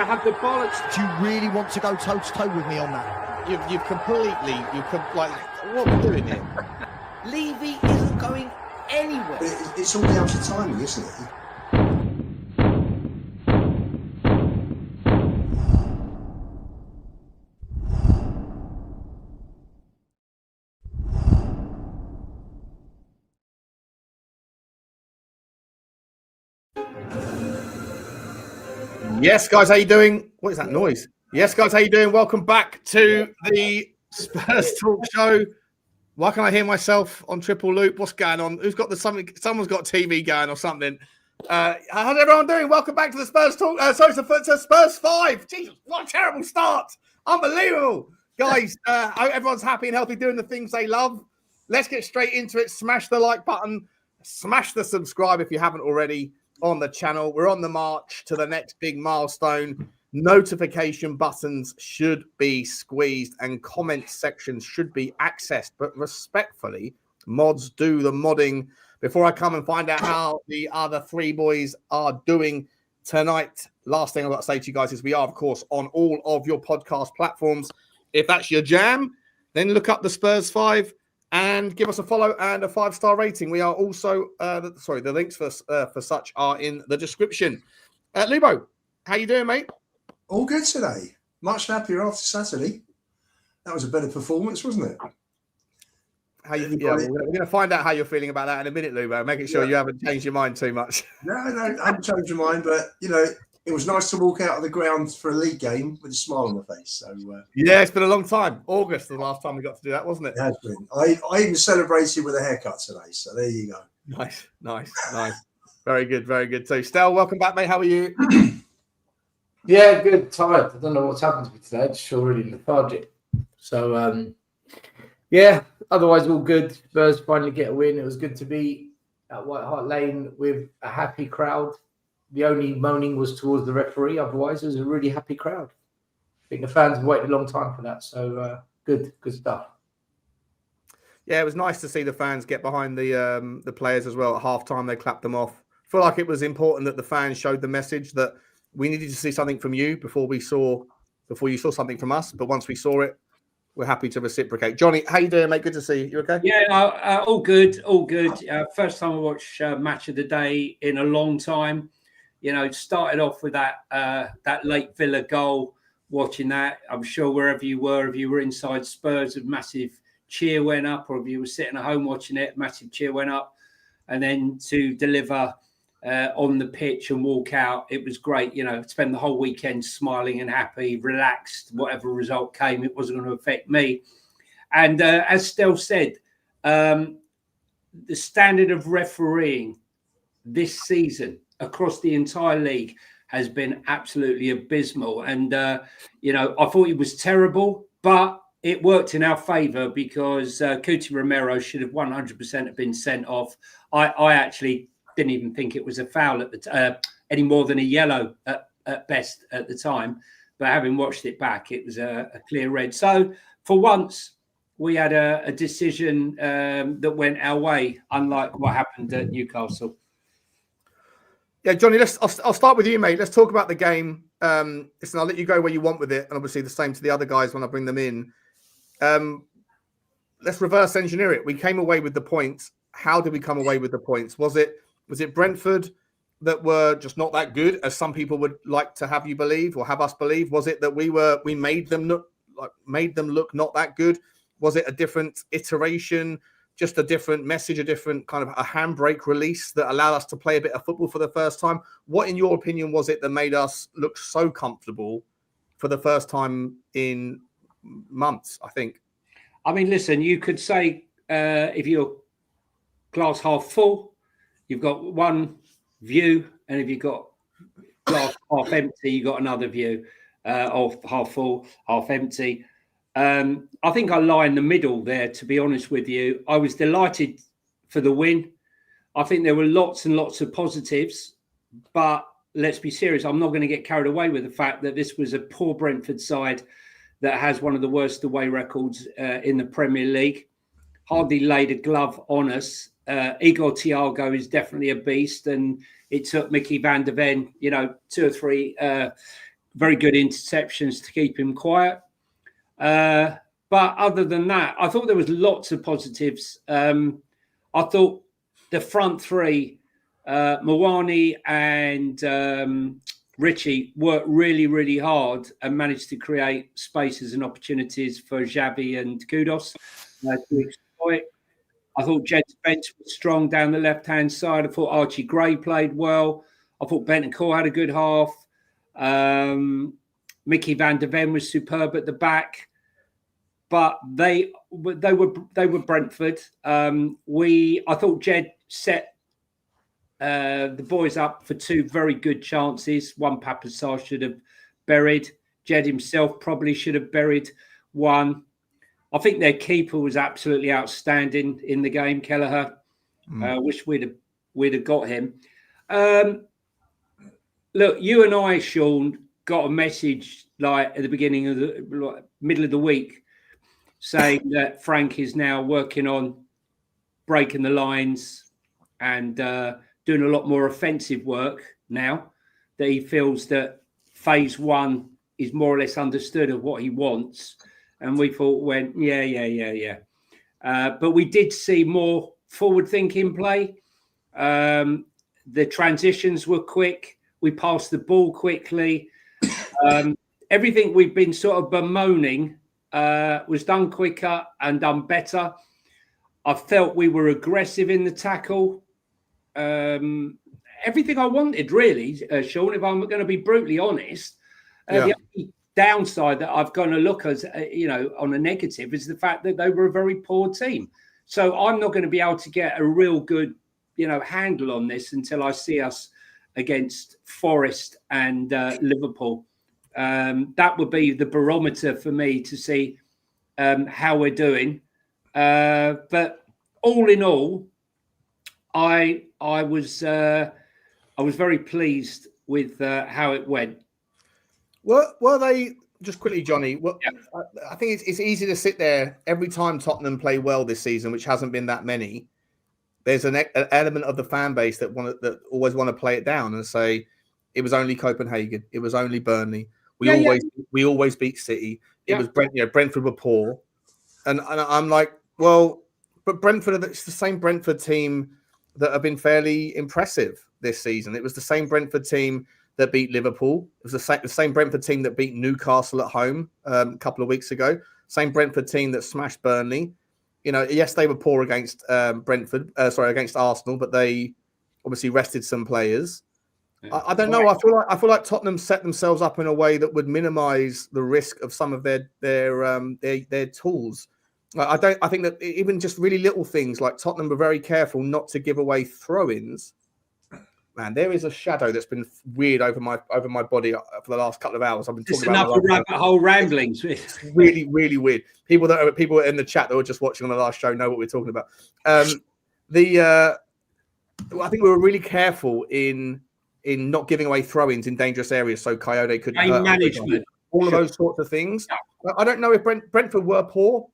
to have the bollocks. Do you really want to go toe-to-toe with me on that? You've completely, like, what are we doing here? Levy isn't going anywhere. It's all down to timing, isn't it? Yes, guys, how you doing? What is that noise? Yes, guys, how you doing? Welcome back to the Spurs Talk Show. Why can't I hear myself on triple loop? What's going on? Who's got something? Someone's got TV going or something. How's everyone doing? Welcome back to the Spurs Talk. To Spurs Five. Jesus, what a terrible start! Unbelievable, guys. I hope everyone's happy and healthy, doing the things they love. Let's get straight into it. Smash the like button. Smash the subscribe if you haven't already on the channel. We're on the march to the next big milestone. Notification buttons should be squeezed and comment sections should be accessed, but respectfully, mods do the modding. Before I come and find out how the other three boys are doing tonight, last thing I've got to say to you guys is we are, of course, on all of your podcast platforms. If that's your jam, then look up the Spurs Five and give us a follow and a 5-star rating. We are also, the links for such are in the description. Lubo, how you doing, mate? All good today. Much happier after Saturday. That was a better performance, wasn't it? We're going to find out how you're feeling about that in a minute, Lubo. Making sure you haven't changed your mind too much. No, I haven't changed my mind, but, it was nice to walk out of the ground for a league game with a smile on my face. So yeah, it's been a long time. August, the last time we got to do that, wasn't it? It has been. I even celebrated with a haircut today. So there you go. Nice. Very good. So, Stel, welcome back, mate. How are you? Yeah, good. Tired. I don't know what's happened to me today. I just feel really lethargic. So, otherwise all good. Spurs finally get a win. It was good to be at White Hart Lane with a happy crowd. The only moaning was towards the referee. Otherwise, it was a really happy crowd. I think the fans have waited a long time for that. So, good stuff. Yeah, it was nice to see the fans get behind the players as well. At halftime, they clapped them off. I feel like it was important that the fans showed the message that we needed to see something from you before you saw something from us. But once we saw it, we're happy to reciprocate. Johnny, how you doing, mate? Good to see you. You okay? Yeah, all good. First time I watched Match of the Day in a long time. Started off with that late Villa goal. Watching that, I'm sure wherever you were, if you were inside Spurs, a massive cheer went up, or if you were sitting at home watching it, massive cheer went up. And then to deliver on the pitch and walk out, it was great. Spend the whole weekend smiling and happy, relaxed. Whatever result came, it wasn't going to affect me. And as Stel said, the standard of refereeing this season across the entire league has been absolutely abysmal. And, I thought it was terrible, but it worked in our favour because Cuti Romero should have 100% have been sent off. I actually didn't even think it was a foul at the any more than a yellow at best at the time. But having watched it back, it was a clear red. So for once, we had a decision that went our way, unlike what happened at Newcastle. Yeah, Johnny, I'll start with you, mate. Let's talk about the game. Listen, I'll let you go where you want with it, and obviously the same to the other guys when I bring them in. Let's reverse engineer it. We came away with the points. How did we come away with the points? Was it Brentford that were just not that good, as some people would like to have you believe or have us believe? Was it that we made them look not that good? Was it a different iteration, just a different message, a different kind of a handbrake release that allowed us to play a bit of football for the first time? What, in your opinion, was it that made us look so comfortable for the first time in months, I think? I mean, listen, you could say if you're glass half full, you've got one view, and if you've got glass half empty, you've got another view of half full, half empty. I think I lie in the middle there, to be honest with you. I was delighted for the win. I think there were lots and lots of positives, but let's be serious. I'm not going to get carried away with the fact that this was a poor Brentford side that has one of the worst away records in the Premier League. Hardly laid a glove on us. Igor Thiago is definitely a beast, and it took Mickey van der Ven, 2 or 3 very good interceptions to keep him quiet. But other than that, I thought there was lots of positives. I thought the front three, Mawani and Richie, worked really, really hard and managed to create spaces and opportunities for Xavi and Kudos to exploit. I thought Jed's bench was strong down the left-hand side. I thought Archie Gray played well. I thought Bentancur had a good half. Mickey van der Ven was superb at the back. But they were Brentford. I thought Jed set the boys up for two very good chances. One Papassar should have buried. Jed himself probably should have buried one. I think their keeper was absolutely outstanding in the game, Kelleher. Wish we'd have got him. Look, you and I, Sean, got a message like at the beginning of the middle of the week saying that Frank is now working on breaking the lines and doing a lot more offensive work now, that he feels that phase one is more or less understood of what he wants. And we thought, yeah. But we did see more forward-thinking play. The transitions were quick. We passed the ball quickly. Everything we've been sort of bemoaning was done quicker and done better. I felt we were aggressive in the tackle. Everything I wanted, really, Sean, if I'm going to be brutally honest. The only downside that I've got to look as, on a negative is the fact that they were a very poor team. So I'm not going to be able to get a real good, handle on this until I see us against Forest and Liverpool. That would be the barometer for me to see how we're doing. But all in all, I was very pleased with how it went. Were they, just quickly, Johnny? I think it's easy to sit there every time Tottenham play well this season, which hasn't been that many. There's an element of the fan base that always want to play it down and say it was only Copenhagen, it was only Burnley. We always beat City. It was Brentford were poor, and I'm like, well, but Brentford, it's the same Brentford team that have been fairly impressive this season. It was the same Brentford team that beat Liverpool. It was the same Brentford team that beat Newcastle at home a couple of weeks ago. Same Brentford team that smashed Burnley. Yes, they were poor against against Arsenal, but they obviously rested some players. Yeah. I don't know. I feel like Tottenham set themselves up in a way that would minimise the risk of some of their tools. I think that even just really little things like Tottenham were very careful not to give away throw-ins. Man, there is a shadow that's been weird over my body for the last couple of hours. I've been talking about enough rabbit hole ramblings. It's really, really weird. People in the chat that were just watching on the last show know what we're talking about. I think we were really careful in not giving away throw-ins in dangerous areas, so Coyote could management, all of those sorts of things. Yeah. I don't know if Brentford were poor,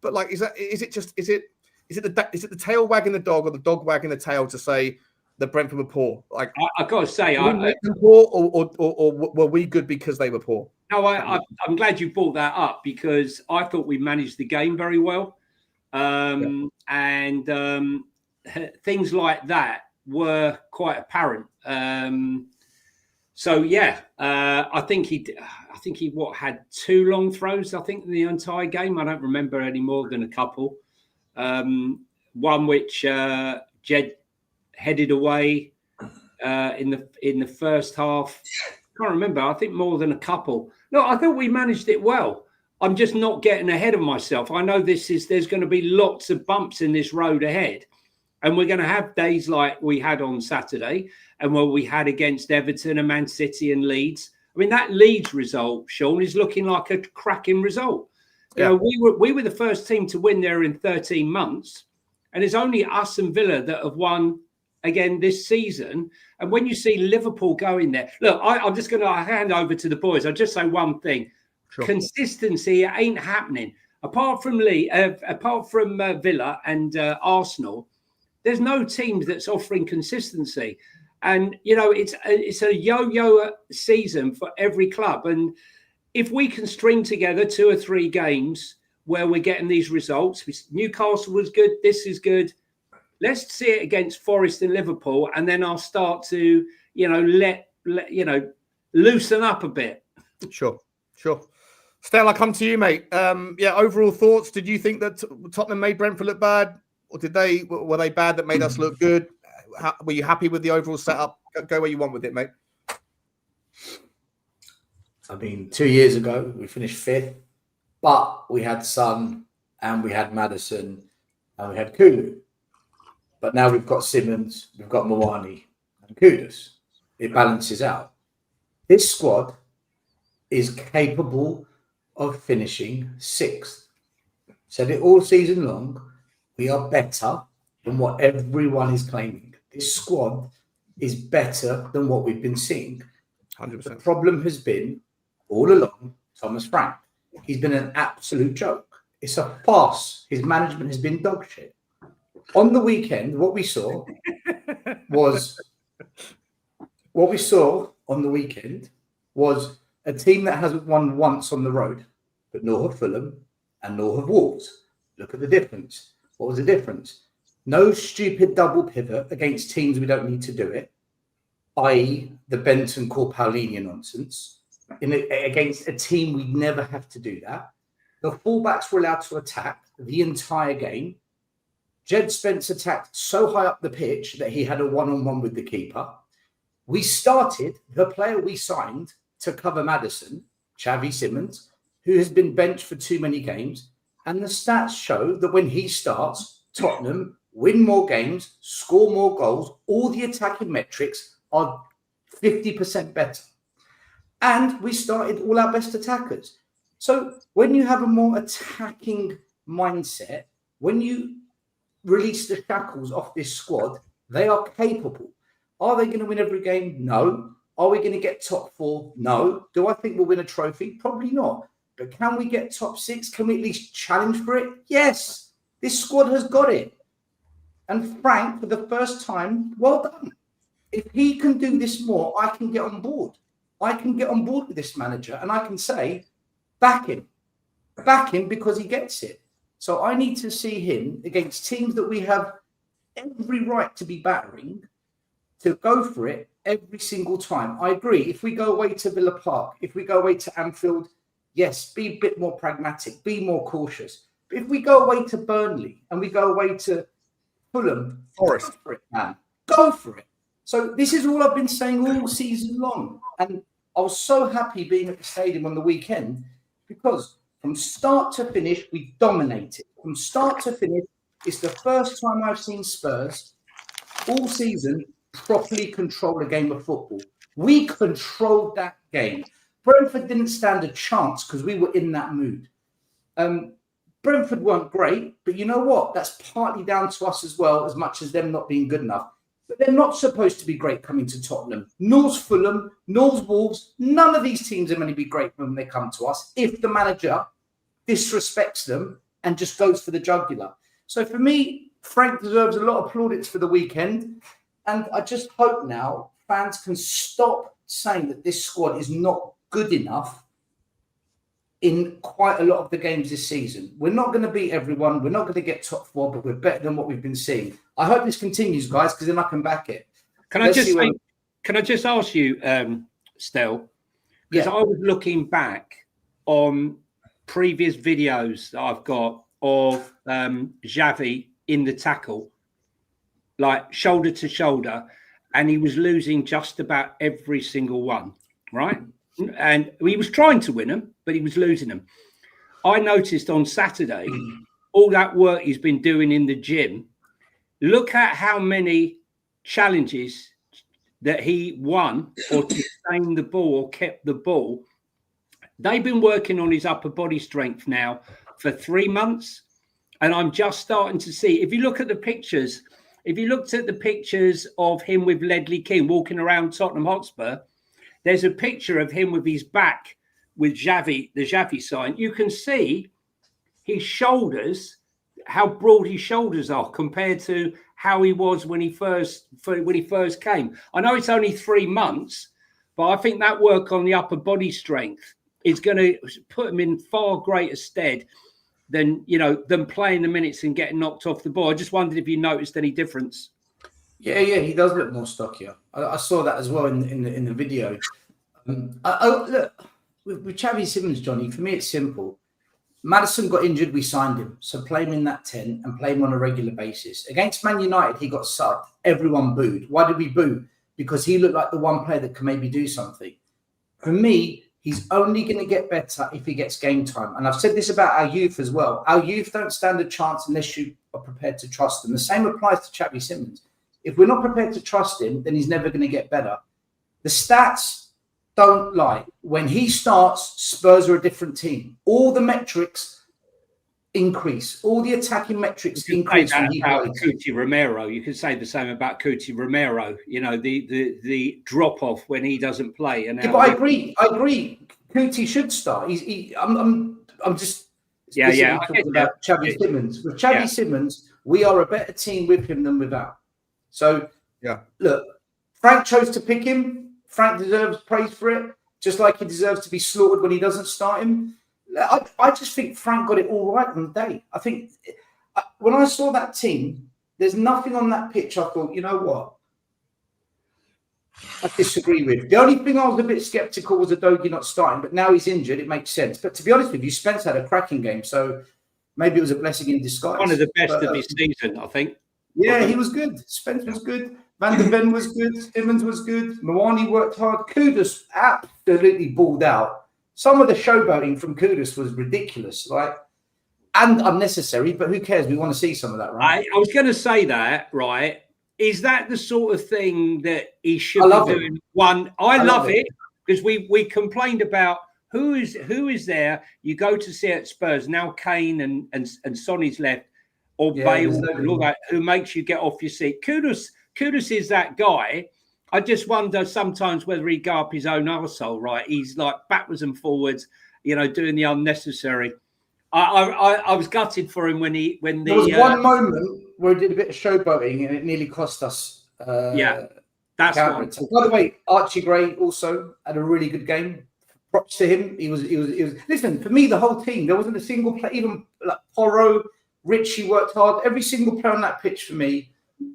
but like, is it the tail wagging the dog or the dog wagging the tail to say that Brentford were poor? Like, I've got to say, poor or were we good because they were poor? No, I'm glad you brought that up because I thought we managed the game very well, and things like that were quite apparent. I think he had two long throws. I think in the entire game, I don't remember any more than a couple. One which Jed headed away in the first half. I can't remember. I think more than a couple. No, I thought we managed it well. I'm just not getting ahead of myself. I know there's going to be lots of bumps in this road ahead, and we're going to have days like we had on Saturday and what we had against Everton and Man City and Leeds. I mean, that Leeds result, Sean, is looking like a cracking result. Yeah. We were the first team to win there in 13 months, and it's only us and Villa that have won again this season. And when you see Liverpool going there, look, I'm just going to hand over to the boys. I'll just say one thing. Sure. Consistency ain't happening. Apart from Villa and Arsenal, there's no team that's offering consistency. And it's a yo-yo season for every club. And if we can string together 2 or 3 games where we're getting these results, Newcastle was good, this is good. Let's see it against Forest and Liverpool, and then I'll start to, loosen up a bit. Sure. Stell, I'll come to you, mate. Overall thoughts. Did you think that Tottenham made Brentford look bad, or were they bad that made us look good? Were you happy with the overall setup? Go where you want with it, mate. I mean, 2 years ago, we finished 5th, but we had Son and we had Maddison and we had Kulu. But now we've got Simmons, we've got Mawani and Kudus. It balances out. This squad is capable of finishing 6th. Said it all season long. We are better than what everyone is claiming. This squad is better than what we've been seeing. 100%. The problem has been, all along, Thomas Frank. He's been an absolute joke. It's a farce. His management has been dog shit. On the weekend, what we saw was a team that hasn't won once on the road, but nor have Fulham and nor have Wolves. Look at the difference. What was the difference? No stupid double pivot against teams we don't need to do it, i.e. the Bentancur Paulinho nonsense, against a team we never have to do that. The fullbacks were allowed to attack the entire game. Jed Spence attacked so high up the pitch that he had a one-on-one with the keeper. We started the player we signed to cover Maddison, Xavi Simmons, who has been benched for too many games. And the stats show that when he starts, Tottenham win more games, score more goals. All the attacking metrics are 50% better. And we started all our best attackers. So when you have a more attacking mindset, when you release the shackles off this squad, they are capable. Are they going to win every game? No. Are we going to get top 4? No. Do I think we'll win a trophy? Probably not. But can we get top 6? Can we at least challenge for it? Yes. This squad has got it. And Frank, for the first time, well done. If he can do this more, I can get on board. I can get on board with this manager and I can say, back him. Back him because he gets it. So I need to see him against teams that we have every right to be battering, to go for it every single time. I agree. If we go away to Villa Park, if we go away to Anfield, yes, be a bit more pragmatic, be more cautious. But if we go away to Burnley and we go away to Fulham, Forest, go for it, man. Go for it. So this is all I've been saying all season long. And I was so happy being at the stadium on the weekend because from start to finish, we dominated. From start to finish, it's the first time I've seen Spurs all season properly control a game of football. We controlled that game. Brentford didn't stand a chance because we were in that mood. Brentford weren't great, but you know what? That's partly down to us as well, as much as them not being good enough. But they're not supposed to be great coming to Tottenham. Nor's Fulham, Nor's Wolves. None of these teams are going to be great when they come to us if the manager disrespects them and just goes for the jugular. So for me, Frank deserves a lot of plaudits for the weekend. And I just hope now fans can stop saying that this squad is not good enough in quite a lot of the games this season. We're not going to beat everyone. We're not going to get top 4, but we're better than what we've been seeing. I hope this continues, guys, because then I can back it. Can I just ask you, Stel? Because I was looking back on previous videos that I've got of Xavi in the tackle, like shoulder to shoulder, and he was losing just about every single one, right? And he was trying to win them, but he was losing them. I noticed on Saturday, all that work he's been doing in the gym, look at how many challenges that he won or to sustain the ball or kept the ball. They've been working on his upper body strength now for 3 months. And I'm just starting to see, if you look at the pictures, if you looked at the pictures of him with Ledley King walking around Tottenham Hotspur, there's a picture of him with his back with Xavi, the Xavi sign. You can see his shoulders how broad his shoulders are compared to how he was when he first came. I know it's only 3 months, but I think that work on the upper body strength is going to put him in far greater stead than playing the minutes and getting knocked off the ball. I just wondered if you noticed any difference. Yeah, he does look more stockier. I saw that as well in the video. Look, with Xavi Simmons, Johnny, for me it's simple. Maddison got injured, we signed him. So play him in that 10 and play him on a regular basis. Against Man United, he got subbed. Everyone booed. Why did we boo? Because he looked like the one player that can maybe do something. For me, he's only going to get better if he gets game time. And I've said this about our youth as well. Our youth don't stand a chance unless you are prepared to trust them. The same applies to Xavi Simmons. If we're not prepared to trust him, then he's never going to get better. The stats don't lie. When he starts, Spurs are a different team. All the metrics increase. All the attacking metrics increase. When he plays. Cuti Romero, you could say the same about Cuti Romero. The drop off when he doesn't play. And but I agree. Cuti should start. I'm just talking about Xavi Simmons. With Xavi Simmons, we are a better team with him than without. So look, Frank chose to pick him. Frank deserves praise for it, just like he deserves to be slaughtered when he doesn't start him. I just think Frank got it all right on the day. I think when I saw that team, there's nothing on that pitch I thought, you know what? I disagree with. The only thing I was a bit sceptical was Udogie not starting, but now he's injured, it makes sense. But to be honest with you, Spence had a cracking game, so maybe it was a blessing in disguise. One of the best of his season, I think. Yeah, he was good. Spence was good. Van der Ven was good. Simmons was good. Mwani worked hard. Kudus absolutely balled out. Some of the showboating from Kudus was ridiculous, and unnecessary, but who cares? We want to see some of that, right? I was going to say that, right? Is that the sort of thing that he should be doing? I love it because we complained about who is there. You go to see at Spurs now. Kane and Sonny's left, or Bale and all that. Who makes you get off your seat? Kudus is that guy. I just wonder sometimes whether he'd go up his own arsehole, right? He's like backwards and forwards, doing the unnecessary. I was gutted for him when there was one moment where he did a bit of showboating and it nearly cost us. That's one. By the way, Archie Gray also had a really good game. Props to him. He was. Listen, for me, the whole team. There wasn't a single player, even like Porro, Richie worked hard. Every single player on that pitch for me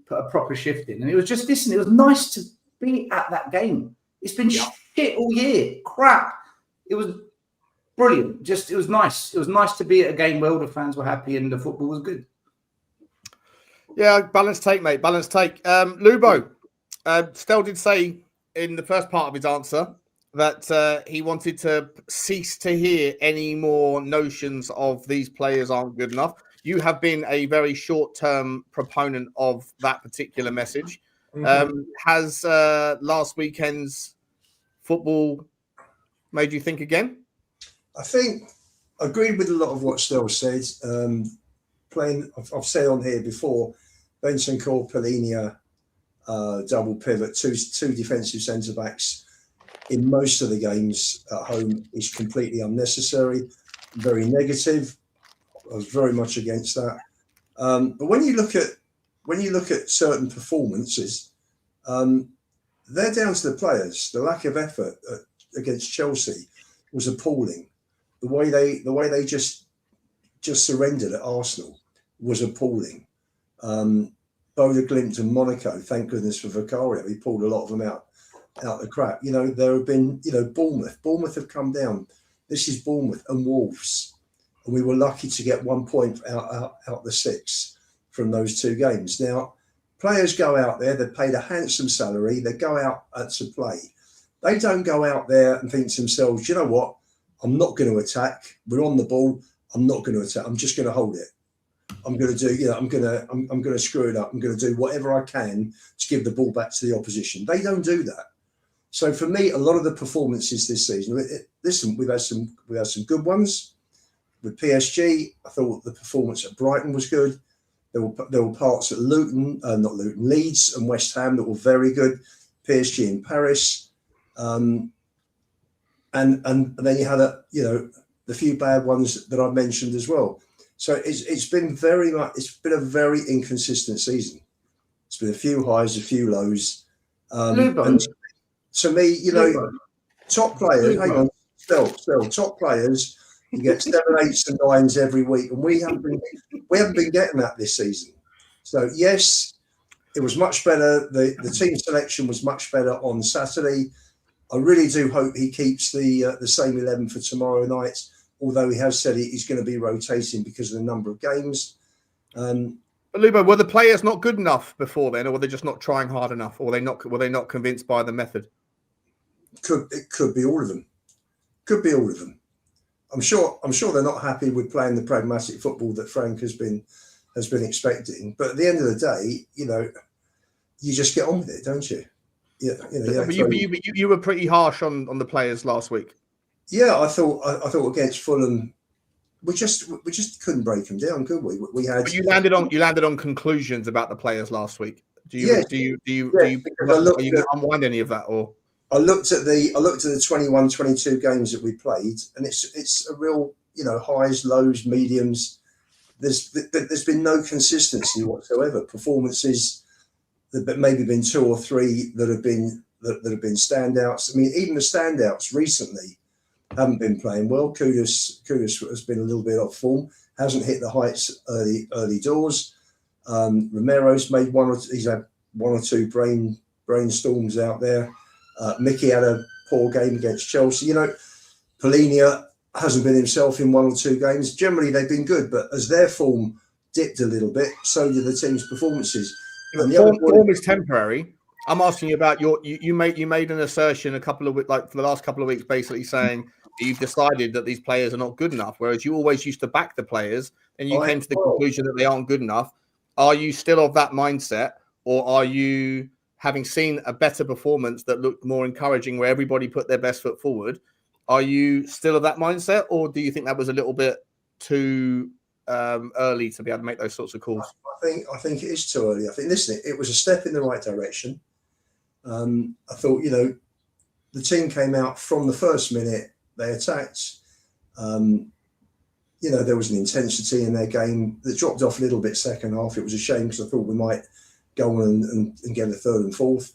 put a proper shift in, and it was just listen. It was nice to be at that game. It's been shit all year, crap. It was brilliant. It was nice. It was nice to be at a game where all the fans were happy and the football was good. Yeah, balanced take, mate. Balanced take. Lubo, Stel did say in the first part of his answer that he wanted to cease to hear any more notions of these players aren't good enough. You have been a very short-term proponent of that particular message. Has last weekend's football made you think again? I think I agreed with a lot of what Stel said. I've said on here before, Bentancur, Polinia, double pivot, two defensive centre-backs in most of the games at home is completely unnecessary, very negative. I was very much against that. But when you look at certain performances, they're down to the players. The lack of effort against Chelsea was appalling. The way they just surrendered at Arsenal was appalling. Boda Glimt and Monaco, thank goodness for Vicario, he pulled a lot of them out the crap. There have been, Bournemouth have come down. This is Bournemouth and Wolves. And we were lucky to get 1 point out the 6 from those 2 games. Now, players go out there, they're paid a handsome salary, they go out to play. They don't go out there and think to themselves, you know what, I'm not going to attack. We're on the ball. I'm not going to attack. I'm just going to hold it. I'm going to do, I'm going to screw it up. I'm going to do whatever I can to give the ball back to the opposition. They don't do that. So for me, a lot of the performances this season, listen, we've had some good ones. With PSG, I thought the performance at Brighton was good. There were parts at Leeds and West Ham that were very good. PSG in Paris, and then you had the few bad ones that I mentioned as well. So it's been a very inconsistent season. It's been a few highs, a few lows. And to me, you know, top players, hang on, still, top players, you get 7, 8s and 9s every week, and we haven't been getting that this season. So yes, it was much better. The team selection was much better on Saturday. I really do hope he keeps the same 11 for tomorrow night, although he has said he's going to be rotating because of the number of games. But Lubo, were the players not good enough before then, or were they just not trying hard enough, or were they not convinced by the method? It could be all of them. Could be all of them. I'm sure they're not happy with playing the pragmatic football that Frank has been expecting. But at the end of the day, you know, you just get on with it, don't you? Yeah, you were pretty harsh on the players last week. Yeah, I thought against Fulham, we just couldn't break them down, could we? We had. But you landed on conclusions about the players last week. Do you unwind any of that, or? I looked at the 21-22 games that we played, and it's a real, you know, highs, lows, mediums. There's been no consistency whatsoever. Performances that maybe been 2 or 3 that have been standouts. I mean, even the standouts recently haven't been playing well. Kudus has been a little bit off form. Hasn't hit the heights early doors. Romero's made he's had 1 or 2 brainstorms out there. Mickey had a poor game against Chelsea. You know, Polinia hasn't been himself in 1 or 2 games. Generally, they've been good, but as their form dipped a little bit, so did the team's performances. And form is temporary. I'm asking you about you made an assertion for the last couple of weeks, basically saying that you've decided that these players are not good enough, whereas you always used to back the players, and you came to the conclusion that they aren't good enough. Are you still of that mindset, or are you, having seen a better performance that looked more encouraging, where everybody put their best foot forward, are you still of that mindset, or do you think that was a little bit too early to be able to make those sorts of calls? I think it is too early. I think, listen, it was a step in the right direction. I thought, you know, the team came out from the first minute. They attacked. You know, there was an intensity in their game that dropped off a little bit second half. It was a shame because I thought we might go on and get a 3rd and 4th.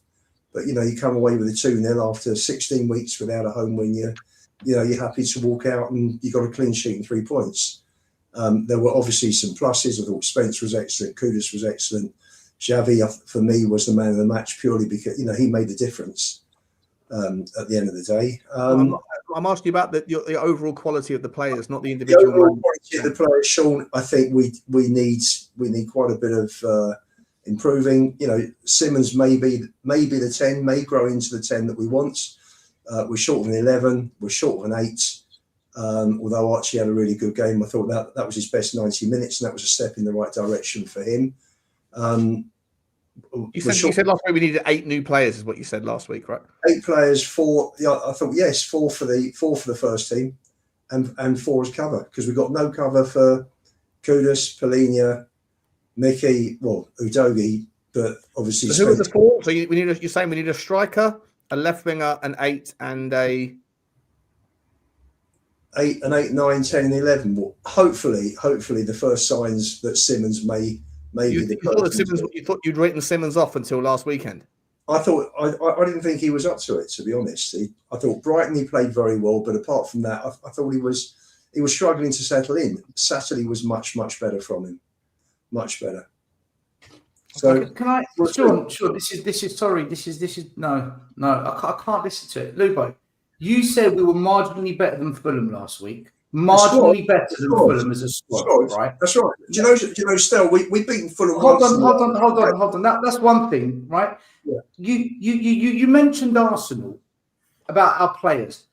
But, you know, you come away with a 2-0 after 16 weeks without a home win. You're happy to walk out and you got a clean sheet and 3 points. There were obviously some pluses. I thought Spence was excellent. Kudus was excellent. Xavi, for me, was the man of the match purely because, you know, he made the difference at the end of the day. I'm asking you about the overall quality of the players, not the individual. The overall quality of the players, Sean, I think we need quite a bit of improving. You know, Simmons may be the 10, may grow into the 10 that we want. We're short of an 11. We're short of an 8. Although Archie had a really good game, I thought that was his best 90 minutes, and that was a step in the right direction for him. You said last week we needed 8 new players, is what you said last week, right? 8 players, 4. Yeah, I thought 4 for the first team, and 4 as cover, because we got no cover for Kudus, Polinia, Mickey, Udogie, but obviously. So who are the 4? So you're saying we need a striker, a left winger, an 8, and a 8, 9, 10, and 11. Well, hopefully the first signs that Simmons may be the person. You thought you'd written Simmons off until last weekend. I thought I didn't think he was up to it, to be honest. I thought Brighton, he played very well, but apart from that, I thought he was struggling to settle in. Saturday was much better from him, much better. So can I? Sure. This is no. I can't listen to it, Lubo. You said we were marginally better than Fulham last week. Marginally better than Fulham as a squad, right? That's right. Do you know, Stel, we beaten Fulham. Hold on. That's one thing, right? Yeah. You mentioned Arsenal about our players.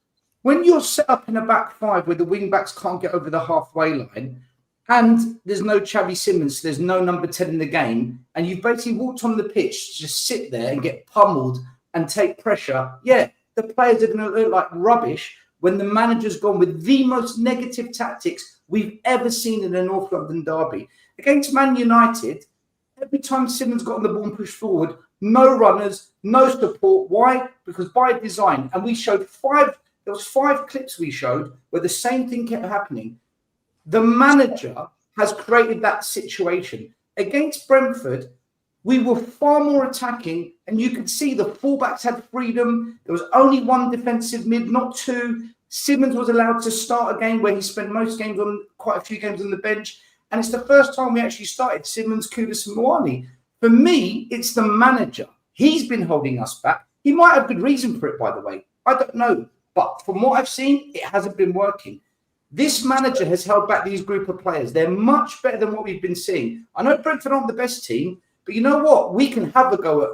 When you're set up in a back 5 where the wing backs can't get over the halfway line, and there's no Xavi Simmons, there's no number 10 in the game, and you've basically walked on the pitch to just sit there and get pummeled and take pressure. Yeah, the players are going to look like rubbish when the manager's gone with the most negative tactics we've ever seen in a North London derby. Against Man United, every time Simmons got on the ball and pushed forward, no runners, no support. Why? Because by design. And we showed 5 clips we showed where the same thing kept happening. The manager has created that situation. Against Brentford, we were far more attacking, and you could see the fullbacks had freedom. There was only one defensive mid, not two. Simmons was allowed to start a game where he spent quite a few games on the bench. And it's the first time we actually started Simmons, Kudus, and Moani. For me, it's the manager. He's been holding us back. He might have good reason for it, by the way. I don't know. But from what I've seen, it hasn't been working. This manager has held back these group of players. They're much better than what we've been seeing. I know Brentford aren't the best team, but you know what? We can have a go at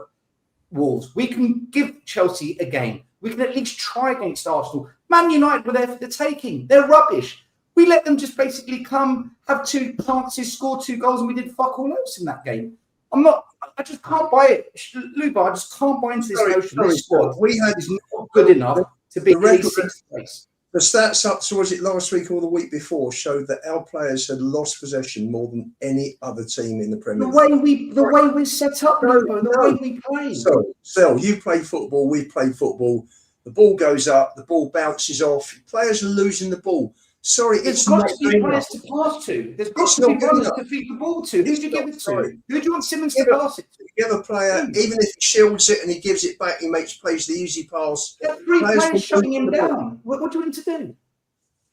Wolves. We can give Chelsea a game. We can at least try against Arsenal. Man United were there for the taking. They're rubbish. We let them just basically come, have 2 chances, score 2 goals, and we did fuck all else in that game. I just can't buy it. Luba, I just can't buy into this notion. This squad is not good enough to be in the 6th place. The stats up to, was it last week or the week before, showed that our players had lost possession more than any other team in the Premier League. The way we're set up, Luba, the way we play. So you play football, we play football. The ball goes up, the ball bounces off. Players are losing the ball. Sorry, there's got to be players to pass to. There's got to be runners to feed the ball to. Who do you give it to? Who do you want Simmons to pass it to? You have a player, even if he shields it and he gives it back, he plays the easy pass. There are 3 players shutting him down. What do you want him to do?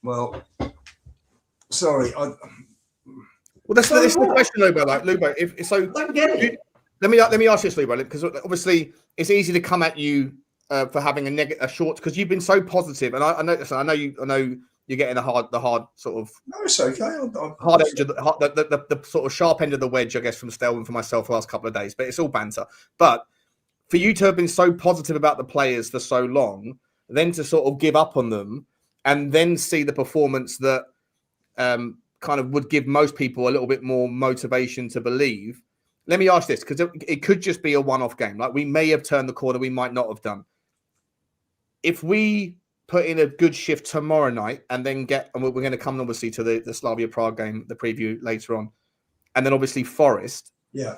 Well, sorry. Well, that's the question, Luba. Like, Luba, if so, I don't get it. Let me ask you this, Luba, because obviously it's easy to come at you for having a short, because you've been so positive, and I know you're getting the hard sort of. No, it's okay. Hard edge of the sort of sharp end of the wedge, I guess, from Stel and for myself the last couple of days. But it's all banter. But for you to have been so positive about the players for so long, then to sort of give up on them, and then see the performance that kind of would give most people a little bit more motivation to believe. Let me ask this, because it could just be a one-off game. Like, we may have turned the corner, we might not have done. If we put in a good shift tomorrow night and then we're going to come obviously to the Slavia Prague game, the preview later on, and then obviously Forest. Yeah.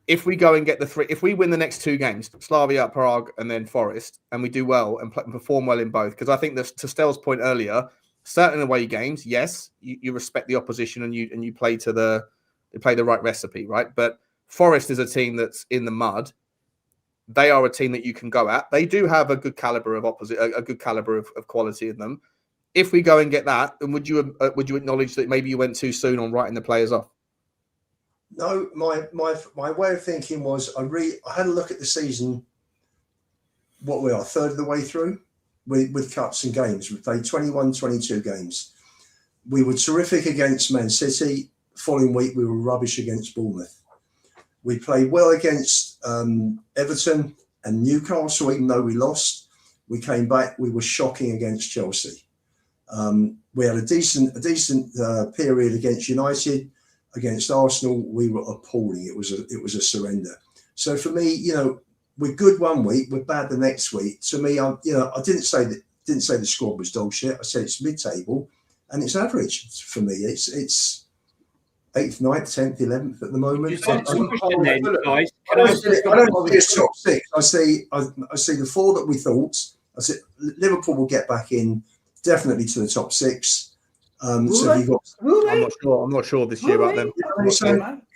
If we go and get if we win the next 2 games, Slavia Prague and then Forest, and we do well and perform well in both, because I think that, to Stel's point earlier, certain away games, yes, you respect the opposition and you play the right recipe, right? But Forest is a team that's in the mud. They are a team that you can go at. They do have a good caliber of of quality in them. If we go and get that, then would you acknowledge that maybe you went too soon on writing the players off? No, my way of thinking was I had a look at the season. What we are, 1/3 of the way through with cups and games. We played 21, 22 games. We were terrific against Man City. Following week, we were rubbish against Bournemouth. We played well against Everton and Newcastle, even though we lost. We came back. We were shocking against Chelsea. We had a decent period against United. Against Arsenal, we were appalling. It was a surrender. So for me, we're good one week, we're bad the next week. To me, I didn't say the squad was dog shit. I said it's mid-table, and it's average for me. It's 8th, 9th, 10th, 11th at the moment. I don't see it's top 6. I see the 4 that we thought. I said Liverpool will get back in, definitely to the top 6. I'm not sure this year about them.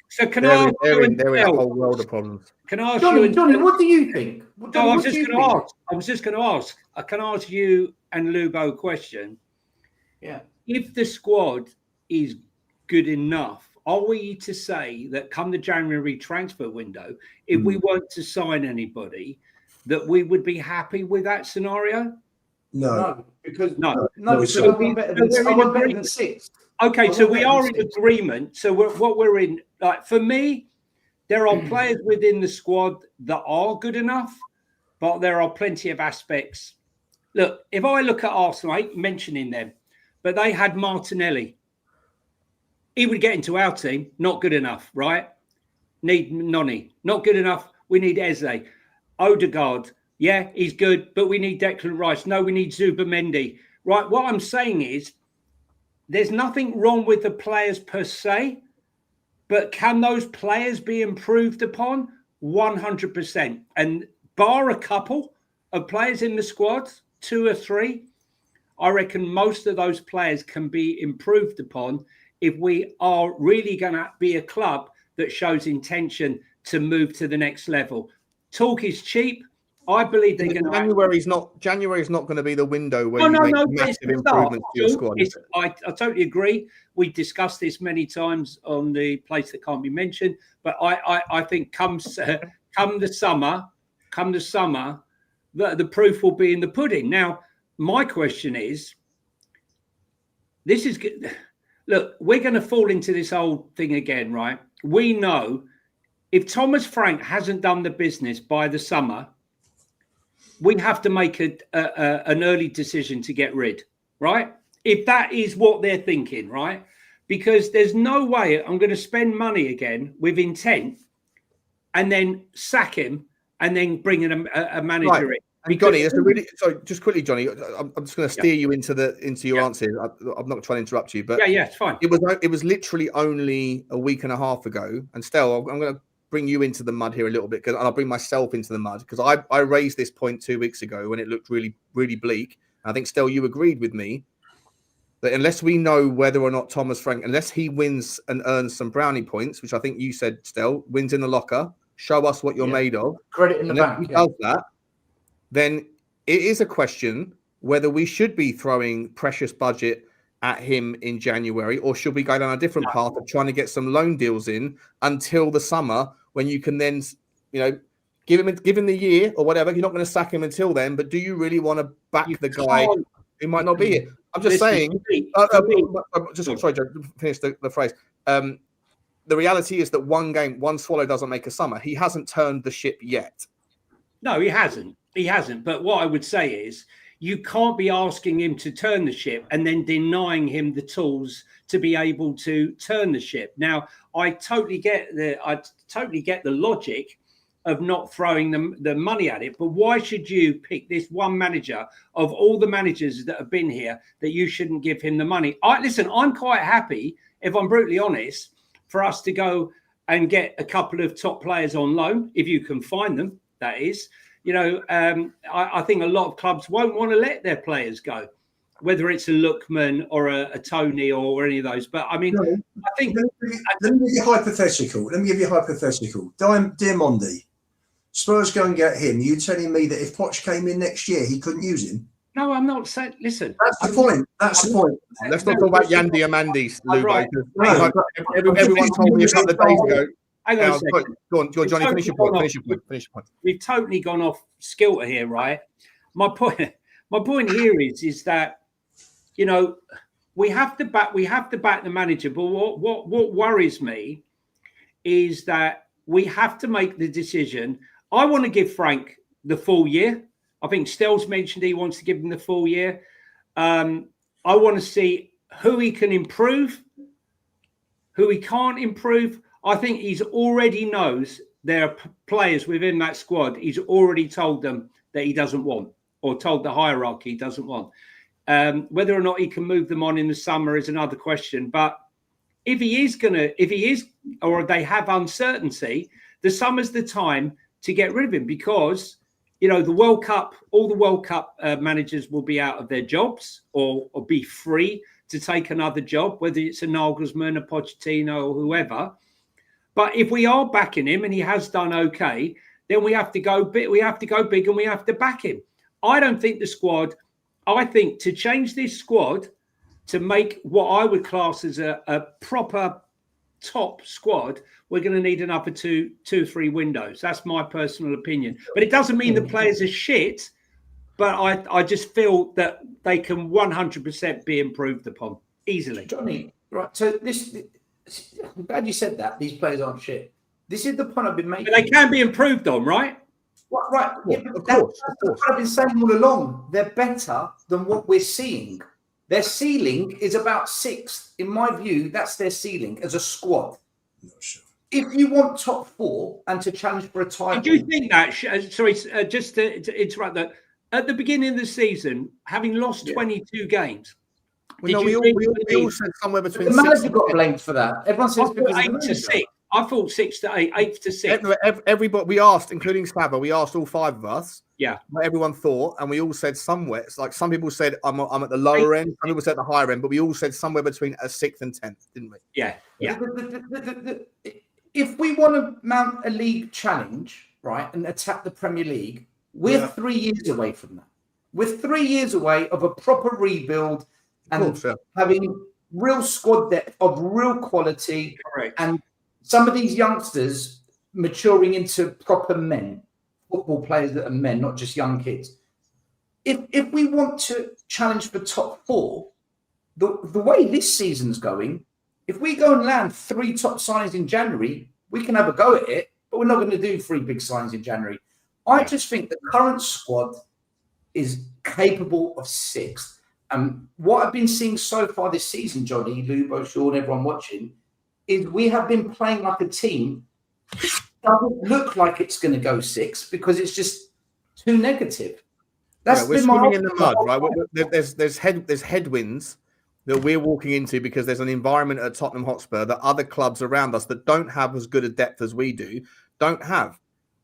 So can I ask they're in a whole world of problems. Can I ask Johnny, what do you think? I was just going to ask. I can ask you and Lubo a question. Yeah. If the squad is good enough, are we to say that come the January transfer window, if we weren't to sign anybody, that we would be happy with that scenario? No, because we're better than 6. Okay, so we are in agreement. So what we're in, like, for me, there are players within the squad that are good enough, but there are plenty of aspects. Look, if I look at Arsenal, I ain't mentioning them, but they had Martinelli. He would get into our team, not good enough, right? Need Noni, not good enough. We need Eze. Odegaard, yeah, he's good, but we need Declan Rice. No, we need Zubimendi. Right, what I'm saying is there's nothing wrong with the players per se, but can those players be improved upon? 100%. And bar a couple of players in the squad, 2 or 3, I reckon most of those players can be improved upon if we are really going to be a club that shows intention to move to the next level. Talk is cheap. I believe they're going to. January is not going to be the window where you make massive improvements to your squad. I totally agree. We discussed this many times on the place that can't be mentioned. But I think come the summer, the proof will be in the pudding. Now, my question is, this is good. Look, we're going to fall into this old thing again, right? We know if Thomas Frank hasn't done the business by the summer, we have to make an early decision to get rid, right? If that is what they're thinking, right? Because there's no way I'm going to spend money again with intent and then sack him and then bring in a manager in. And Johnny, just quickly, Johnny, I'm just going to steer you into your answer. I'm not trying to interrupt you, but it's fine. It was literally only a week and a half ago, and still, I'm going to bring you into the mud here a little bit, and I'll bring myself into the mud because I raised this point 2 weeks ago when it looked really, really bleak. I think still you agreed with me that unless we know whether or not Thomas Frank, unless he wins and earns some brownie points, which I think you said still wins in the locker, show us what you're made of, credit in the bank. If he does that, then it is a question whether we should be throwing precious budget at him in January, or should we go down a different path of trying to get some loan deals in until the summer when you can then, give him the year or whatever. You're not going to sack him until then, but do you really want to back the guy who might not be here? I'm just saying. Sorry, Joe, finish the phrase. The reality is that one swallow doesn't make a summer. He hasn't turned the ship yet. No, he hasn't. He hasn't. But what I would say is you can't be asking him to turn the ship and then denying him the tools to be able to turn the ship. Now, I totally get the logic of not throwing the money at it. But why should you pick this one manager of all the managers that have been here that you shouldn't give him the money? I'm quite happy, if I'm brutally honest, for us to go and get a couple of top players on loan, if you can find them, that is. I think a lot of clubs won't want to let their players go, whether it's a Lookman or a Tony or any of those. But I mean, I think. Let me give you a hypothetical. Dear Mondi, Spurs go and get him. You telling me that if Poch came in next year, he couldn't use him? No, I'm not saying. Listen, that's the point. Let's not talk about Yandy Amandi, Lou. Right. Everyone told me a couple of days ago. Hang on a second. Go on, Johnny. Finish your point. We've totally gone off kilter here, right? My point here is that we have to back the manager. But what worries me is that we have to make the decision. I want to give Frank the full year. I think Stell's mentioned he wants to give him the full year. I want to see who he can improve, who he can't improve. I think he's already knows there are players within that squad. He's already told them that he doesn't want, or told the hierarchy he doesn't want. Whether or not he can move them on in the summer is another question. But if he is, or they have uncertainty, the summer's the time to get rid of him because, the World Cup, all the World Cup managers will be out of their jobs or be free to take another job, whether it's a Nagelsmann, a Pochettino, or whoever. But if we are backing him and he has done okay, then we have to go big. We have to go big and we have to back him. I don't think the squad. I think to change this squad to make what I would class as a proper top squad, we're going to need another two or three windows. That's my personal opinion. But it doesn't mean the players are shit. But I just feel that they can 100% be improved upon easily. Johnny, right? So I'm glad you said that. These players aren't shit. This is the point I've been making. But they can be improved on, right? Right. Yeah, of course. That's what I've been saying all along. They're better than what we're seeing. Their ceiling is about 6th. In my view, that's their ceiling as a squad. Not sure. If you want top 4 and to challenge for a title... Do you think that... just to interrupt that. At the beginning of the season, having lost 22 games... We all said somewhere between... The manager got blamed for that. Everyone says... 8 to 6. I thought 6 to 8, 8 to 6. Everybody, we asked, including Slava, we asked all 5 of us. Yeah. What everyone thought, and we all said somewhere. It's like some people said I'm at the lower end, some people said the higher end, but we all said somewhere between a 6th and 10th, didn't we? Yeah. If we want to mount a league challenge, right, and attack the Premier League, we're 3 years away from that. We're 3 years away of a proper rebuild and having real squad depth of real quality. Correct. And some of these youngsters maturing into proper men, football players that are men, not just young kids. If we want to challenge for top 4, the way this season's going, if we go and land 3 top signings in January, we can have a go at it, but we're not going to do 3 big signings in January. I just think the current squad is capable of 6th. What I've been seeing so far this season, Johnny, Lubo, Sean, everyone watching, is we have been playing like a team that doesn't look like it's going to go 6 because it's just too negative. We're swimming in the mud, right? There's headwinds that we're walking into because there's an environment at Tottenham Hotspur that other clubs around us that don't have as good a depth as we do don't have.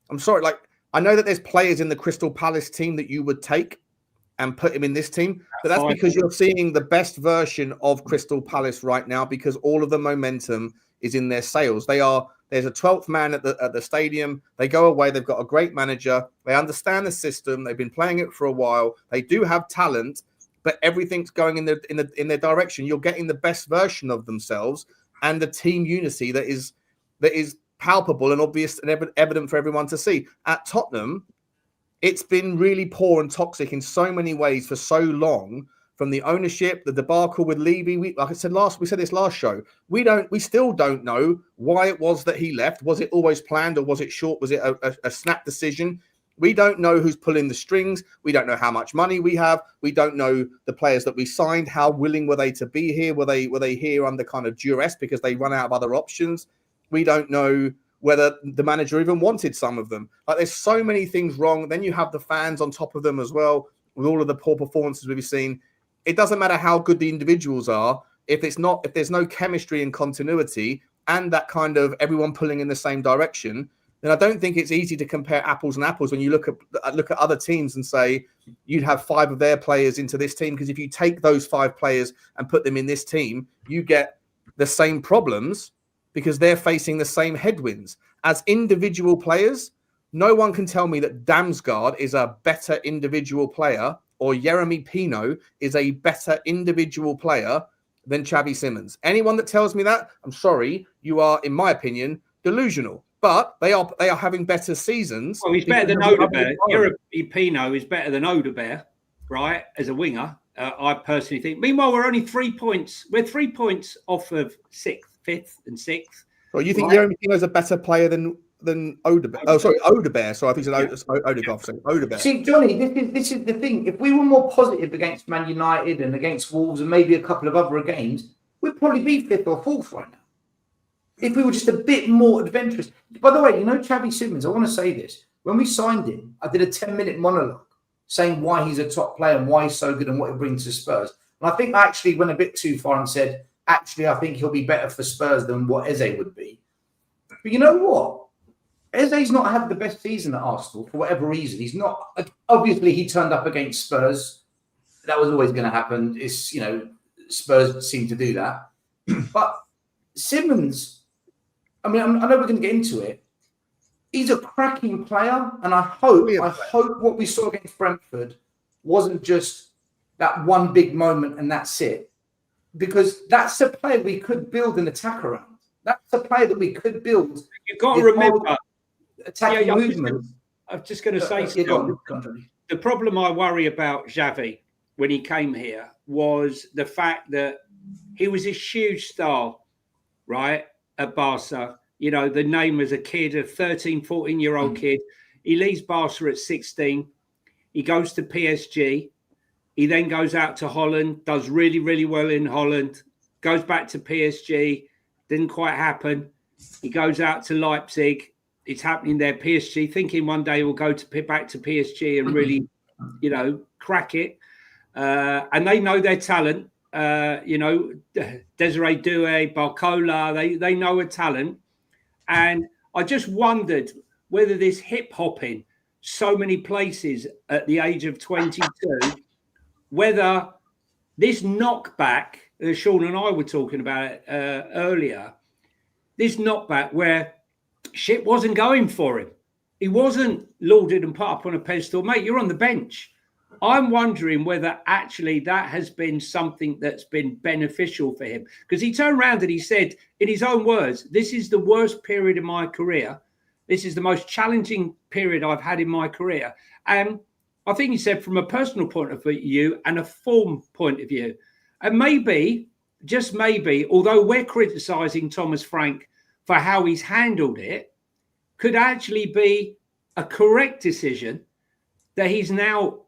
I'm sorry, like I know that there's players in the Crystal Palace team that you would take and put him in this team, but that's because you're seeing the best version of Crystal Palace right now because all of the momentum is in their sails. There's a 12th man at the stadium. They go away. They've got a great manager. They understand the system. They've been playing it for a while. They do have talent, but everything's going in their direction. You're getting the best version of themselves and the team unity that is palpable and obvious and evident for everyone to see. At Tottenham, it's been really poor and toxic in so many ways for so long. From the ownership, the debacle with Levy, we said this last show. We still don't know why it was that he left. Was it always planned, or was it short? Was it a snap decision? We don't know who's pulling the strings. We don't know how much money we have. We don't know the players that we signed. How willing were they to be here? Were they here under kind of duress because they run out of other options? We don't know whether the manager even wanted some of them. Like there's so many things wrong. Then you have the fans on top of them as well with all of the poor performances we've seen. It doesn't matter how good the individuals are if there's no chemistry and continuity and that kind of everyone pulling in the same direction. Then I don't think it's easy to compare apples and apples when you look at other teams and say you'd have 5 of their players into this team, because if you take those 5 players and put them in this team, you get the same problems because they're facing the same headwinds. As individual players, no one can tell me that Damsgaard is a better individual player or Jeremy Pino is a better individual player than Xavi Simmons. Anyone that tells me that, I'm sorry, you are, in my opinion, delusional. But they are having better seasons. Well, he's better than Odebear. Jeremy Pino is better than Odebear, right, as a winger, I personally think. Meanwhile, we're only 3 points. We're 3 points off of 6th, 5th and 6th. Well, you think Jeremy Pino is a better player than Odebear? Oh, sorry, Odebear. So I think it's Odegaard. Odebear. See, Johnny, this is the thing. If we were more positive against Man United and against Wolves and maybe a couple of other games, we'd probably be 5th or 4th right now. If we were just a bit more adventurous. By the way, Xavi Simmons, I want to say this. When we signed him, I did a 10-minute monologue saying why he's a top player and why he's so good and what he brings to Spurs. And I think I actually went a bit too far and said, actually, I think he'll be better for Spurs than what Eze would be. But you know what? Eze's not had the best season at Arsenal for whatever reason. He's not. Obviously, he turned up against Spurs. That was always going to happen. Spurs seem to do that. But Simmons, I know we're going to get into it. He's a cracking player, and I hope what we saw against Brentford wasn't just that one big moment and that's it. Because that's a player we could build an attack around. That's a player that we could build. You've got to remember attacking movement. I'm just going to say still, the problem I worry about Xavi when he came here was the fact that he was a huge star, right, at Barca. The name as a kid, a 13, 14-year-old kid. He leaves Barca at 16. He goes to PSG. He then goes out to Holland, does really, really well in Holland, goes back to PSG, didn't quite happen. He goes out to Leipzig. It's happening there, PSG, thinking one day he'll go back to PSG and really, crack it. And they know their talent. Desiree Doué, Barcola, they know a talent. And I just wondered whether this hip hopping so many places at the age of 22, whether this knockback, Sean and I were talking about it earlier, this knockback where shit wasn't going for him. He wasn't lauded and put up on a pedestal. Mate, you're on the bench. I'm wondering whether actually that has been something that's been beneficial for him. Because he turned around and he said, in his own words, this is the worst period in my career. This is the most challenging period I've had in my career. And I think he said from a personal point of view and a form point of view. And maybe, just maybe, although we're criticising Thomas Frank for how he's handled it, could actually be a correct decision that he's now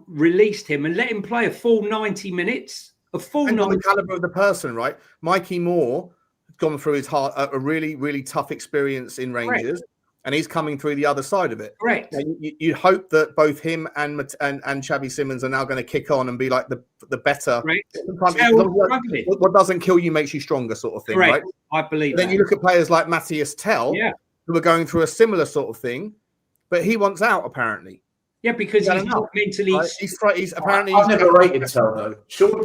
released him and let him play a full 90 minutes. And on the caliber of the person, right? Mikey Moore has gone through his heart a really, really tough experience in Rangers. Correct. And he's coming through the other side of it. Correct. And you hope that both him and Xavi Simmons are now going to kick on and be like the better. What doesn't kill you makes you stronger, sort of thing, correct. Right? I believe. Then you look at players like Matthias Tell, who are going through a similar sort of thing, but he wants out apparently. Yeah, because he's not mentally. Right? He's apparently. I've never rated Tell though.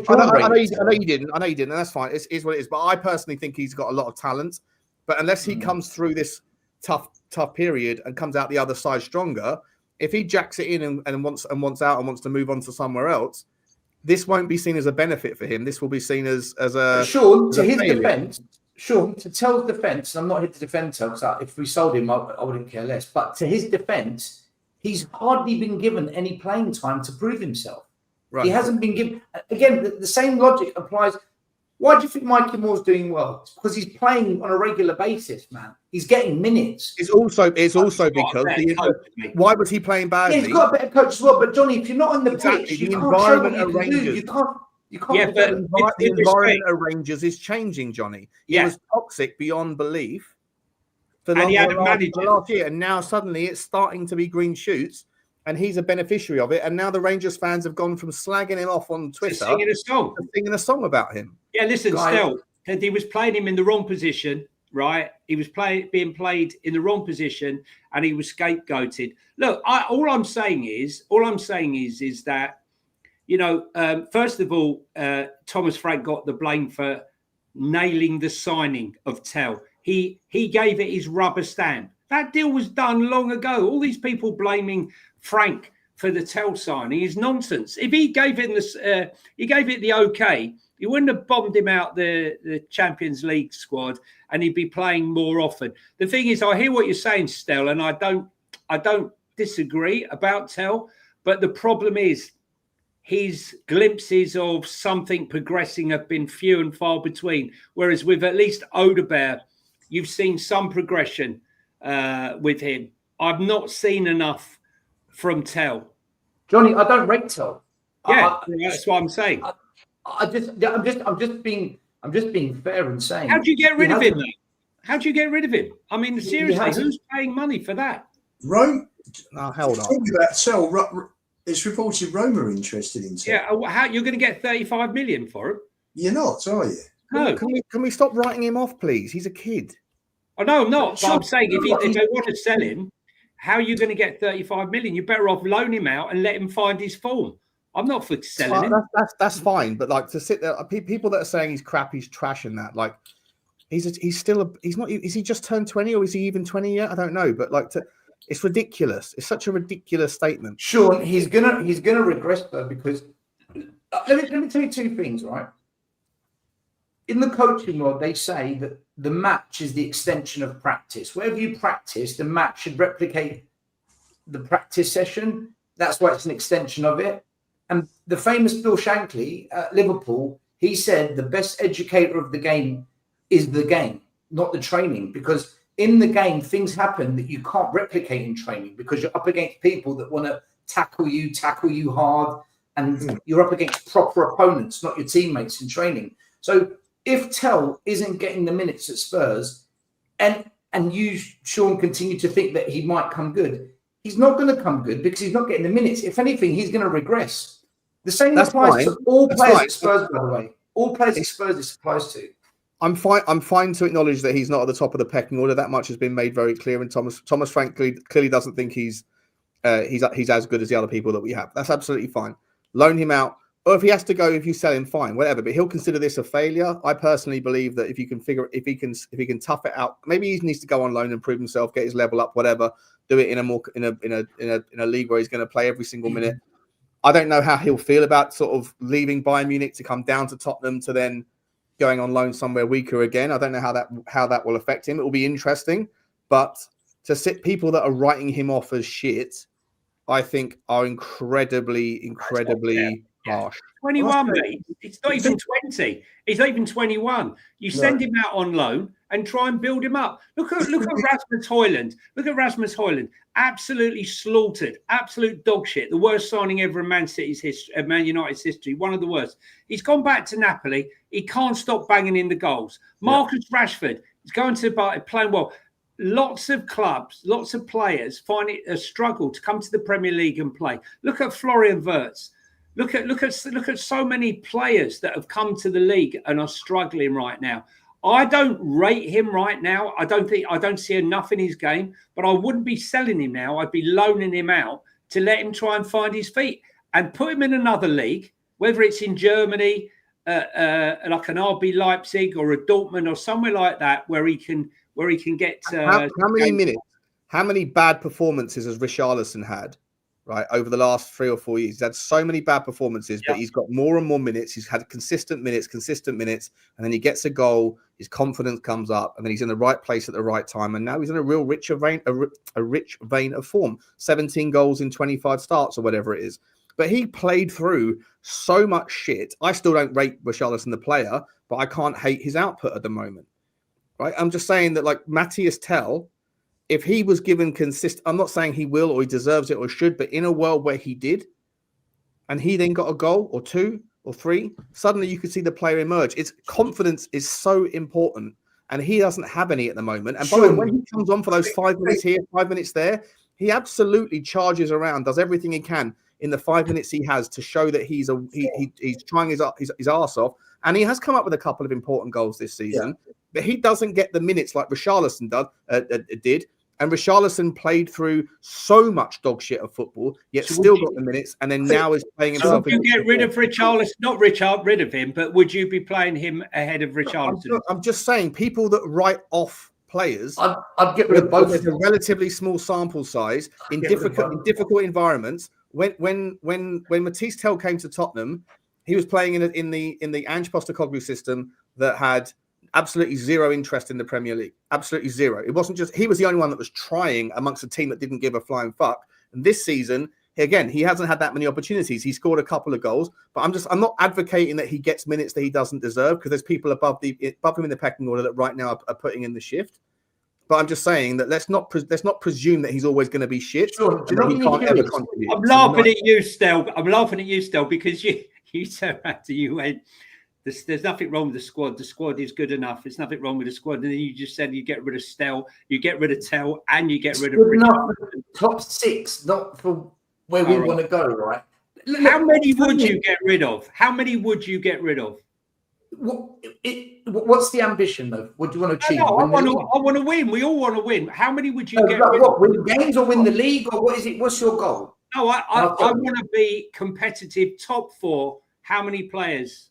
I know you didn't, and that's fine. It is what it is. But I personally think he's got a lot of talent. But unless he comes through this tough period and comes out the other side stronger, if he jacks it in and wants out and wants to move on to somewhere else, this won't be seen as a benefit for him. This will be seen as a Sean, to his defense. Sean, to Tell's defense, I'm not here to defend Tell, because if we sold him, I wouldn't care less. But to his defense, he's hardly been given any playing time to prove himself. Right. He hasn't been given. Again, the same logic applies. Why do you think Mikey Moore's doing well? It's because he's playing on a regular basis, man. He's getting minutes. It's also because why was he playing badly? Yeah, he's got a better coach as well. But Johnny, if you're not on the pitch, you can't show what you can do. You can't. Yeah, but the environment of Rangers is changing, Johnny. It was toxic beyond belief for last year, and now suddenly it's starting to be green shoots. And he's a beneficiary of it. And now the Rangers fans have gone from slagging him off on Twitter to singing a song about him. Yeah, listen, still, he was playing him in the wrong position, right? He was being played in the wrong position, and he was scapegoated. Look, all I'm saying is that, first of all, Thomas Frank got the blame for nailing the signing of Tell. He gave it his rubber stamp. That deal was done long ago. All these people blaming Frank for the Tell signing is nonsense. If he gave it the okay, he wouldn't have bombed him out the Champions League squad, and he'd be playing more often. The thing is, I hear what you're saying, Stel, and I don't disagree about Tell, but the problem is his glimpses of something progressing have been few and far between. Whereas with at least Odegaard, you've seen some progression with him. I've not seen enough from Tell. Johnny, I don't rate Tell. Yeah, that's what I'm saying. I'm just being fair and saying. How do you get rid of him? How do you get rid of him? I mean, seriously, who's paying money for that? Rome. Oh, hold on. Talking about Tell, it's reported Rome are interested in Tell. Yeah, how you're going to get 35 million for him? You're not, are you? No. Can we stop writing him off, please? He's a kid. Oh, no, I'm not. But I'm saying if they want to sell him, how are you going to get 35 million? You're better off loan him out and let him find his form. I'm not for selling him. That's fine. But like to sit there, people that are saying he's crap, he's trash, and that like he's not. Is he just turned 20 or is he even 20 yet? I don't know. But like it's ridiculous. It's such a ridiculous statement. Sean, he's gonna regress though, because let me tell you two things, right? In the coaching world, they say that the match is the extension of practice. Wherever you practice, the match should replicate the practice session. That's why it's an extension of it. And the famous Bill Shankly at Liverpool, he said the best educator of the game is the game, not the training. Because in the game, things happen that you can't replicate in training because you're up against people that want to tackle you hard, and you're up against proper opponents, not your teammates in training. So if Tell isn't getting the minutes at Spurs, and you, Sean, continue to think that he might come good, he's not going to come good because he's not getting the minutes. If anything, he's going to regress. The same applies to all players at Spurs, by the way. All players at Spurs this applies to. I'm fine to acknowledge that he's not at the top of the pecking order. That much has been made very clear. And Thomas frankly clearly doesn't think he's as good as the other people that we have. That's absolutely fine. Loan him out, or if he has to go, if you sell him, fine, whatever. But he'll consider this a failure. I personally believe that if he can tough it out, maybe he needs to go on loan and prove himself, get his level up, whatever. Do it in a league where he's going to play every single minute. I don't know how he'll feel about sort of leaving Bayern Munich to come down to Tottenham to then going on loan somewhere weaker again. I don't know how that will affect him. It will be interesting, but to sit people that are writing him off as shit, I think are incredibly harsh. 21, mate. It's not even 20. He's not even 21. You send him out on loan and try and build him up. Look at Rasmus Højlund. Look at Rasmus Højlund. Absolutely slaughtered. Absolute dog shit. The worst signing ever in Man United's history. One of the worst. He's gone back to Napoli. He can't stop banging in the goals. Marcus Rashford is going to playing well. Lots of clubs, lots of players find it a struggle to come to the Premier League and play. Look at Florian Wirtz. Look at so many players that have come to the league and are struggling right now. I don't rate him right now. I don't see enough in his game, but I wouldn't be selling him now. I'd be loaning him out to let him try and find his feet and put him in another league, whether it's in Germany, like an RB Leipzig or a Dortmund or somewhere like that, where he can get. How many minutes? How many bad performances has Richarlison had? Right, over the last 3 or 4 years, he's had so many bad performances, but he's got more and more minutes. He's had consistent minutes, and then he gets a goal. His confidence comes up, and then he's in the right place at the right time. And now he's in a real rich vein of form. 17 goals in 25 starts or whatever it is. But he played through so much shit. I still don't rate Richarlison the player, but I can't hate his output at the moment. Right, I'm just saying that like Matthias Tell. If he was given I'm not saying he will or he deserves it or should, but in a world where he did, and he then got a goal or 2 or 3, suddenly you could see the player emerge. Its confidence is so important, and he doesn't have any at the moment. And by the way, when he comes on for those 5 minutes here, 5 minutes there, he absolutely charges around, does everything he can in the 5 minutes he has to show that he's trying his arse off. And he has come up with a couple of important goals this season, but he doesn't get the minutes like Richarlison did. And Richarlison played through so much dog shit of football, yet still got the minutes, and then now is playing himself. Would you get rid of Richarlison? Not rid of him, but would you be playing him ahead of Richarlison? I'm just saying, people that write off players, I'd get rid of both. With a relatively small sample size in difficult environments. When Matthias Tell came to Tottenham, he was playing in the Ange Postecoglou system that had absolutely zero interest in the Premier League. Absolutely zero. It wasn't just he was the only one that was trying amongst a team that didn't give a flying fuck. And this season, again, he hasn't had that many opportunities. He scored a couple of goals, but I'm not advocating that he gets minutes that he doesn't deserve, because there's people above him in the pecking order that right now are putting in the shift. But I'm just saying that let's not presume that he's always going to be shit. Sure. I'm laughing at you, Stel. I'm laughing at you, Stel, because you turned around to you went, there's nothing wrong with the squad. The squad is good enough. There's nothing wrong with the squad. And then you just said you get rid of Stel, you get rid of Tell, and you get rid of top 6, not for where we want to go, right? How many would you get rid of? How many would you get rid of? What's the ambition, though? What do you want to achieve? I want to win. We all want to win. How many would you get rid of? Win games or win the league, or what is it? What's your goal? No, I want to be competitive. Top 4. How many players?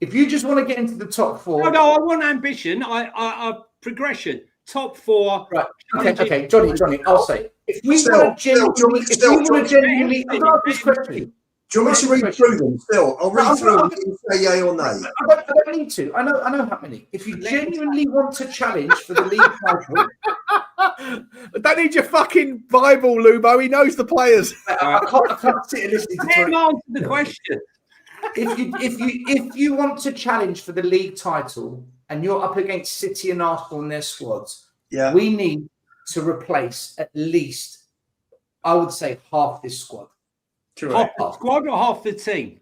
If you just want to get into the top 4, no, I want ambition. I progression. Top 4. Right. Okay, Johnny. I'll say if we want to genuinely, do you want me to read through them? Still, I'll read through them and say yay or nay. I don't need to. I know how many. If you genuinely want to challenge for the league title, I don't need your fucking Bible, Lubo. He knows the players. I can't sit and listen to him answer the question. If you want to challenge for the league title and you're up against City and Arsenal and their squads, we need to replace at least, I would say, half this squad. Half the squad or half the team?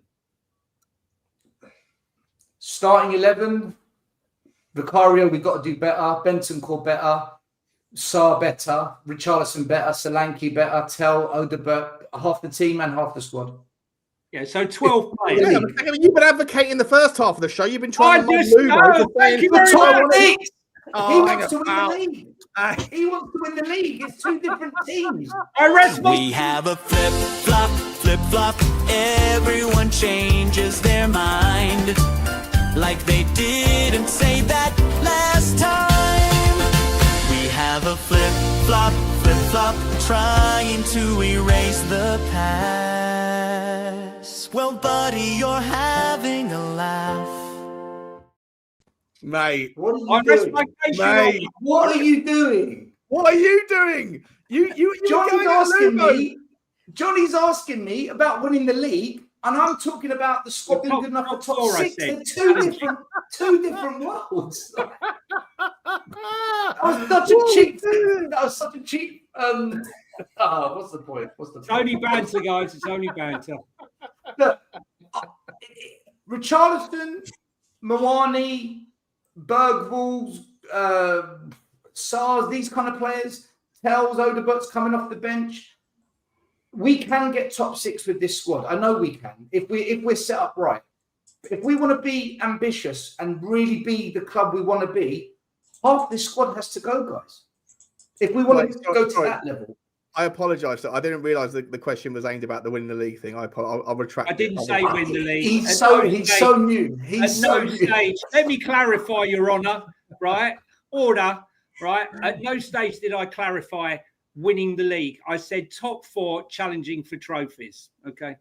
Starting 11, Vicario, we've got to do better. Bentancur better. Sarr better. Richarlison better. Solanke better. Tell, Odeberg, half the team and half the squad. Yeah, so 12 players. Yeah, I mean, you've been advocating the first half of the show. You've been trying to Thank you very much. He Oh, wants to win the league. He wants to win the league. It's two different teams. I rest my We have a flip-flop. Everyone changes their mind. Like they didn't say that last time. We have a flip-flop, trying to erase the past. Well, buddy, you're having a laugh. Mate, What are I you rest doing? my case. Mate. What are you doing? what are you doing? You Johnny's asking me about winning the league, and I'm talking about the squad being good enough for top four, I six. said. They're two different worlds. That was such a cheap. That was such a cheap. What's the point? It's only banter, guys. It's only banter. Look, Richarlison, Mawani, Bergvall, SARS, these kind of players, Tells, Odebert's coming off the bench. We can get top six with this squad. I know we can if we're set up right. If we want to be ambitious and really be the club we want to be, half this squad has to go, guys. If we want to go to that level. I apologise. I didn't realise the question was aimed about the winning the league thing. I'll retract. I didn't say win the league. He's so new. He's so new. Stage. Let me clarify, Your Honour. Right, order. Right. At no stage did I clarify winning the league. I said top four, challenging for trophies. Okay.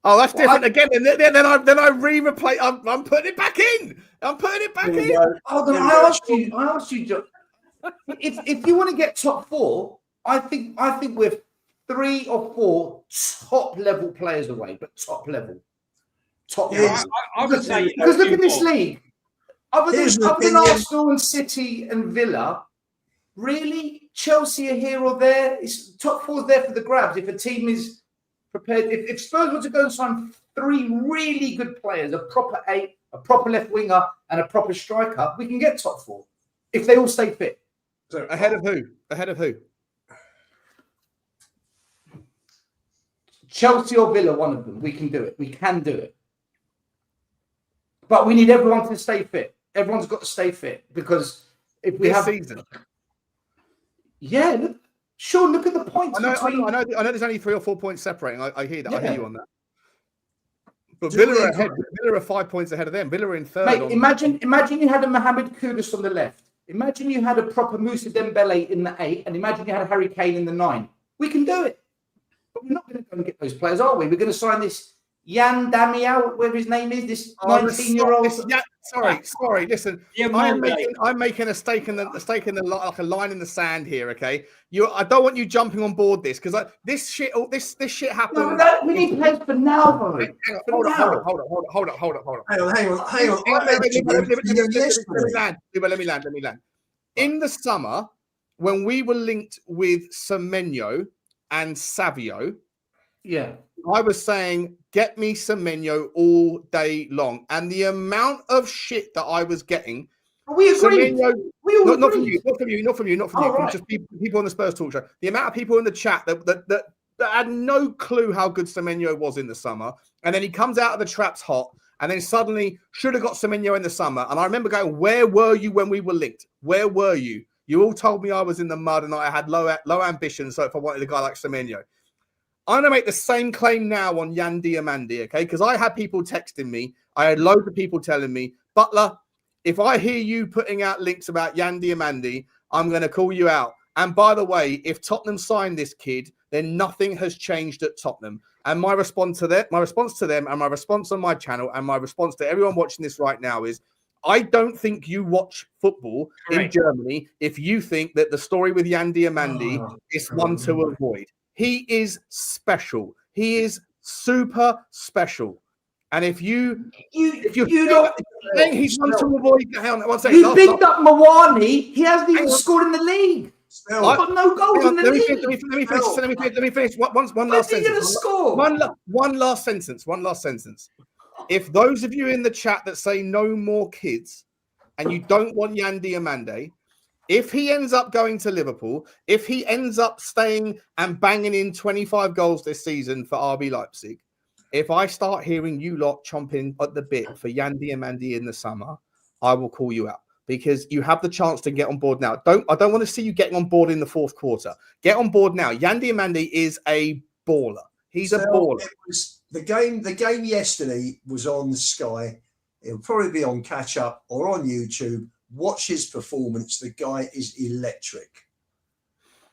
Oh, that's different again. And then I re-replay. I'm putting it back in. I'm putting it back in. Oh, then I asked you, John. If you want to get top four, I think we're 3 or 4 top level players away, but top level. I would say because look at this league. Other than Arsenal and City and Villa, really, Chelsea are here or there. It's top 4's there for the grabs. If a team is prepared, if Spurs were to go and sign 3 really good players, a proper 8, a proper left winger, and a proper striker, we can get top 4 if they all stay fit. So ahead of who? Ahead of who? Chelsea or Villa, one of them. We can do it. We can do it. But we need everyone to stay fit. Everyone's got to stay fit because if we have season. Yeah, look, Sean, look at the points. I know. There's only 3 or 4 points separating. I hear that. Yeah. I hear you on that. But Villa are ahead. Villa are 5 points ahead of them. Villa are in third. Mate, imagine you had a Mohamed Kudus on the left. Imagine you had a proper Moussa Dembele in the 8, and imagine you had Harry Kane in the 9. We can do it. But we're not going to go and get those players, are we? We're going to sign this Jan Damiao, whatever his name is, this 19-year-old. Sorry. Listen, I'm making a stake in the like a line in the sand here. Okay, I don't want you jumping on board this because this shit happened. No, we need players for now, though. Hold on. Hang on. Let me land. In the summer, when we were linked with Semenyo and Savio, yeah, I was saying, get me Semenyo all day long. And the amount of shit that I was getting. We agreed. Not from you. Right. Just people on the Spurs Talk Show. The amount of people in the chat that had no clue how good Semenyo was in the summer. And then he comes out of the traps hot. And then suddenly should have got Semenyo in the summer. And I remember going, where were you when we were linked? Where were you? You all told me I was in the mud and I had low ambitions. So if I wanted a guy like Semenyo. I'm going to make the same claim now on Jan Diamandi, okay? Because I had people texting me. I had loads of people telling me, Butler, if I hear you putting out links about Jan Diamandi, I'm going to call you out. And by the way, if Tottenham signed this kid, then nothing has changed at Tottenham. And my response to them, and my response on my channel, and my response to everyone watching this right now is, I don't think you watch football in Germany if you think that the story with Jan Diamandi is one to avoid. He is special. He is super special. And if you think he's one to avoid, hang on, one second. You picked up Mawani. He hasn't even scored in the league. He's got no goals in the league. Let me finish. One last sentence. One last sentence. If those of you in the chat that say no more kids and you don't want Jan Diamandi, if he ends up going to Liverpool, if he ends up staying and banging in 25 goals this season for RB Leipzig, if I start hearing you lot chomping at the bit for Yandy and Mandy in the summer, I will call you out because you have the chance to get on board now. I don't want to see you getting on board in the fourth quarter. Get on board now. Yandy and Mandy is a baller. He's a baller. It was the game yesterday was on Sky. It'll probably be on catch up or on YouTube. Watch his performance. The guy is electric.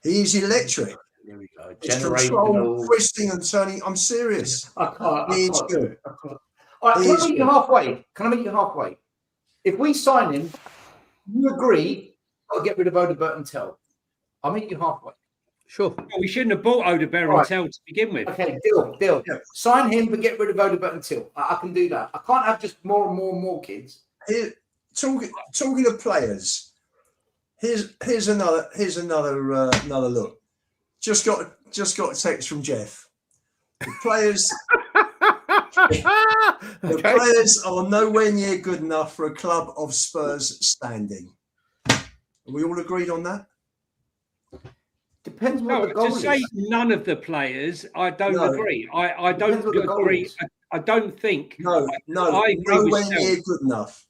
He is electric. Here we go. It's control, twisting and turning. I'm serious. I can't. He I is can't good. do it. I can't. All right, can I meet you halfway? Can I meet you halfway? If we sign him, you agree, I'll get rid of Odebert and Tell. I'll meet you halfway. Sure. Well, we shouldn't have bought Odebert and Tell to begin with. Okay, deal. Yeah. Sign him, but get rid of Odebert and Till. I can do that. I can't have just more and more kids. Here, talking of players, here's another look. Just got a text from Jeff. The players, the players are nowhere near good enough for a club of Spurs standing. Are we all agreed on that? Depends what No, the goal to is. say none of the players, I don't agree. I don't Depends what the goal agree. is. I don't think. No, I agree nowhere with near good enough.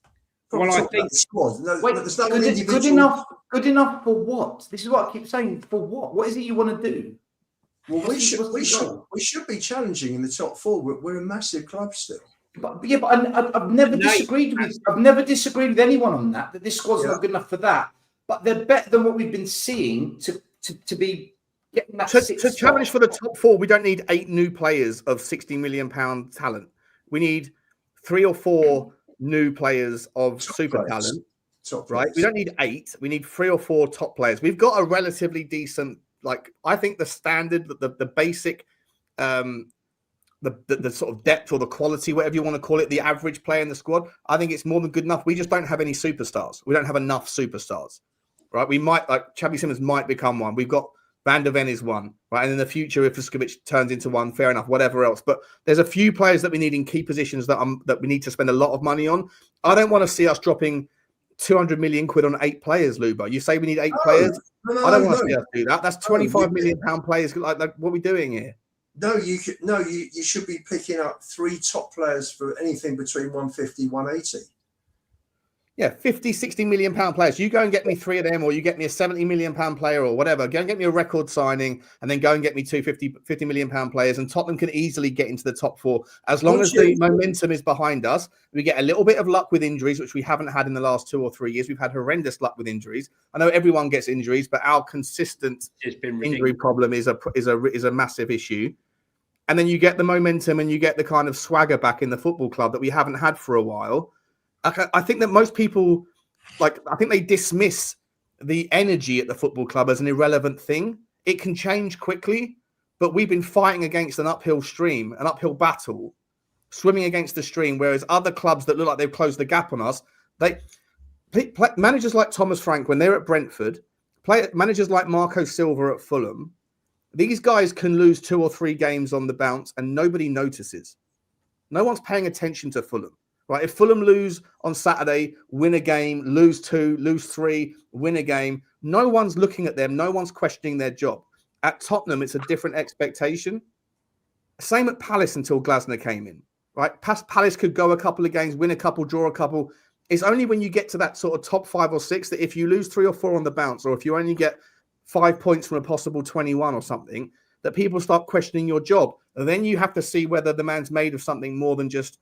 Well, I Talk about think- the squad. No, Wait, there's no good individual. enough. Good enough for what? This is what I keep saying. For what? What is it you want to do? Well, what's the goal? we should be challenging in the top four. We're a massive club still. But I've never disagreed with. I've never disagreed with anyone on that. That this squad's not good enough for that. But they're better than what we've been seeing to be getting that. To challenge for the top four, we don't need 8 new players of £60 million talent. We need 3 or 4 new players of Top super players. talent. Top Right? players. We don't need 8. We need 3 or 4 top players. We've got a relatively decent, I think the standard, the basic, the sort of depth or the quality, whatever you want to call it, the average player in the squad, I think it's more than good enough. We just don't have any superstars. We don't have enough superstars, right? We might, Xavi Simmons might become one. We've got Van der Ven is one, right? And in the future, if Vuskovic turns into one, fair enough, whatever else. But there's a few players that we need in key positions that we need to spend a lot of money on. I don't want to see us dropping 200 million quid on 8 players, Luba. You say we need 8 players? No, I don't want to see us do that. That's 25 million pound players. Like what are we doing here? No, you should be picking up 3 top players for anything between 150, 180. Yeah, 50, 60 million pound players. You go and get me 3 of them, or you get me a 70 million pound player or whatever. Go and get me a record signing and then go and get me 50 million pound players. And Tottenham can easily get into the top 4. As long as the momentum is behind us, we get a little bit of luck with injuries, which we haven't had in the last 2 or 3 years. We've had horrendous luck with injuries. I know everyone gets injuries, but our consistent injury problem is a massive issue. And then you get the momentum and you get the kind of swagger back in the football club that we haven't had for a while. I think that most people, I think they dismiss the energy at the football club as an irrelevant thing. It can change quickly, but we've been fighting against an uphill stream, an uphill battle, swimming against the stream, whereas other clubs that look like they've closed the gap on us, managers like Thomas Frank, when they're at Brentford, managers like Marco Silva at Fulham, these guys can lose 2 or 3 games on the bounce and nobody notices. No one's paying attention to Fulham. Right, if Fulham lose on Saturday, win a game, lose 2, lose 3, win a game, no one's looking at them. No one's questioning their job. At Tottenham, it's a different expectation. Same at Palace until Glasner came in. Right, Palace could go a couple of games, win a couple, draw a couple. It's only when you get to that sort of top 5 or 6 that if you lose 3 or 4 on the bounce, or if you only get 5 points from a possible 21 or something, that people start questioning your job. And then you have to see whether the man's made of something more than just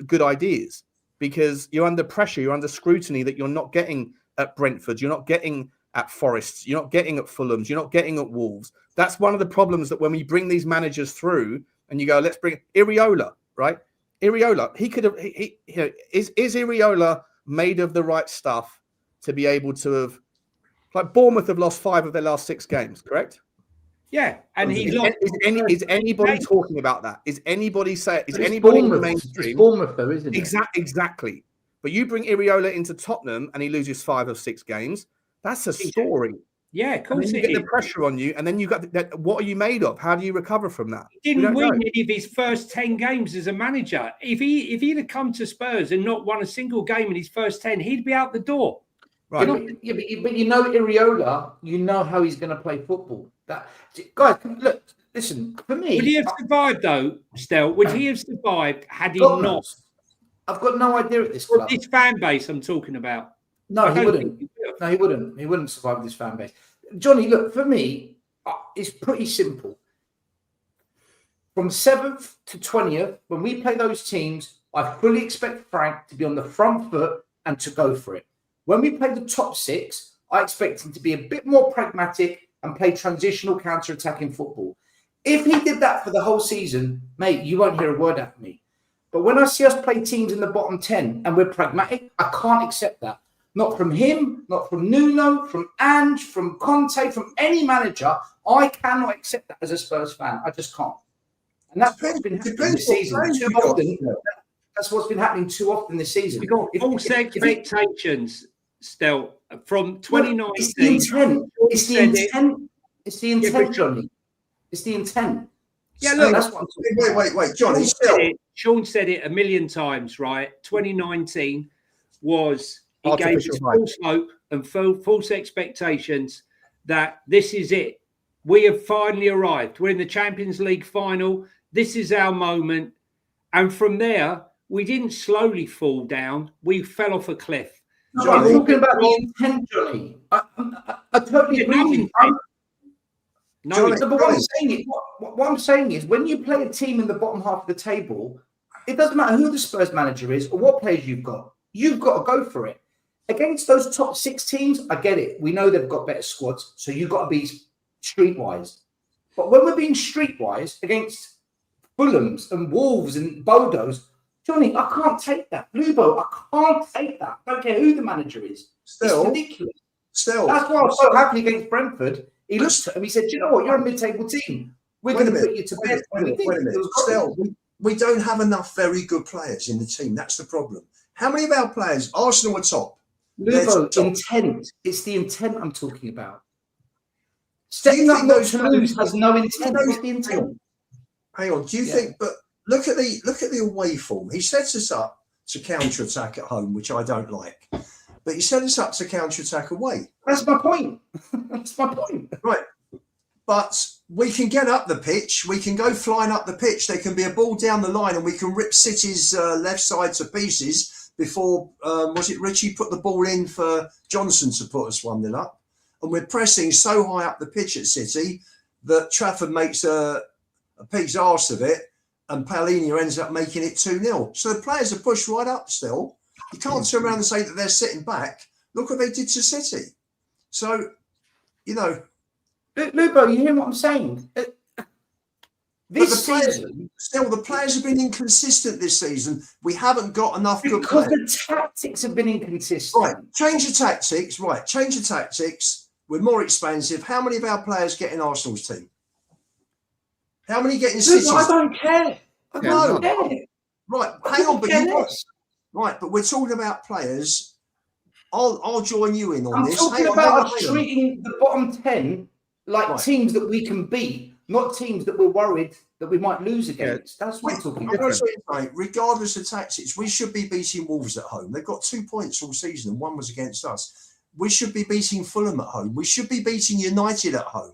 good ideas, because you're under pressure, you're under scrutiny that you're not getting at Brentford, you're not getting at Forests, you're not getting at Fulhams, you're not getting at Wolves. That's one of the problems, that when we bring these managers through and you go, let's bring Iriola, right? Iriola, he could have, is Iriola made of the right stuff to be able to have, Bournemouth have lost 5 of their last 6 games, correct? Yeah, and is anybody talking about that? Is anybody saying? Is But anybody in the Bournemouth. mainstream? It's Bournemouth, though, isn't it? Exactly. But you bring Iriola into Tottenham and he loses 5 of 6 games. That's a story. Yeah, of course. And then you get the pressure on you, and then you got that. What are you made of? How do you recover from that? He didn't win any of his first 10 games as a manager. If he'd have come to Spurs and not won a single game in his first 10, he'd be out the door. Right. But you know Iriola, you know how he's going to play football. Guys, look, listen, for me, Would he have survived though, Stel? Would he have survived had he God not? knows. I've got no idea at this Well, club. this fan base I'm talking about. No, I he don't wouldn't. think he would have. No, he wouldn't. He wouldn't survive this fan base. Johnny, look, for me, it's pretty simple. From 7th to 20th, when we play those teams, I fully expect Frank to be on the front foot and to go for it. When we play the top 6, I expect him to be a bit more pragmatic and play transitional counter-attacking football. If he did that for the whole season, mate, you won't hear a word out of me. But when I see us play teams in the bottom 10 and we're pragmatic, I can't accept that. Not from him, not from Nuno, from Ange, from Conte, from any manager. I cannot accept that as a Spurs fan. I just can't. And that's what's been happening this season too often. That's what's been happening too often this season. We've got false expectations, Stel, from 2019. It's the intent. It's the intent. It's the intent, Johnny. It's the intent. Yeah, look, that's what I'm talking about. Wait, Johnny. Sean said it a million times, right? 2019 was he gave Artificial us hype. false hope and false expectations that this is it. We have finally arrived. We're in the Champions League final. This is our moment. And from there, we didn't slowly fall down. We fell off a cliff. No, I'm talking about the intent, Johnny. I totally agree with you. No, But what I'm saying is, when you play a team in the bottom half of the table, it doesn't matter who the Spurs manager is or what players you've got. You've got to go for it. Against those top 6 teams, I get it. We know they've got better squads, so you've got to be streetwise. But when we're being streetwise against Fulhams and Wolves and Bodos, Johnny, I can't take that. Lubo, I can't take that. I don't care who the manager is. It's ridiculous. That's why I was so happy against Brentford. He looked at him, he said, "Do you know what? You're a mid-table team. We're going to put you to bed." Wait a minute. Still, we don't have enough very good players in the team. That's the problem. How many of our players, Arsenal are top? Lubo, intent. It's the intent I'm talking about. Stepping up not to lose has no intent. What's the intent? Hang on. Do you think? But look at the away form. He sets us up to counter attack at home, which I don't like. But he set us up to counter attack away. That's my point. That's my point. Right. But we can get up the pitch. We can go flying up the pitch. There can be a ball down the line, and we can rip City's left side to pieces before was it Richie put the ball in for Johnson to put us 1-0 up. And we're pressing so high up the pitch at City that Trafford makes a pig's arse of it, and Palhinha ends up making it 2-0. So the players are pushed right up still. You can't turn around and say that they're sitting back. Look what they did to City. So, you know. Lubo, you hear what I'm saying? This season... Still, the players have been inconsistent this season. We haven't got enough good players. Because the tactics have been inconsistent. Right, change the tactics. Right, change the tactics. We're more expensive. How many of our players get in Arsenal's team? How many get in City's? I don't care. I don't care. Right, hang on, but right, but we're talking about players. I'll join you in on this. I'm talking about treating the bottom 10 like teams that we can beat, not teams that we're worried that we might lose against. That's what I'm talking about. Regardless of tactics, we should be beating Wolves at home. They've got 2 points all season, and one was against us. We should be beating Fulham at home. We should be beating United at home.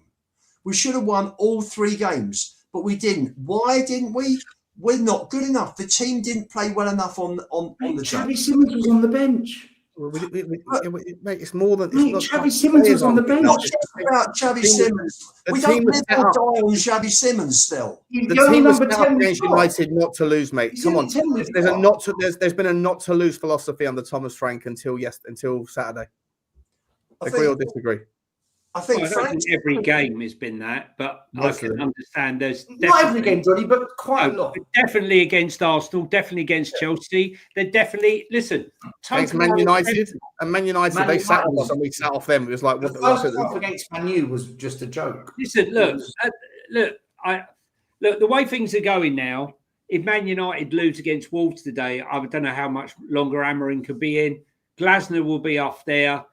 We should have won all 3 games, but we didn't. Why didn't we? We're not good enough. The team didn't play well enough on the Xavi Simmons was on the bench. Mate, it's more than Xavi Simmons was on the bench. Not just about Xavi Simmons. We don't live or die on Xavi Simmons still. The team was set up against United not to lose, mate. Come on. There's been a not to lose philosophy under Thomas Frank until Saturday. Agree or disagree? I think every game has been that, but I can understand there's not every game, Johnny, but quite a lot. Definitely against Arsenal, definitely against Chelsea. They're definitely against Man United and Man United. They sat off us and we sat off them. It was like the first half against Man U was just a joke. Listen, look. The way things are going now. If Man United lose against Wolves today, I don't know how much longer Amorim could be in. Glasner will be off there.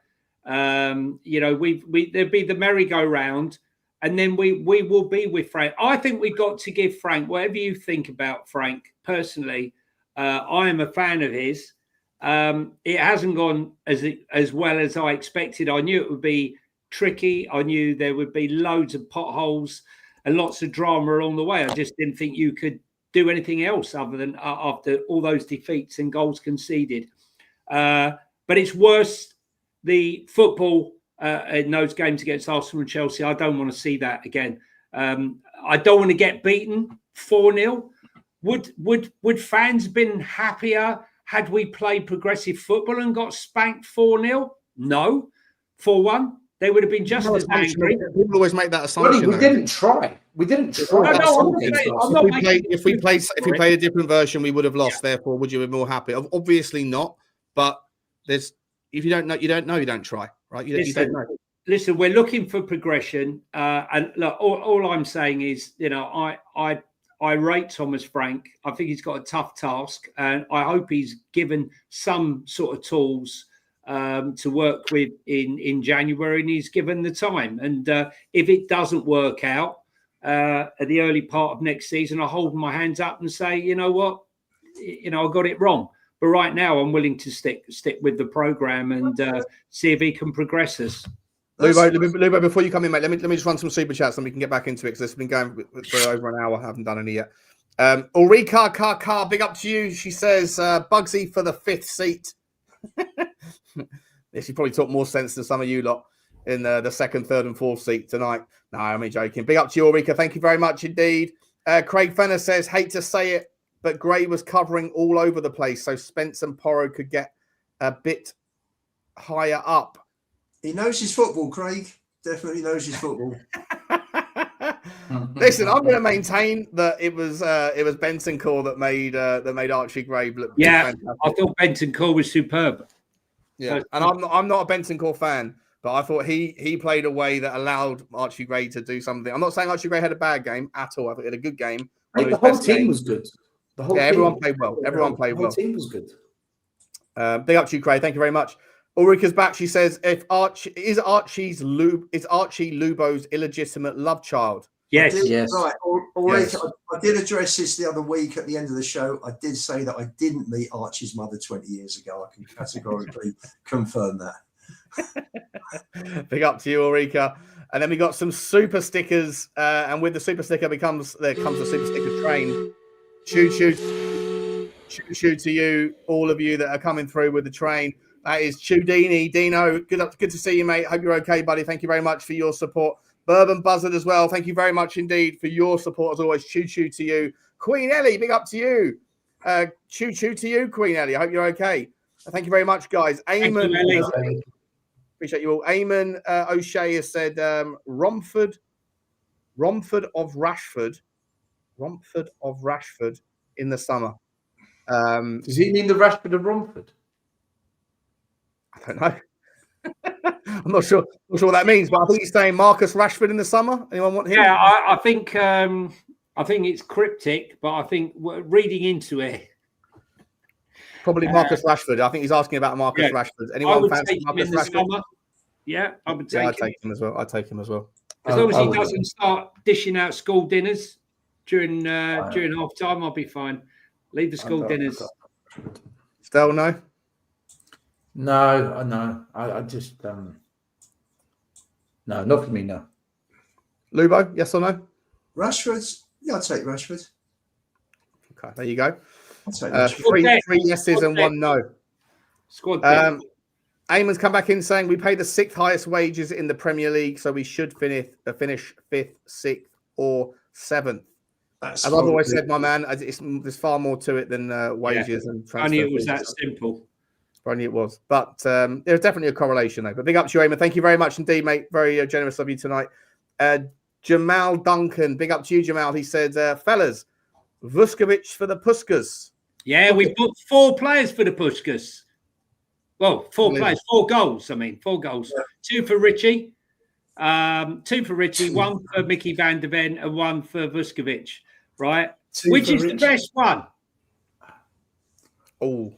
There'll be the merry-go-round, and then we will be with Frank. I think we've got to give Frank, whatever you think about Frank personally, I am a fan of his. It hasn't gone as well as I expected. I knew it would be tricky. I knew there would be loads of potholes. and lots of drama along the way. I just didn't think you could do anything else other than after all those defeats and goals conceded. But it's worse, the football in those games against Arsenal and Chelsea. I don't want to see that again. I don't want to get beaten 4-0. Would fans been happier had we played progressive football and got spanked 4-0? No. 4-1? They would have been just as angry. People always make that assumption. We didn't try. We didn't try. If we played a different version, we would have lost. Yeah. Therefore, would you be more happy? Obviously not. But if you don't know, you don't try, right? You don't know. Listen, we're looking for progression, and look, all I'm saying is, I rate Thomas Frank. I think he's got a tough task, and I hope he's given some sort of tools to work with in January, and he's given the time. And if it doesn't work out at the early part of next season, I hold my hands up and say, you know what, I got it wrong. But right now, I'm willing to stick with the program and see if he can progress us. Lubo, before you come in, mate, let me just run some super chats and we can get back into it, because it's been going for over an hour. I haven't done any yet. Ulrika Car, big up to you. She says, Bugsy for the 5th seat. She probably took more sense than some of you lot in the 2nd, 3rd, and 4th seat tonight. No, I'm only joking. Big up to you, Ulrika. Thank you very much indeed. Craig Fenner says, hate to say it, but Gray was covering all over the place, so Spence and Porro could get a bit higher up. He knows his football, Craig. Definitely knows his football. Listen, I'm going to maintain that it was Bentancur that made Archie Gray look. Yeah, fantastic. I thought Bentancur was superb. Yeah, and I'm not a Bentancur fan, but I thought he played a way that allowed Archie Gray to do something. I'm not saying Archie Gray had a bad game at all. I think he had a good game. The whole team was good. Everyone played well. Everyone played well. The whole team was good. Big up to you, Craig. Thank you very much. Ulrika's back. She says, "Is Archie Lubo's illegitimate love child?" Yes. Right. Ulrika, I did address this the other week at the end of the show. I did say that I didn't meet Archie's mother 20 years ago. I can categorically confirm that. Big up to you, Ulrika. And then we got some super stickers, and with the super sticker comes the super sticker train. Choo to you, all of you that are coming through with the train. That is Chudini. Dino, good to see you, mate. Hope you're okay, buddy. Thank you very much for your support. Bourbon Buzzard as well. Thank you very much indeed for your support as always. Choo to you. Queen Ellie, big up to you. Choo to you, Queen Ellie. I hope you're okay. Thank you very much, guys. Eamon, appreciate you all. Eamon O'Shea has said Romford of Rashford in the summer. Does he mean the Rashford of Romford? I don't know. I'm not sure what that means, but I think he's saying Marcus Rashford in the summer. Anyone want him? Yeah, I think it's cryptic, but I think reading into it, probably Marcus Rashford. I think he's asking about Marcus Rashford. Anyone fancy Marcus Rashford? Yeah, I would take him. I'd take him as well. I'd take him as well. As long as he doesn't start dishing out school dinners during half time, I'll be fine. Leave the school dinners. Still no. No. I just no, not for me. No. Lubo, yes or no? Rashford. Yeah, I'll take Rashford. Okay, there you go. I'll take Rashford. Three yeses and one no. Squad. Eamon's come back in saying we pay the 6th highest wages in the Premier League, so we should finish 5th, 6th, or 7th. As I've always said, my man, there's far more to it than wages and transfer. Only it was that simple. Only it was. But there's definitely a correlation, though. But big up to you, Eamon. Thank you very much indeed, mate. Very generous of you tonight. Jamal Duncan, big up to you, Jamal. He said, fellas, Vuskovic for the Puskas. Yeah, we put 4 players for the Puskas. Well, 4 players, 4 goals. 4 goals. Yeah. 2 for Richie. 2 for Richie, 1 for Mickey van der Ven, and 1 for Vuskovic. Right? Which is Richie. The best one? Oh.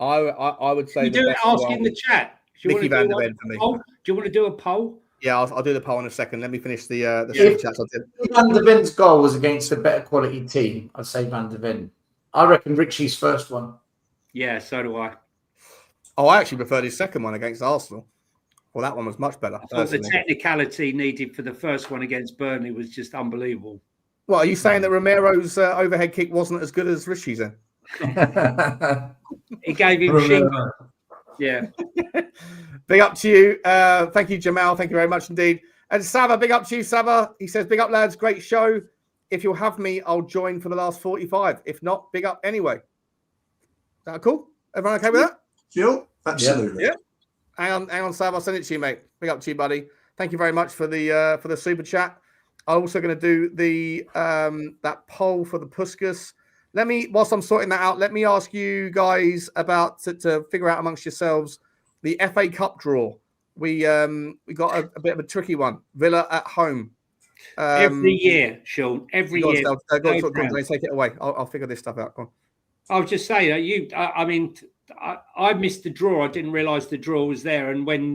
I would say. You do it. Ask in the chat. Mickey van der Ven for me. Do you want to do a poll? Yeah, I'll do the poll in a second. Let me finish the super chats. If Van der Ven's goal was against a better quality team, I'd say Van der Ven. I reckon Richie's first one. Yeah, so do I. Oh, I actually preferred his second one against Arsenal. Well, that one was much better. I thought the technicality needed for the first one against Burnley was just unbelievable. Well, are you saying that Romero's overhead kick wasn't as good as Rishi's then? He gave him shingle. Yeah. Big up to you. Thank you, Jamal. Thank you very much indeed. And Sava, big up to you, Sava. He says, big up, lads. Great show. If you'll have me, I'll join for the last 45. If not, big up anyway. Is that cool? Everyone okay with that? Sure. Absolutely. Yeah. Hang on, Sav. I'll send it to you, mate. Big up to you, buddy. Thank you very much for the super chat. I'm also going to do the that poll for the Puskas. Whilst I'm sorting that out, let me ask you guys about to figure out amongst yourselves the FA Cup draw. We got a bit of a tricky one. Villa at home. Every year, Sean. Every year. Go on, take it away. I'll figure this stuff out. Go on. I was just saying, I missed the draw. I didn't realise the draw was there. And when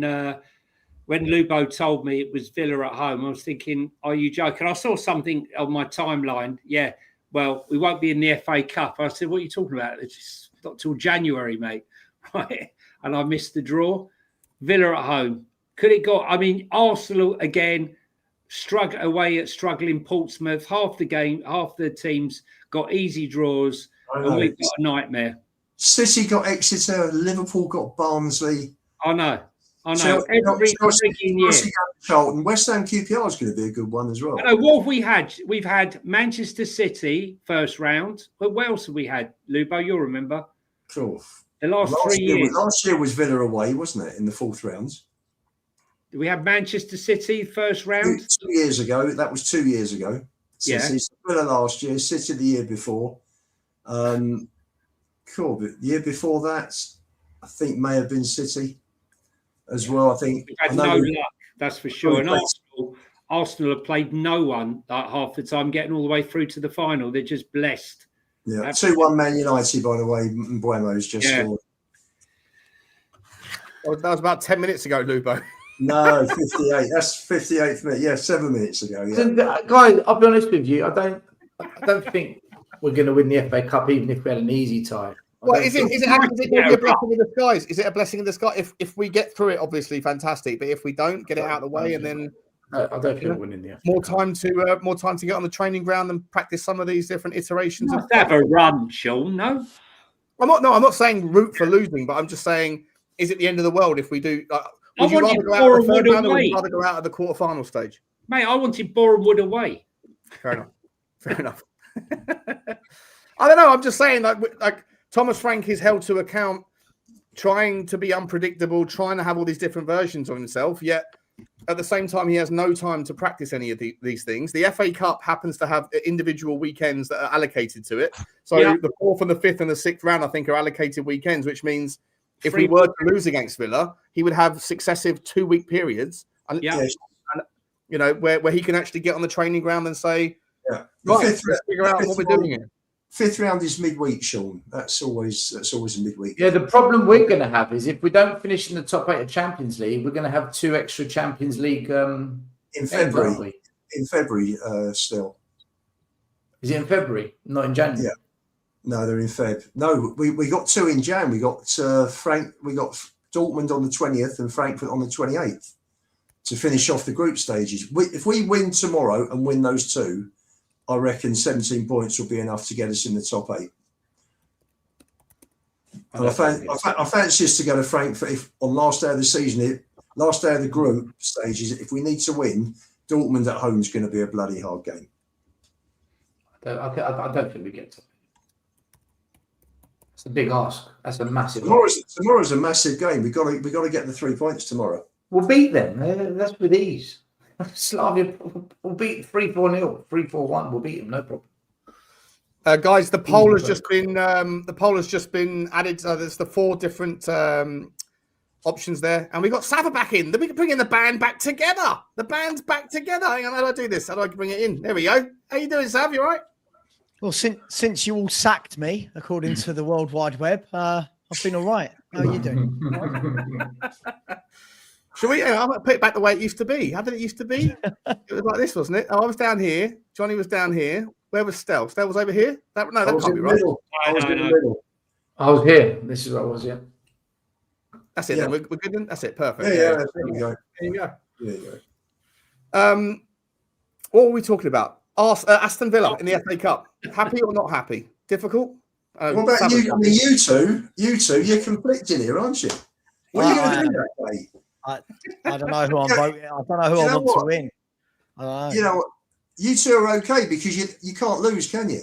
Lubo told me it was Villa at home, I was thinking, are you joking? I saw something on my timeline. Yeah, well, we won't be in the FA Cup. I said, what are you talking about? It's just not till January, mate. Right? And I missed the draw. Villa at home. Could it go? I mean, Arsenal again, struggling Portsmouth. Half the teams got easy draws. And we've got a nightmare. City got Exeter, Liverpool got Barnsley. I know. Every year. Charlton, West Ham QPR is going to be a good one as well. I know. What have we had? We've had Manchester City first round. But what else have we had, Lubo? You'll remember. Sure. The last 3 years. Last year was Villa away, wasn't it, in the fourth rounds? We had Manchester City first round. 2 years ago. That was 2 years ago. Yeah. Villa last year, City the year before. Cool. But the year before that, I think may have been City as well. I think we've had no luck, that's for sure. And Arsenal have played no one half the time, getting all the way through to the final. They're just blessed. Yeah, 2-1 Man United, by the way. Mbuemo's just scored. That was about 10 minutes ago, Lubo. No, 58. That's 58th minute. Yeah, 7 minutes ago. Yeah. Guys, I'll be honest with you. I don't think we're going to win the FA Cup, even if we had an easy tie. Well, is it a blessing in disguise? Is it a blessing in disguise? If we get through it, obviously fantastic. But if we don't, get it out of the way, and then I don't think we're winning the FA more time to get on the training ground and practice some of these different iterations. Let's have a run, Sean. No, I'm not saying root for losing, but I'm just saying, is it the end of the world if we do? Would you rather go out of the third round, or would you rather go out of the quarterfinal stage? Mate, I wanted Boreham Wood away. Fair enough. I don't know. I'm just saying, like Thomas Frank is held to account, trying to be unpredictable, trying to have all these different versions of himself. Yet at the same time, he has no time to practice any of these things. The FA Cup happens to have individual weekends that are allocated to it. So the 4th and the 5th and the 6th round, I think, are allocated weekends, which means if we were to lose against Villa, he would have successive 2-week periods. And, you know, where he can actually get on the training ground and say, right, let's figure out what we're doing here. 5th round is midweek, Sean. That's always a midweek. Yeah, the problem we're going to have is if we don't finish in the top 8 of Champions League, we're going to have 2 extra Champions League in February. In February, still. Is it in February? Not in January. Yeah. No, they're in Feb. No, we got 2 in Jan. We got We got Dortmund on the 20th and Frankfurt on the 28th to finish off the group stages. If we win tomorrow and win those 2. I reckon 17 points will be enough to get us in the top 8. And I fancy us to go to Frankfurt on last day of the season, last day of the group stages. If we need to win, Dortmund at home is going to be a bloody hard game. I don't think we get to. It's a big ask. That's a massive. Tomorrow's a massive game. We got to get the 3 points tomorrow. We'll beat them. That's with ease. Slavia will beat 3-4-0, 3-4-1. We'll beat them, no problem. Guys, the poll has just been added. There's the 4 different options there, and we got Sava back in. Then we can bring in the band back together. The band's back together. Hang on, how do I do this? How do I bring it in? There we go. How you doing, Sav? You all right? Well, since you all sacked me, according to the World Wide Web, I've been all right. How are you doing? Shall we? I'm going to put it back the way it used to be. How did it used to be? It was like this, wasn't it? Oh, I was down here. Johnny was down here. Where was Stel? Stel was over here? That can't be right. I was in the middle. I was here. This is where I was, yeah. That's it. Yeah. Then. We're good. Then? That's it. Perfect. Yeah. There you go. There you go. There you go. What were we talking about? Aston Villa in the FA Cup. Happy or not happy? Difficult? What about Sabbath. you? I mean, you two, you're conflicted here, aren't you? What are you going to do that day? I don't know who I'm voting. I don't know who I want to win. I don't know. You know, you two are okay because you can't lose, can you?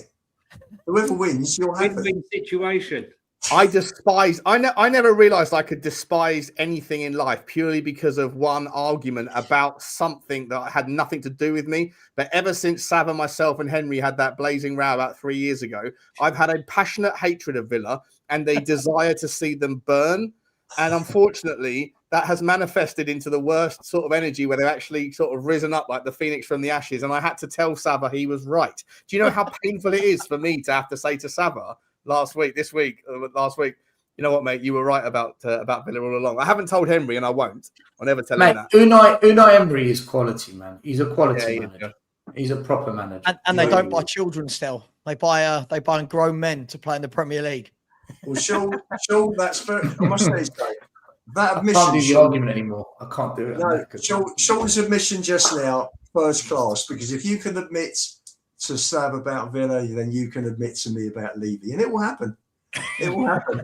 Whoever wins, you're happy. Win-win situation. I never realized I could despise anything in life purely because of one argument about something that had nothing to do with me. But ever since Sav and myself and Henry had that blazing row about 3 years ago, I've had a passionate hatred of Villa and a desire to see them burn. And unfortunately, that has manifested into the worst sort of energy where they've actually sort of risen up like the phoenix from the ashes. And I had to tell Sava he was right. Do you know how painful it is for me to have to say to Sava last week, you know what, mate, you were right about Villa all along. I haven't told Henry and I won't. I'll never tell him that. Unai Emery is quality, man. He's a quality manager. He's a proper manager. And they don't buy children still. They buy grown men to play in the Premier League. Well, Sean, that's fair. I must say, that admission. I can't do the argument anymore. I can't do it. No, Sean's admission just now, first class, because if you can admit to Sav about Villa, then you can admit to me about Levy, and it will happen. It will happen.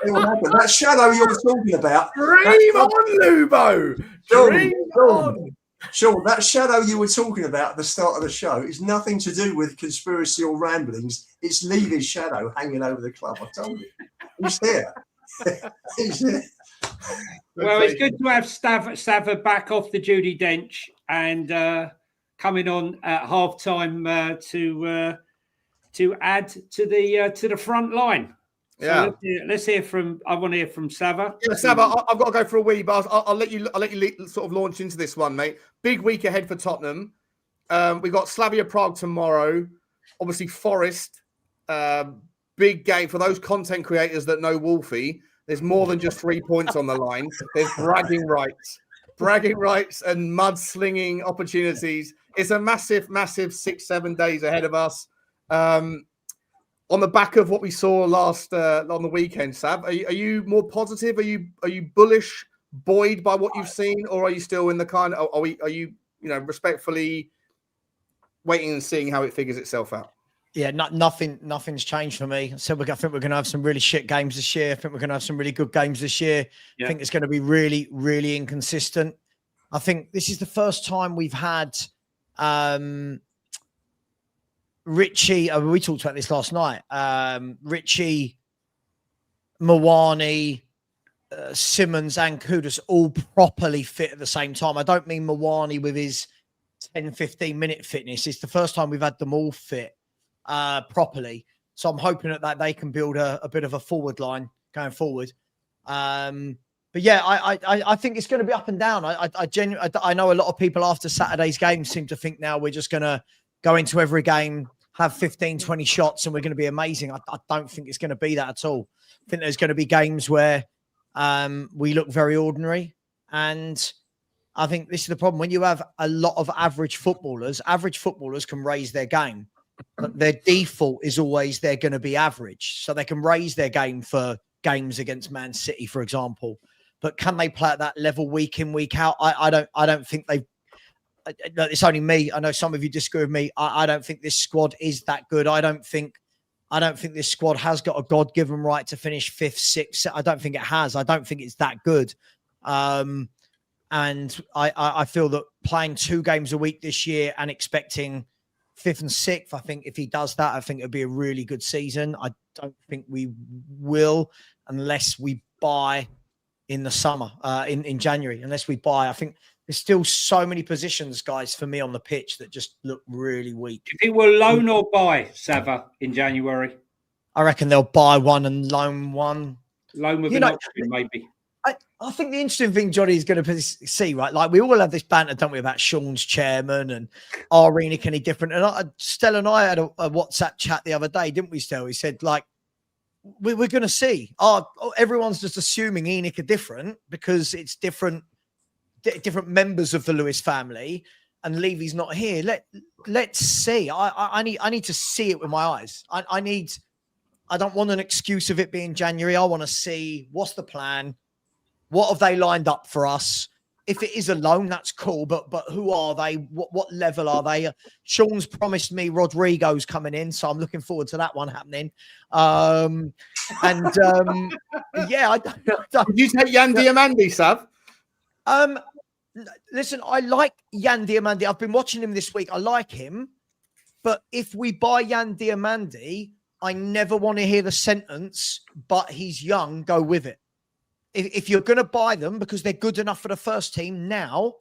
It will happen. That shadow you're talking about. Dream on, Lubo. Dream on. Sean, that shadow you were talking about at the start of the show is nothing to do with conspiracy or ramblings. It's Levy's shadow hanging over the club. I told you. He's here. He's here. Well, it's good to have Sava back off the Judy Dench and coming on at half time to add to the front line. So let's hear from. I want to hear from Sava. Yeah, Sava, I've got to go for a wee, but I'll let you sort of launch into this one, mate. Big week ahead for Tottenham. We've got Slavia Prague tomorrow. Obviously, Forest. Big game for those content creators that know Wolfie. There's more than just 3 points on the line. There's bragging rights and mudslinging opportunities. It's a massive 6-7 days ahead of us. On the back of what we saw last on the weekend, Sav, are you more positive? Are you bullish, buoyed by what you've seen, or are you still in the kind of are you respectfully waiting and seeing how it figures itself out? Yeah, nothing's changed for me. So I think we're going to have some really shit games this year. I think we're going to have some really good games this year. Yeah. I think it's going to be really, really inconsistent. I think this is the first time we've had Richie. We talked about this last night. Richie, Mawani, Simmons and Kudus all properly fit at the same time. I don't mean Mawani with his 10-15 minute fitness. It's the first time we've had them all fit properly. So I'm hoping that they can build a bit of a forward line going forward. But yeah, I think it's going to be up and down. I know a lot of people after Saturday's game seem to think now we're just going to go into every game, have 15, 20 shots, and we're going to be amazing. I don't think it's going to be that at all. I think there's going to be games where we look very ordinary. And I think this is the problem. When you have a lot of average footballers can raise their game. But their default is always they're going to be average. So they can raise their game for games against Man City, for example. But can they play at that level week in, week out? I don't think they've. It's only me. I know some of you disagree with me. I don't think this squad is that good. I don't think this squad has got a God-given right to finish 5th, 6th. I don't think it has. I don't think it's that good. And I feel that playing 2 games a week this year and expecting 5th and 6th, I think if he does that, I think it'll be a really good season. I don't think we will unless we buy in the summer, in January, unless we buy. I think there's still so many positions, guys, for me on the pitch that just look really weak. Do you think we'll loan or buy Sava in January? I reckon they'll buy one and loan one. Loan with an option, maybe. I think the interesting thing, Johnny, is going to see, right? Like we all have this banter, don't we, about Sean's chairman and are Enoch any different? And Stella and I had a WhatsApp chat the other day, didn't we, Stella? He said, like, we're going to see. Everyone's just assuming Enoch are different because it's different members of the Lewis family, and Levy's not here. Let's see. I need to see it with my eyes. I don't want an excuse of it being January. I want to see what's the plan. What have they lined up for us? If it is a loan, that's cool. But who are they? What level are they? Sean's promised me Rodrigo's coming in, so I'm looking forward to that one happening. Yeah, I don't. Did you take Yan Diamandi, Sav? Listen, I like Yan Diamandi. I've been watching him this week. I like him. But if we buy Yan Diamandi, I never want to hear the sentence, but he's young, go with it. If you're going to buy them because they're good enough for the first team now,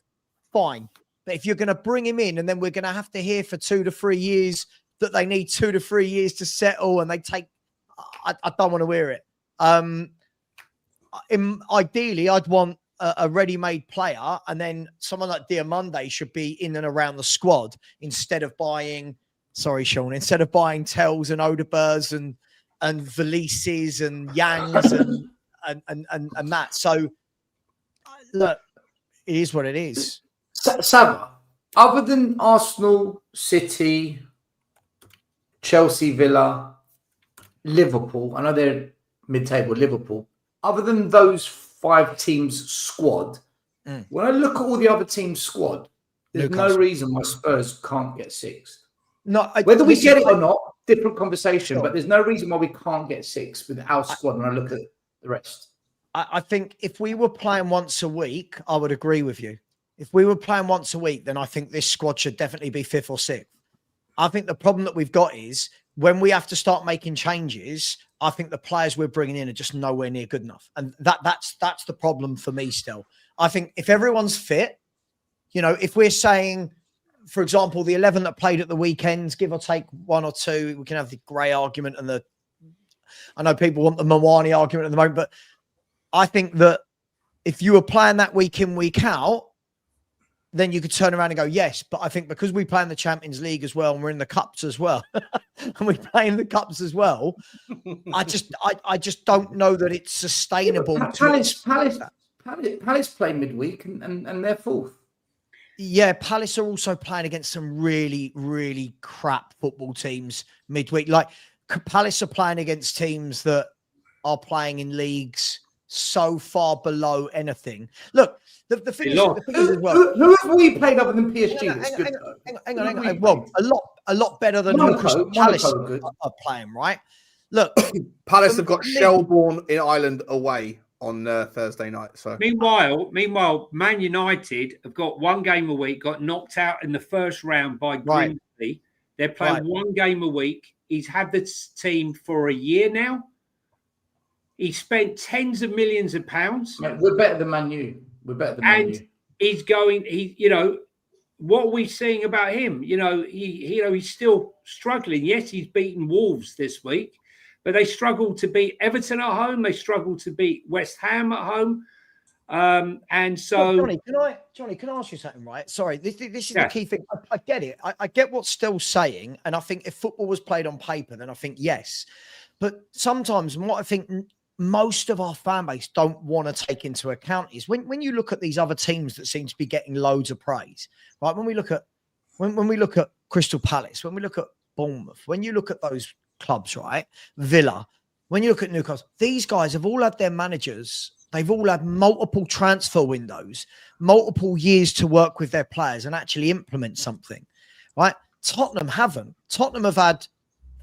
fine. But if you're going to bring him in and then we're going to have to hear for 2 to 3 years that they need 2 to 3 years to settle and they take, I don't want to hear it. Ideally, I'd want a ready-made player, and then someone like Diamande should be in and around the squad instead of buying, sorry, Sean, instead of buying Tells and Odebers and Valises and Yangs and that. So, look, it is what it is. Sava, other than Arsenal, City, Chelsea, Villa, Liverpool, I know they're mid-table, Liverpool, other than those 5 teams' squad, when I look at all the other teams' squad, there's no reason why Spurs can't get 6. No, whether we get it or not, different conversation, but there's no reason why we can't get 6 with our squad when I look at the rest. I think if we were playing once a week, I would agree with you. If we were playing once a week, then I think this squad should definitely be 5th or 6th. I think the problem that we've got is when we have to start making changes, I think the players we're bringing in are just nowhere near good enough. And that's the problem for me still. I think if everyone's fit, you know, if we're saying, for example, the 11 that played at the weekends, give or take 1 or 2, we can have the Gray argument and I know people want the Mawani argument at the moment, but I think that if you were playing that week in, week out, then you could turn around and go, yes. But I think because we play in the Champions League as well, and we're in the cups as well, and we play in the cups as well, I just don't know that it's sustainable. Palace play midweek and they're 4th. Yeah, Palace are also playing against some really, really crap football teams midweek. Like Palace are playing against teams that are playing in leagues so far below anything. Look, the thing is as well. Who have we played other than PSG? Hang on. Well, a lot better than Crystal Palace are playing, right? Look, Palace have got Shelbourne in Ireland away on Thursday night. So meanwhile, Man United have got 1 game a week, got knocked out in the first round by Grimsby. They're playing 1 game a week. He's had this team for a year now. He spent tens of millions of pounds. Yeah, we're better than Man U. He's going. What are we seeing about him? He's still struggling. Yes, he's beaten Wolves this week, but they struggled to beat Everton at home. They struggled to beat West Ham at home. And so, Johnny, can I ask you something? Right? Sorry, this is the key thing. I get it. I get what Still's saying, and I think if football was played on paper, then I think yes. But sometimes, what I think most of our fan base don't want to take into account is when you look at these other teams that seem to be getting loads of praise, right? When we look at Crystal Palace, when we look at Bournemouth, when you look at those clubs, right? Villa, when you look at Newcastle, these guys have all had their managers. They've all had multiple transfer windows, multiple years to work with their players and actually implement something, right? Tottenham haven't. Tottenham have had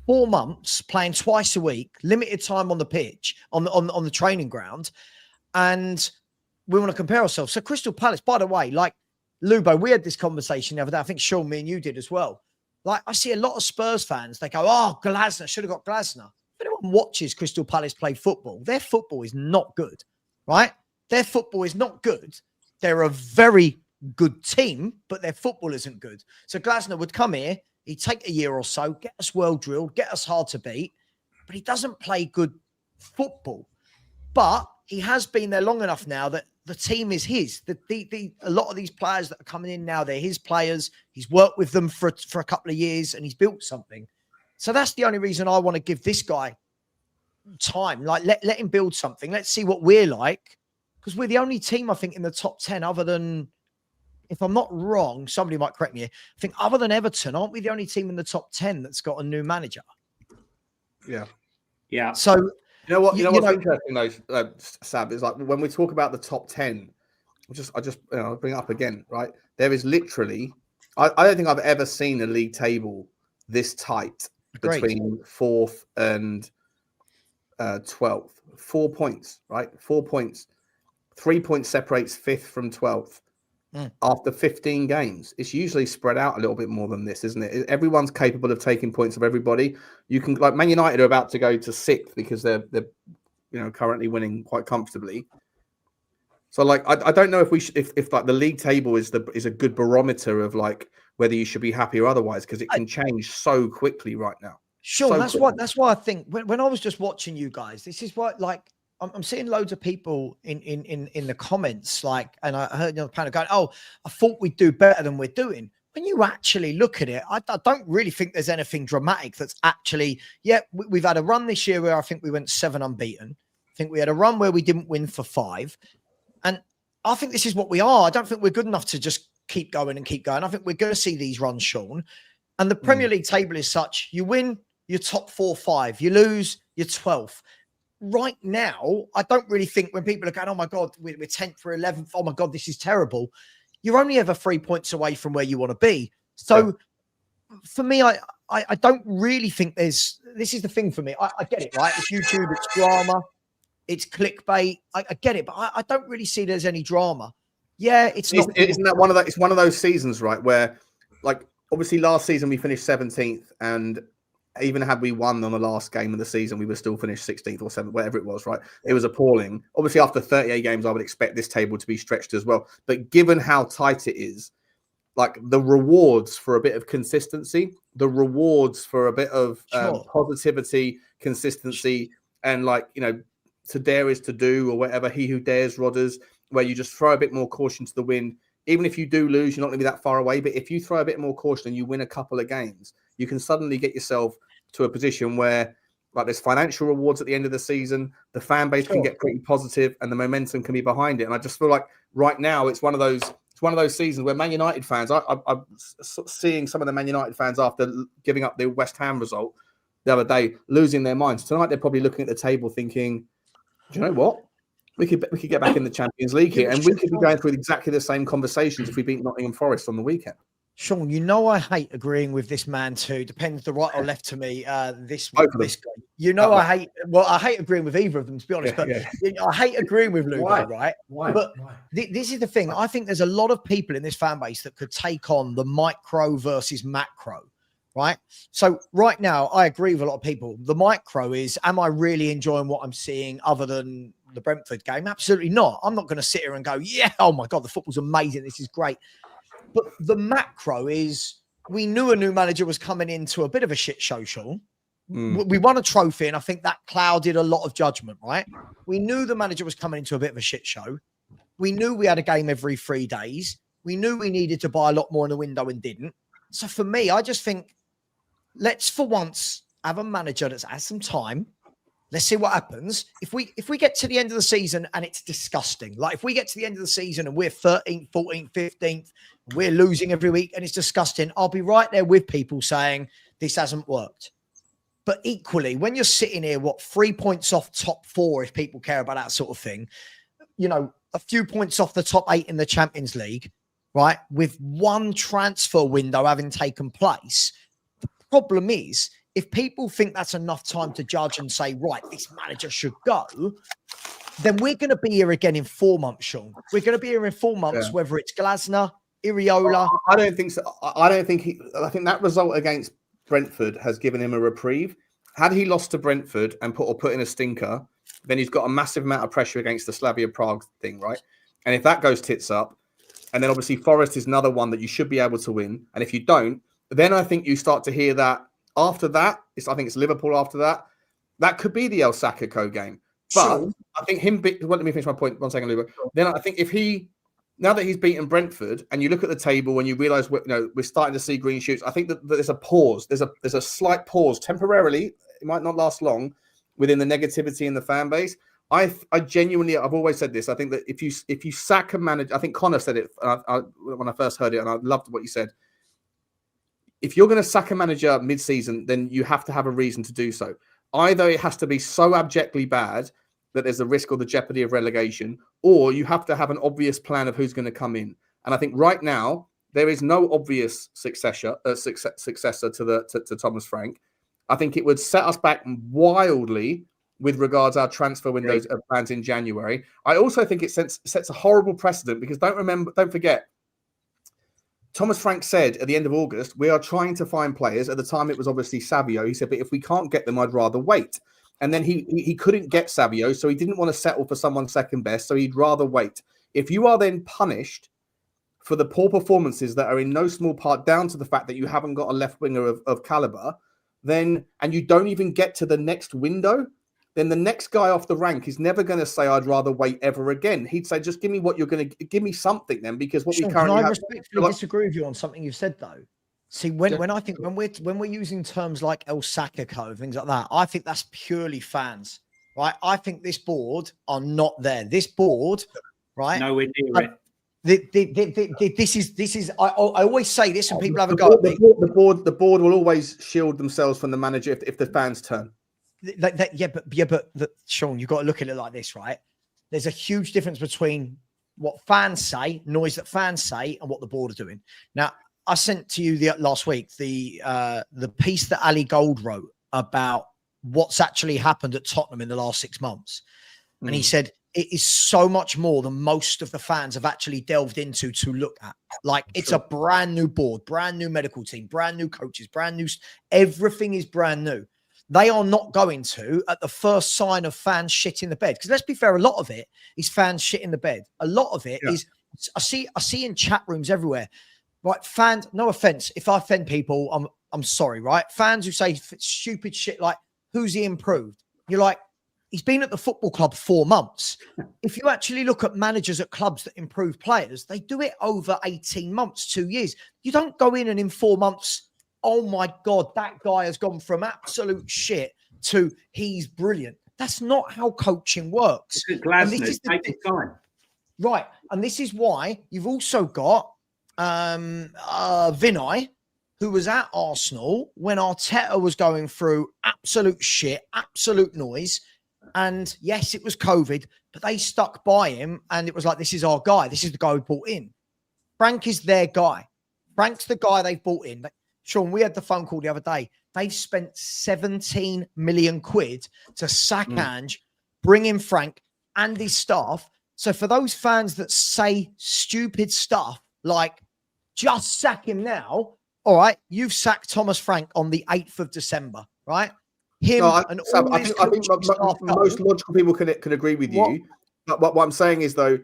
4 months playing twice a week, limited time on the pitch, on the training ground, and we want to compare ourselves. So Crystal Palace, by the way, like Lubo, we had this conversation the other day. I think Sean, me and you did as well. Like I see a lot of Spurs fans, they go, oh, Glasner, should have got Glasner. If anyone watches Crystal Palace play football, their football is not good, right? Their football is not good. They're a very good team, but their football isn't good. So Glasner would come here, he'd take a year or so, get us well drilled, get us hard to beat, but he doesn't play good football. But he has been there long enough now that the team is his. A lot of these players that are coming in now, they're his players. He's worked with them for a couple of years and he's built something. So that's the only reason I want to give this guy time. Like, let him build something. Let's see what we're like. Because we're the only team, I think, in the top 10 other than, if I'm not wrong, somebody might correct me here, I think other than Everton, aren't we the only team in the top 10 that's got a new manager? Yeah. Yeah. So You know what? You What's know- interesting though, Sab, is like when we talk about the top 10. I just bring it up again, right? There is literally, I don't think I've ever seen a league table this tight Agreed. between 4th and 12th. 4 points, right? 4 points. 3 points separates 5th from 12th. After 15 games, it's usually spread out a little bit more than this, isn't it? Everyone's capable of taking points of everybody. You can, like, Man United are about to go to 6th because they're currently winning quite comfortably. So, like, I don't know if like the league table is a good barometer of like whether you should be happy or otherwise, because it can change so quickly right now. Sean, that's why I think when I was just watching you guys, this is what, like, I'm seeing loads of people in the comments, like, and I heard the panel going, "Oh, I thought we'd do better than we're doing." When you actually look at it, I don't really think there's anything dramatic that's actually. Yeah, we've had a run this year where I think we went 7 unbeaten. I think we had a run where we didn't win for 5, and I think this is what we are. I don't think we're good enough to just keep going and keep going. I think we're going to see these runs, Sean. And the Premier League table is such: you win, you're top 4, 5. You lose, you're 12th. Right now, I don't really think when people are going, "Oh my God, we're 10th or 11th. Oh my God, this is terrible." You're only ever 3 points away from where you want to be. So for me, I don't really think this is the thing for me. I get it, right? It's YouTube, it's drama, it's clickbait. I get it, but I don't really see there's any drama. Yeah, Isn't that one of that? It's one of those seasons, right, where, like, obviously last season we finished 17th, and even had we won on the last game of the season, we would still finish 16th or 7th, whatever it was, right? It was appalling. Obviously, after 38 games, I would expect this table to be stretched as well. But given how tight it is, like, the rewards for a bit of consistency, the rewards for a bit of positivity, consistency, and, like, to dare is to do, or whatever, he who dares rodders, where you just throw a bit more caution to the wind. Even if you do lose, you're not going to be that far away. But if you throw a bit more caution and you win a couple of games, you can suddenly get yourself to a position where, like, there's financial rewards at the end of the season, the fan base can get pretty positive, and the momentum can be behind it. And I just feel like right now it's one of those seasons where Man United fans, I'm seeing some of the Man United fans after giving up the West Ham result the other day, losing their minds. Tonight they're probably looking at the table thinking, "Do you know what? We could get back in the Champions League here, and we could be going through exactly the same conversations if we beat Nottingham Forest on the weekend." Sean, I hate agreeing with this man too. Depends the right or left to me. This guy. I hate agreeing with either of them, to be honest. I hate agreeing with Lugo, right? Why? But this is the thing. I think there's a lot of people in this fan base that could take on the micro versus macro, right? So right now, I agree with a lot of people. The micro is, am I really enjoying what I'm seeing other than the Brentford game? Absolutely not. I'm not going to sit here and go, "Yeah, oh my God, the football's amazing. This is great." But the macro is, we knew a new manager was coming into a bit of a shit show, Sean. We won a trophy, and I think that clouded a lot of judgment, right? We knew the manager was coming into a bit of a shit show. We knew we had a game every 3 days. We knew we needed to buy a lot more in the window and didn't. So for me, I just think, let's for once have a manager that's had some time. Let's see what happens. If we get to the end of the season and it's disgusting, like if we get to the end of the season and we're 13th, 14th, 15th, we're losing every week and it's disgusting, I'll be right there with people saying this hasn't worked. But equally, when you're sitting here, 3 points off top 4, if people care about that sort of thing, a few points off the top 8 in the Champions League, right? With one transfer window having taken place, the problem is, if people think that's enough time to judge and say, right, this manager should go, then we're going to be here again in 4 months, Sean. We're going to be here in 4 months, whether it's Glasner, Iriola. I don't think so. I think that result against Brentford has given him a reprieve. Had he lost to Brentford and put in a stinker, then he's got a massive amount of pressure against the Slavia Prague thing, right? And if that goes tits up, and then obviously Forest is another one that you should be able to win. And if you don't, then I think you start to hear that. After that, I think it's Liverpool after that. That could be the El Sacco game. But I think let me finish my point 1 second, Luba. Then I think now that he's beaten Brentford and you look at the table and you realise we're starting to see green shoots, I think that there's a pause. There's a slight pause temporarily. It might not last long within the negativity in the fan base. I genuinely, I've always said this. I think that if you sack a manager, I think Connor said it when I first heard it, and I loved what you said. If you're going to sack a manager mid-season, then you have to have a reason to do so. Either it has to be so abjectly bad that there's a risk or the jeopardy of relegation, or you have to have an obvious plan of who's going to come in. And I think right now there is no obvious successor to Thomas Frank. I think it would set us back wildly with regards our transfer windows plans in January. I also think it sets a horrible precedent because don't forget, Thomas Frank said at the end of August, we are trying to find players. At the time, it was obviously Savio. He said, but if we can't get them, I'd rather wait. And then he couldn't get Savio, so he didn't want to settle for someone second best, so he'd rather wait. If you are then punished for the poor performances that are in no small part down to the fact that you haven't got a left winger of caliber, then and you don't even get to the next window, then the next guy off the rank is never going to say, I'd rather wait ever again. He'd say, just give me what you're going to give me something then, because what Sean, we currently can I have. respectfully disagree with you on something you've said though? See, when we're using terms like El Sacco, things like that, I think that's purely fans, right? I think this board are not there. This board, right? Nowhere near it. This is. I always say this, and people have a go at me. The board will always shield themselves from the manager if the fans turn. Sean, you've got to look at it like this, right? There's a huge difference between what fans say, noise that fans say, and what the board are doing. Now, I sent to you last week the piece that Ali Gold wrote about what's actually happened at Tottenham in the last 6 months, and he said it is so much more than most of the fans have actually delved into to look at. Like, it's a brand new board, brand new medical team, brand new coaches, brand new. Everything is brand new. They are not going to, at the first sign of fans shit in the bed. Because let's be fair, a lot of it is fans shit in the bed. A lot of it is, I see in chat rooms everywhere, right? Fans, no offense, if I offend people, I'm sorry, right? Fans who say stupid shit like, who's he improved? You're like, he's been at the football club 4 months. If you actually look at managers at clubs that improve players, they do it over 18 months, 2 years. You don't go in and in 4 months, oh my God, that guy has gone from absolute shit to he's brilliant. That's not how coaching works. Right. And this is why you've also got Vinay, who was at Arsenal when Arteta was going through absolute shit, absolute noise. And yes, it was COVID, but they stuck by him. And it was like, this is our guy. This is the guy we brought in. Frank is their guy. Frank's the guy they've brought in. Sean, we had the phone call the other day. They've spent 17 million quid to sack Ange, bring in Frank and his staff. So for those fans that say stupid stuff like, just sack him now, all right, you've sacked Thomas Frank on the 8th of December, right? I think most logical people can agree with you. But what I'm saying is, though,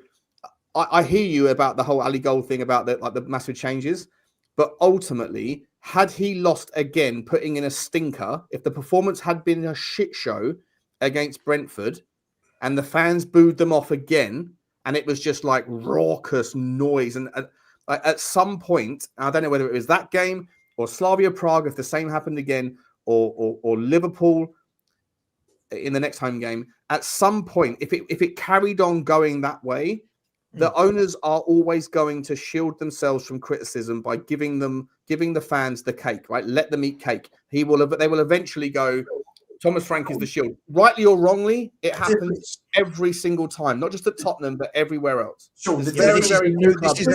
I hear you about the whole Ali Gold thing about the massive changes. But ultimately, had he lost again, putting in a stinker, if the performance had been a shit show against Brentford and the fans booed them off again, and it was just like raucous noise, and at some point, I don't know whether it was that game or Slavia Prague, if the same happened again, or Liverpool in the next home game, at some point, if it carried on going that way, the owners are always going to shield themselves from criticism by giving the fans the cake, right? Let them eat cake. They will eventually go, Thomas Frank is the shield. Rightly or wrongly, it happens every single time, not just at Tottenham, but everywhere else. Sure, this is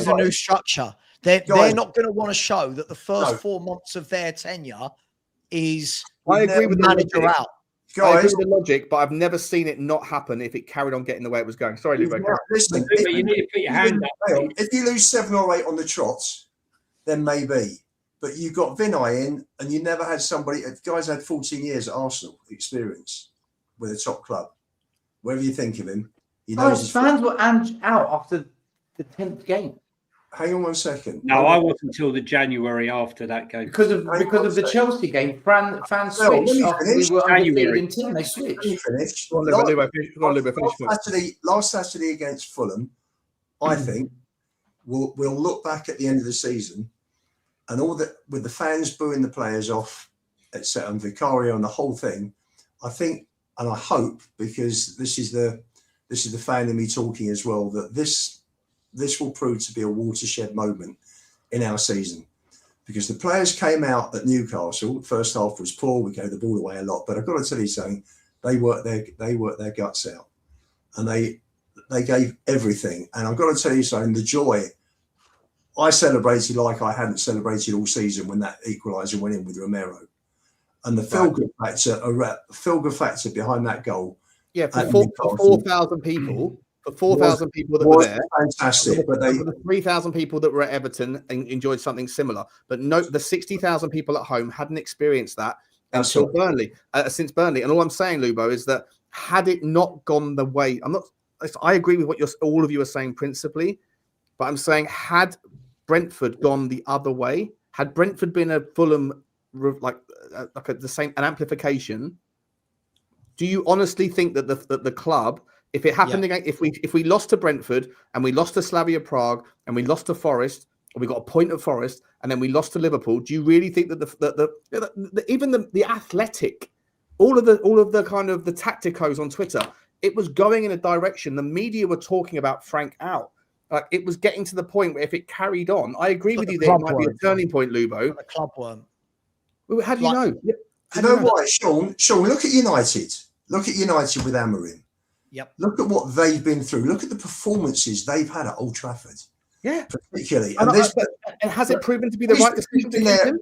a new structure. They're not going to want to show that the first 4 months of their tenure is I agree with the manager out. I agree with the logic, but I've never seen it not happen if it carried on getting the way it was going. Sorry, Lubo. Listen, you need to put your hand up. If you lose 7 or 8 on the trots, then maybe. But you got Vinay in, and you never had somebody. Guys had 14 years at Arsenal experience with a top club. Whatever you think of him, his fans were out after the 10th game. Hang on 1 second. No, I wasn't until the January after that game. Because of the Chelsea game, fans switched after we were undefeated in team. They switched. Finish. Finish. Last Saturday against Fulham, I think we'll look back at the end of the season and all that with the fans booing the players off, etc., and Vicario and the whole thing. I think and I hope, because this is the fan in me talking as well, that this will prove to be a watershed moment in our season. because the players came out at Newcastle. First half was poor. We gave the ball away a lot, but I've got to tell you something. They worked their guts out, and they gave everything. And I've got to tell you something. The joy I celebrated like I hadn't celebrated all season when that equaliser went in with Romero, and the feel-good factor behind that goal. Yeah, for 4,000 people. For 4,000 people that were there, fantastic. But the 3,000 people that were at Everton and enjoyed something similar. But no, the 60,000 people at home hadn't experienced that until Burnley, since Burnley. And all I'm saying, Lubo, is that had it not gone the way, I agree with what all of you are saying principally, but I'm saying had Brentford gone the other way, had Brentford been a Fulham the same an amplification, do you honestly think that the club, if it happened again, if we lost to Brentford and we lost to Slavia Prague and we lost to Forest, or we got a point at Forest and then we lost to Liverpool, do you really think that even the athletic, all of the kind of the tacticos on Twitter, it was going in a direction? The media were talking about Frank out. Like, it was getting to the point where if it carried on, I agree with you that it might be a turning point, Lubo. The club weren't. Well, how do you know? You know what, Sean? Look at United. Look at United with Amorim. Yep. Look at what they've been through. Look at the performances they've had at Old Trafford. Yeah, particularly. And has it proven to be the right decision to keep him?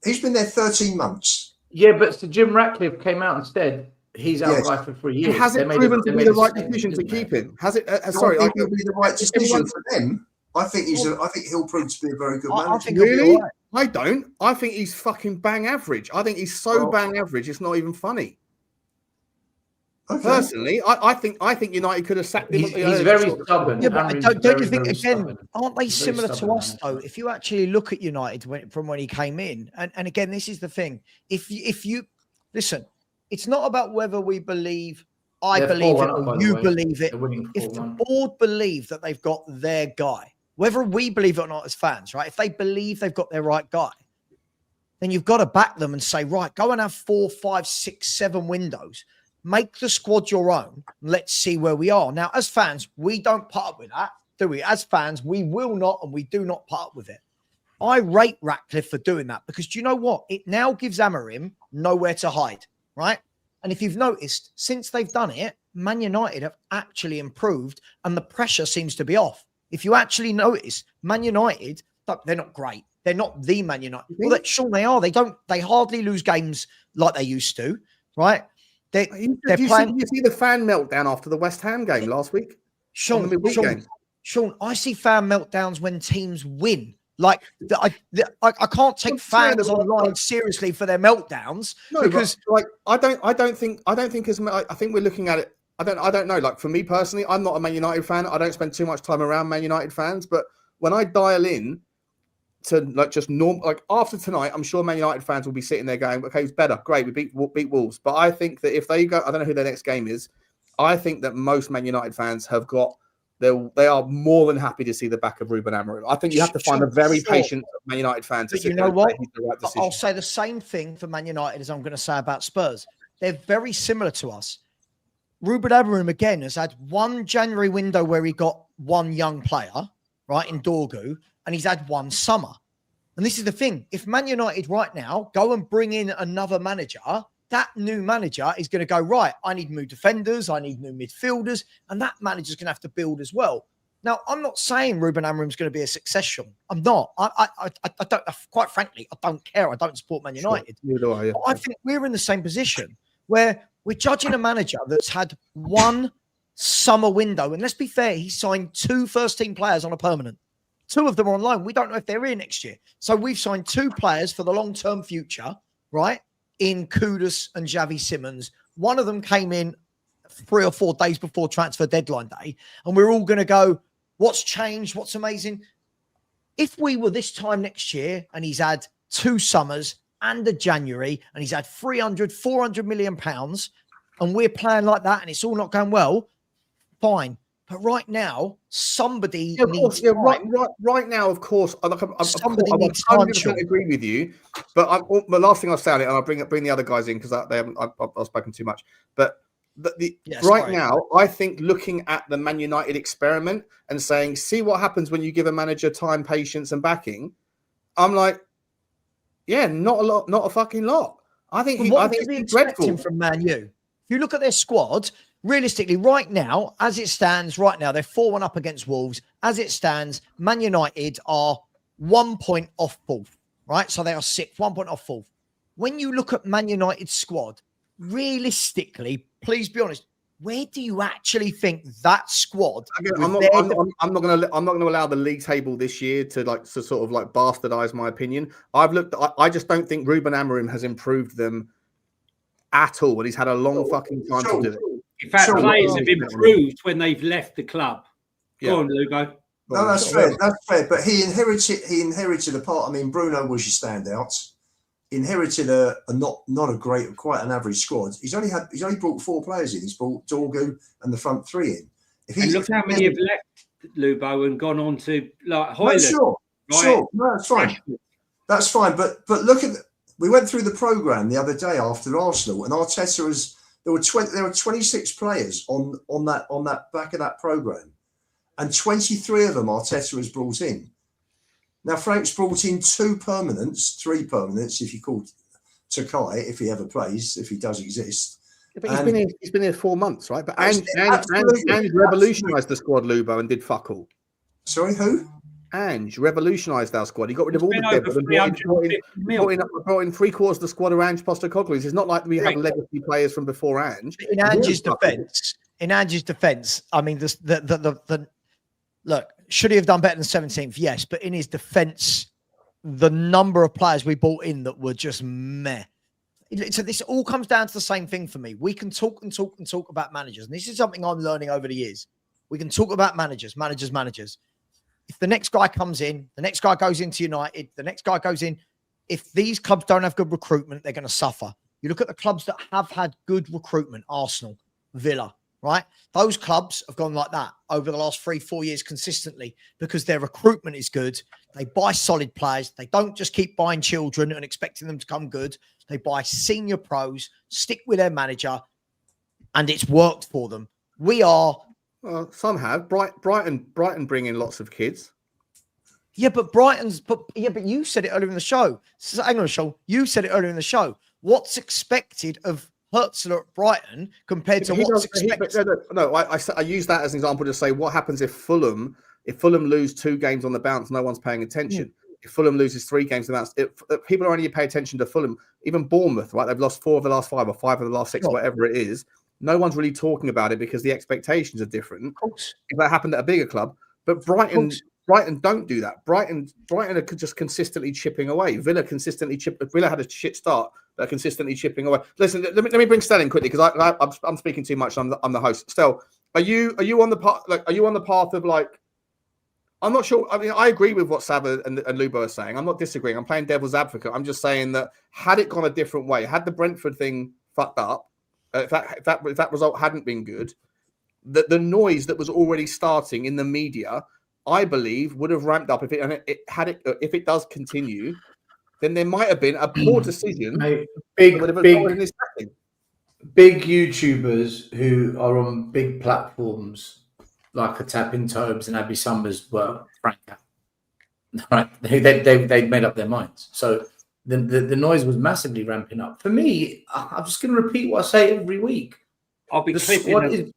He's been there 13 months. Yeah, but Sir Jim Ratcliffe came out and said he's our guy for 3 years. Has it proven to be the right decision to keep him? Has it? Sorry, I think it'll be the right decision for them. I think he'll prove to be a very good manager. Really? I don't. I think he's fucking bang average. I think he's so bang average, it's not even funny. Okay. Personally, I think United could have sacked him. He's very stubborn. Yeah, but don't you think, again, aren't they similar to us, though? If you actually look at United from when he came in, and again, this is the thing. If you listen, it's not about whether we believe, I believe it, or you believe it. If the board believe that they've got their guy, whether we believe it or not as fans, right? If they believe they've got their right guy, then you've got to back them and say, right, go and have 4, 5, 6, 7 windows. Make the squad your own. Let's see where we are. Now, as fans, we don't put up with that, do we? As fans, we will not, and we do not put up with it. I rate Ratcliffe for doing that because do you know what? It now gives Amorim nowhere to hide, right? And if you've noticed, since they've done it, Man United have actually improved and the pressure seems to be off. If you actually notice, Man United, they're not great. They're not the Man United. Well, sure they are. They hardly lose games like they used to, right? They're playing. You see the fan meltdown after the West Ham game last week? Sean, I see fan meltdowns when teams win. Like I can't take fans online seriously for their meltdowns because I don't think as much. I think we're looking at it. I don't know. Like for me personally, I'm not a Man United fan. I don't spend too much time around Man United fans. But when I dial in to after tonight, I'm sure Man United fans will be sitting there going, "Okay, it's better, great, we beat Wolves." But I think that if they go, I don't know who their next game is. I think that most Man United fans have got. They are more than happy to see the back of Ruben Amorim. I think you have to find a very patient Man United fan to. But you know what? I'll say the same thing for Man United as I'm going to say about Spurs. They're very similar to us. Ruben Amorim again has had one January window where he got one young player, right, in Dorgu, and he's had one summer. And this is the thing: if Man United right now go and bring in another manager, that new manager is going to go, right, I need new defenders, I need new midfielders, and that manager's going to have to build as well. Now, I'm not saying Ruben Amorim's going to be a succession. I'm not. I don't, quite frankly, I don't care. I don't support Man United. Sure. I think we're in the same position where we're judging a manager that's had one summer window. And let's be fair, he signed 2 first-team players on a permanent. 2 of them are on loan. We don't know if they're here next year. So we've signed 2 players for the long-term future, right? In Kudus and Xavi Simmons. One of them came in 3 or 4 days before transfer deadline day. And we're all going to go, what's changed? What's amazing? If we were this time next year and he's had 2 summers and a January and he's had 300, 400 million pounds and we're playing like that and it's all not going well, fine. But right now, somebody needs time. Right now, of course, I 100% agree with you. But the last thing I'll say on it, and I'll bring the other guys in because I've spoken too much. But now, I think looking at the Man United experiment and saying, see what happens when you give a manager time, patience, and backing. I'm like, Yeah, not a lot, not a fucking lot. I think What I would think you be it's dreadful expecting from Man U? If you look at their squad, realistically, right now, as it stands, right now, they're 4-1 up against Wolves. As it stands, Man United are 1 point off fourth, right? So they are 6th, 1 point off fourth. When you look at Man United's squad, realistically, please be honest, where do you actually think that squad? Again, I'm not going to allow the league table this year to sort of bastardize my opinion. I just don't think Ruben Amorim has improved them at all, and he's had a long fucking time to do it. In fact, players have improved when they've left the club. Go on, Lugo. No, that's fair. That's fair. But he inherited a part. I mean, Bruno was your standout. Inherited a not a great, quite an average squad. He's only brought 4 players in. He's brought Dorgu and the front 3 in. And look how many have left Lubo and gone on to Hoyland. Sure, no, that's fine. That's fine. But look at we went through the programme the other day after Arsenal, and Arteta there were 26 players on that back of that programme, and 23 of them Arteta has brought in. Now, Frank's brought in 3 permanents, if you call Takai, if he ever plays, if he does exist. Yeah, but he's been here 4 months, right? But and revolutionised the squad, Lubo, and did fuck all. Sorry, who? Ange revolutionised our squad. He got rid of all the depth and brought in 3/4 of the squad of Ange Postecoglou. It's not like we have legacy players from before Ange. In Ange's defence, I mean, the look, should he have done better than 17th? Yes, but in his defence, the number of players we brought in that were just meh. So this all comes down to the same thing for me. We can talk about managers, and this is something I'm learning over the years. We can talk about managers. If the next guy comes in, the next guy goes into United, the next guy goes in. If these clubs don't have good recruitment, they're going to suffer. You look at the clubs that have had good recruitment, Arsenal, Villa, right? Those clubs have gone like that over the last 3-4 years consistently because their recruitment is good. They buy solid players. They don't just keep buying children and expecting them to come good. They buy senior pros, stick with their manager, and it's worked for them. We are... Well, some have. Brighton bring in lots of kids. Yeah, but you said it earlier in the show. Hang on, Sean. You said it earlier in the show. What's expected of Hotspur at Brighton compared to what's expected? I use that as an example to say what happens if Fulham lose 2 games on the bounce, no one's paying attention. Yeah. If Fulham loses 3 games on the bounce, if people are only pay attention to Fulham, even Bournemouth, right? They've lost 4 of the last 5 or 5 of the last 6, whatever it is. No one's really talking about it because the expectations are different. Of course. If that happened at a bigger club, but Brighton don't do that. Brighton are just consistently chipping away. Villa had a shit start, but consistently chipping away. Listen, let me bring Stel in quickly because I'm speaking too much. I'm the host. Stel, are you on the path? Are you on the path of I'm not sure. I mean, I agree with what Sava and Lubo are saying. I'm not disagreeing. I'm playing devil's advocate. I'm just saying that had it gone a different way, had the Brentford thing fucked up, if that result hadn't been good, the noise that was already starting in the media, I believe, would have ramped up if it does continue. Then there might have been a poor decision. Big YouTubers who are on big platforms like a Tapping Tobes and Abby Summers were frank. Right, they made up their minds. So the noise was massively ramping up. For me, I'm just going to repeat what I say every week. The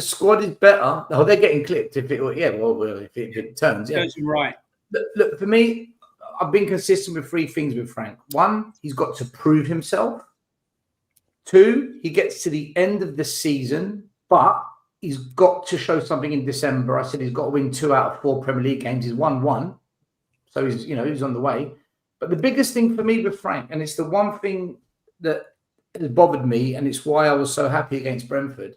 squad is better. Oh, they're getting clipped if it turns. Yeah, right. Look, for me, I've been consistent with 3 things with Frank. 1, he's got to prove himself. 2, he gets to the end of the season, but he's got to show something in December. I said he's got to win 2 out of 4 Premier League games. He's won 1, so he's on the way. But the biggest thing for me with Frank, and it's the one thing that has bothered me, and it's why I was so happy against Brentford.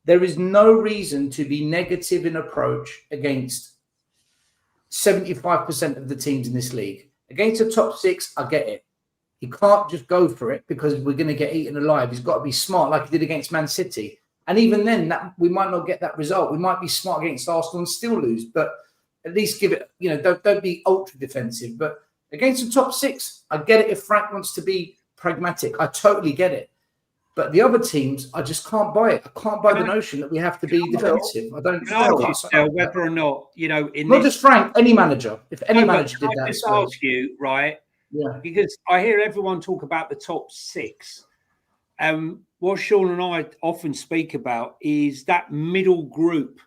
There is no reason to be negative in approach against 75% of the teams in this league. Against the top 6, I get it. He can't just go for it because we're going to get eaten alive. He's got to be smart like he did against Man City. And even then, we might not get that result. We might be smart against Arsenal and still lose, but at least give it, don't be ultra defensive. But against the top 6, I get it if Frank wants to be pragmatic. I totally get it. But the other teams, I just can't buy it. I can't buy the notion that we have to be defensive. I don't know whether or not, not just Frank, any manager. If any manager did that, I just ask you, right? Yeah. Because I hear everyone talk about the top six. What Sean and I often speak about is that middle group,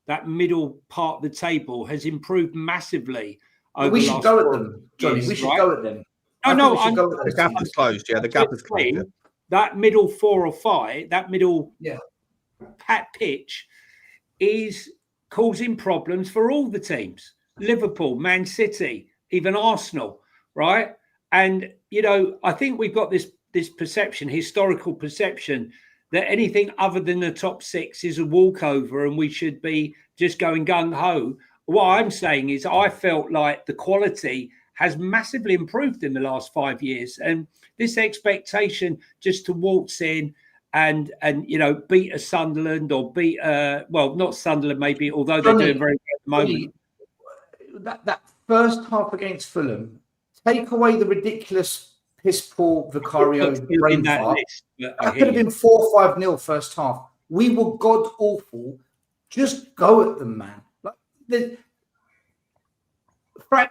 that middle part of the table has improved massively. We should go at them, Johnny. years, We should right? go at them. No, The gap is closed. Yeah, the gap is closed. Yeah. That middle 4 or 5, that middle pat pitch is causing problems for all the teams. Liverpool, Man City, even Arsenal, right? And, you know, I think we've got this perception, historical perception, that anything other than the top 6 is a walkover and we should be just going gung-ho. What I'm saying is I felt like the quality has massively improved in the last 5 years. And this expectation just to waltz in and you know, beat a Sunderland or beat well, not Sunderland maybe, although they're doing very well at the moment. That first half against Fulham, take away the ridiculous piss poor Vicario brain fart. That could have been 4-5-0 first half. We were god awful. Just go at them, man. Like,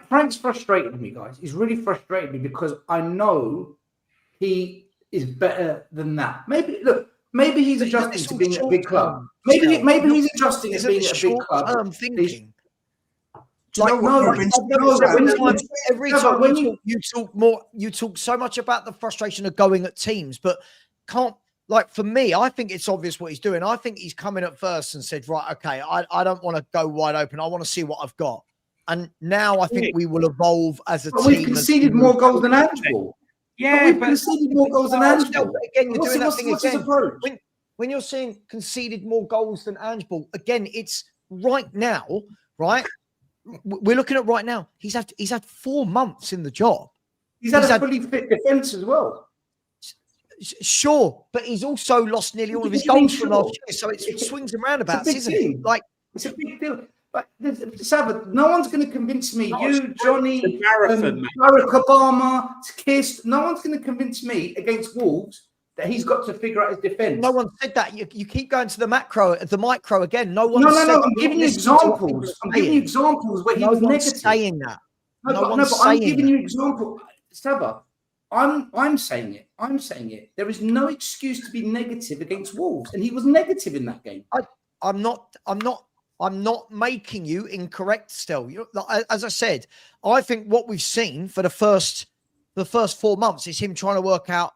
Frank's frustrated me, guys. He's really frustrated me because I know he is better than that. Maybe he's adjusting to being a big club. Maybe he's adjusting to being a big club. Thinking. Every time you talk so much about the frustration of going at teams, but can't. Like, for me, I think it's obvious what he's doing. I think he's coming at first and said, right, okay, I don't want to go wide open. I want to see what I've got. And now I think we will evolve as a team. We've conceded more goals than Angeball. Yeah, we've conceded more goals than Angeball. Again, you're doing that thing again. When you're saying conceded more goals than Angeball, again, it's right now, right? We're looking at right now. He's had 4 months in the job. He's had a fully fit defence as well. Sure, but he's also lost nearly all of his goals from last year, so it swings and roundabouts, isn't it? Like, it's a big deal. But Sabbath, no one's going to convince me. You, Johnny, Barack Obama, Kiss. No one's going to convince me against Wolves that he's got to figure out his defence. No one said that. You keep going to the micro again. No one. No. I'm giving you examples. I'm giving you examples where he was negative. Saying that. But I'm giving you examples. Sabbath. I'm saying it. I'm saying it. There is no excuse to be negative against Wolves, and he was negative in that game. I'm not making you incorrect still. As I said, I think what we've seen for the first 4 months is him trying to work out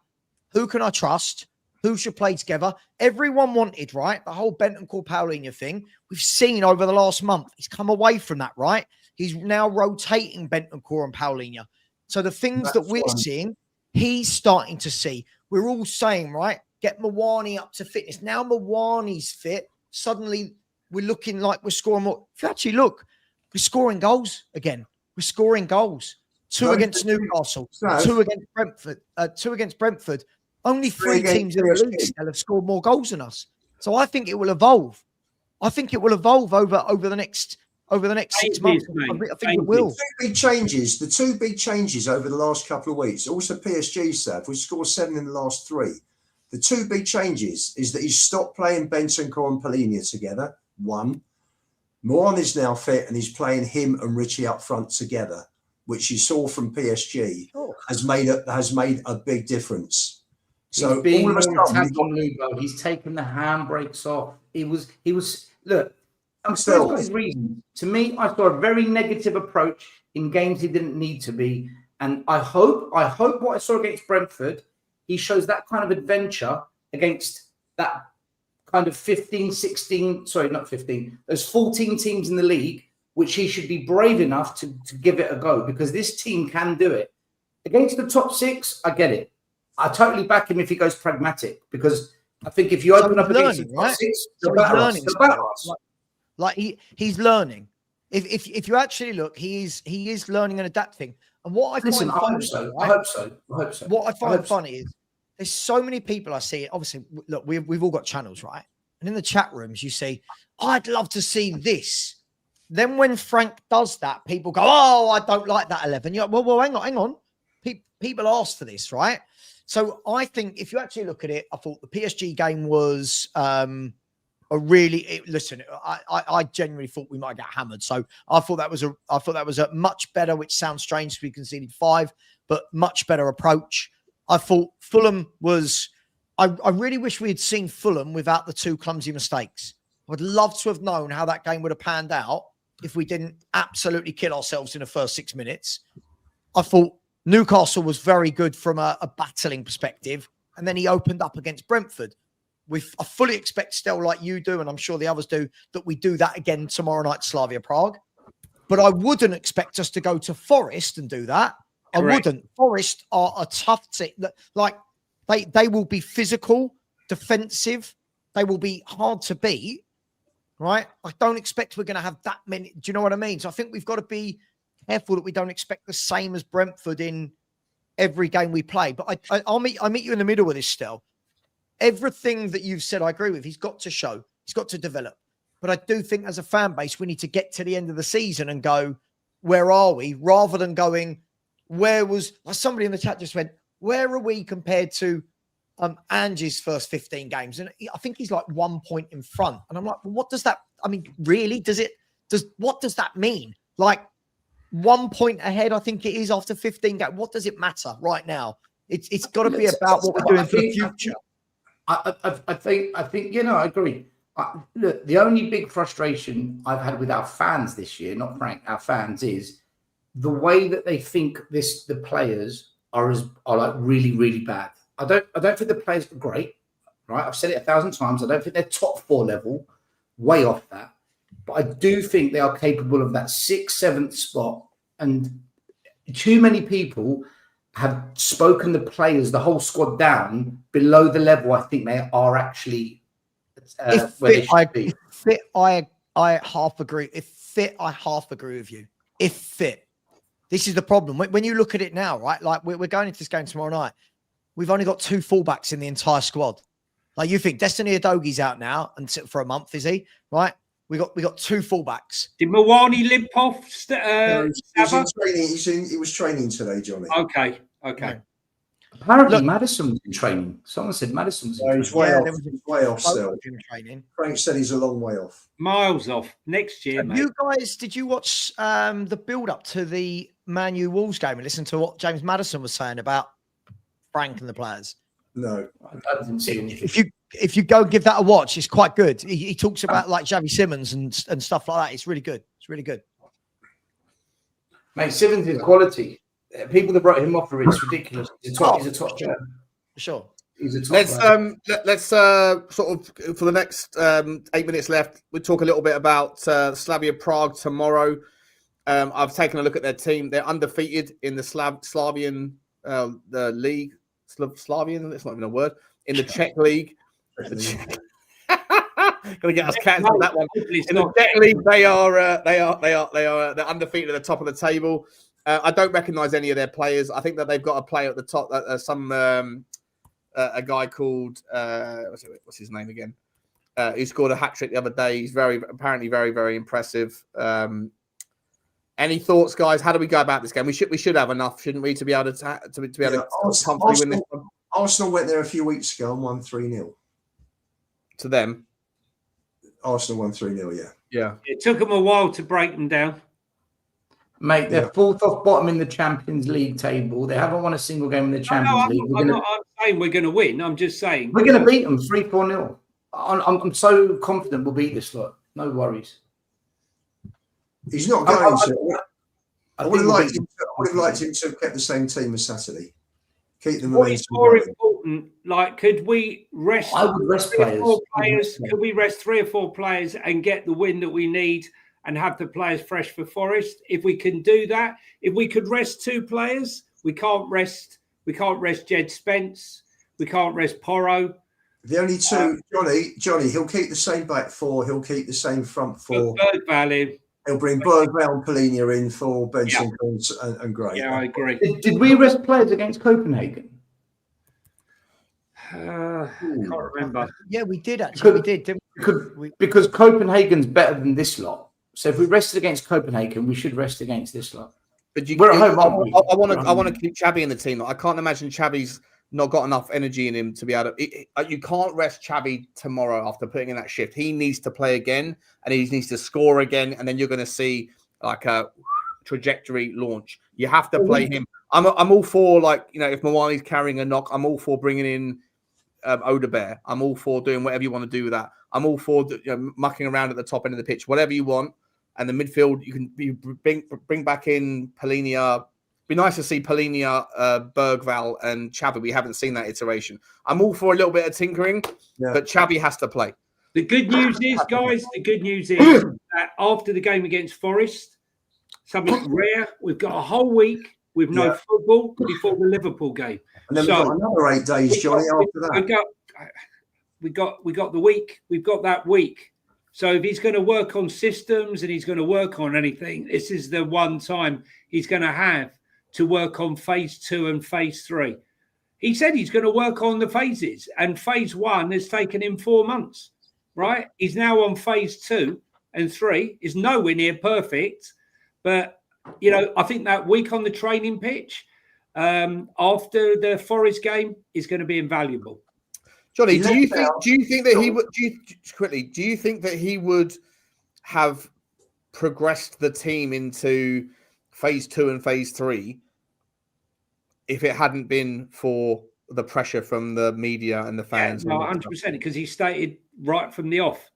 who can I trust, who should play together. Everyone wanted, right? The whole Bentancur Paulinho thing. We've seen over the last month, he's come away from that, right? He's now rotating Bentancur and Paulinho. So the things that we're seeing, he's starting to see. We're all saying, right, get Mawani up to fitness. Now Mawani's fit. Suddenly we're looking like we're scoring more. If you actually look, we're scoring goals again. We're scoring goals. 2 against Newcastle, 2 against Brentford. Only 3 teams in the league still have scored more goals than us. So I think it will evolve. I think it will evolve over the next 6 months. I think it will. The 2 big changes over the last couple of weeks. Also PSG, Sav. We scored 7 in the last 3. The 2 big changes is that he's stopped playing Bentancur and Paulinho together. 1. Moran is now fit and he's playing him and Richie up front together, which you saw from PSG has made a big difference. So all of a sudden, he's taken the handbrakes off. He was look. I'm still his reason. To me, I saw a very negative approach in games he didn't need to be, and I hope what I saw against Brentford, he shows that kind of adventure against that kind of there's 14 teams in the league, which he should be brave enough to give it a go, because this team can do it. Against the top 6, I get it. I totally back him if he goes pragmatic, because I think if you open up against the top 6, they'll battle us. Like he's learning. If you actually look, he is learning and adapting. And what I find funny, I hope so. What I find funny is there's so many people I see. Obviously, look, we've all got channels, right? And in the chat rooms, you see, I'd love to see this. Then when Frank does that, people go, "Oh, I don't like that 11." You're like, well, hang on. People asked for this, right? So I think if you actually look at it, I thought the PSG game was listen. I genuinely thought we might get hammered. So I thought that was a much better, which sounds strange because we conceded 5. but much better approach. I thought Fulham was. I really wish we had seen Fulham without the 2 clumsy mistakes. I would love to have known how that game would have panned out if we didn't absolutely kill ourselves in the first 6 minutes. I thought Newcastle was very good from a battling perspective, and then he opened up against Brentford. I fully expect, still like you do, and I'm sure the others do, that we do that again tomorrow night, Slavia Prague. But I wouldn't expect us to go to Forest and do that. Correct. I wouldn't. Forest are a tough team. Like they will be physical, defensive. They will be hard to beat, right? I don't expect we're going to have that many. Do you know what I mean? So I think we've got to be careful that we don't expect the same as Brentford in every game we play. But I meet you in the middle with this still. Everything that you've said, I agree with. He's got to show. He's got to develop. But I do think as a fan base, we need to get to the end of the season and go, where are we? Rather than going, somebody in the chat just went, where are we compared to Angie's first 15 games? And I think he's like 1 point in front. And I'm like, well, what does that, I mean, really? What does that mean? Like 1 point ahead, I think it is after 15 games. What does it matter right now? It's got to be about what we're doing for the future. I think, I agree. Look, the only big frustration I've had with our fans this year, not Frank, our fans, is the way that they think the players are like really, really bad. I don't think the players are great, right? I've said it 1,000 times. I don't think they're top 4 level, way off that. But I do think they are capable of that 6th, 7th spot. And too many people have spoken the players, the whole squad down below the level I think they are actually where they should be. I half agree. I half agree with you. If fit. This is the problem. When you look at it now, right? Like we're going into this game tomorrow night. We've only got 2 fullbacks in the entire squad. Like you think Destiny Udogi's out now and for a month, is he? Right? We got 2 fullbacks. Did Mawani limp off? He was training today, Johnny. Okay. Right. Apparently, Madison was in training. Someone said Madison was in training. He's way off still. Training. Frank said he's a long way off. Miles off. Next year, mate. You guys, did you watch the build-up to the Man U Wolves game and listen to what James Maddison was saying about Frank and the players? No. I didn't see anything. If you go give that a watch, it's quite good. He talks about like Xavi Simmons and stuff like that. It's really good. It's really good. Mate, Simmons is quality. People that brought him off are it's ridiculous. He's a top player. For sure. He's a top let's sort of for the next 8 minutes left, we'll talk a little bit about Slavia Prague tomorrow. I've taken a look at their team. They're undefeated in the Slavian the league. Slavian, it's not even a word. In the Czech league. Gonna get us cancelled on that one. In the Czech league, they're undefeated at the top of the table. I don't recognise any of their players. I think that they've got a player at the top. A guy called what's his name again? Who scored a hat trick the other day. He's apparently very, very impressive. Any thoughts, guys? How do we go about this game? We should have enough, shouldn't we, to be able to comfortably win this one? Arsenal went there a few weeks ago and won 3-0. To them, Arsenal won 3-0. Yeah. It took them a while to break them down. Mate, they're 4th off bottom in the Champions League table. They haven't won a single game in the Champions League. I'm saying we're going to win. I'm just saying. We're going to beat them 3-4-0. I'm so confident we'll beat this lot. No worries. He's not going to. I would have liked him to have kept the same team as Saturday. Keep them. What is more important? Like, could we rest? I would rest players. Could we rest 3 or 4 players and get the win that we need and have the players fresh for Forest? If we can do that, if we could rest 2 players, we can't rest Jed Spence. We can't rest Porro. The only 2, Johnny. He'll keep the same back 4. He'll keep the same front 4. He'll bring Bergvall and Polinia in for Benson and Gray. Yeah, I agree. Did we rest players against Copenhagen? I can't remember. Yeah, we did actually. We did, didn't we? Because Copenhagen's better than this lot. So if we rested against Copenhagen, we should rest against this lot. But we're at home, aren't we? I want to keep Xavi in the team. I can't imagine Xavi's not got enough energy in him to be able to. You can't rest Xavi tomorrow after putting in that shift. He needs to play again, and he needs to score again, and then you're going to see like a trajectory launch. You have to play him. I'm all for, like, you know, if Mawani's carrying a knock, I'm all for bringing in Odebear. I'm all for doing whatever you want to do with that. I'm all for, you know, mucking around at the top end of the pitch, whatever you want. And the midfield, you bring back in Polinia. Be nice to see Polinia, Bergval, and Xavi. We haven't seen that iteration. I'm all for a little bit of tinkering, but Xavi has to play. The good news is, guys, that after the game against Forest, something rare, we've got a whole week with no football before the Liverpool game. And then we've got another 8 days, Johnny, after that. We got the week. We've got that week. So if he's going to work on systems and he's going to work on anything, this is the one time he's going to have to work on phase 2 and phase 3. He said he's going to work on the phases, and phase 1 has taken him 4 months, right? He's now on phase 2 and 3. Is nowhere near perfect, but, you know, I think that week on the training pitch after the Forest game is going to be invaluable. Johnny, do you think that he would have progressed the team into phase 2 and phase 3 if it hadn't been for the pressure from the media and the fans? Yeah, no, 100%, because he stated right from the off.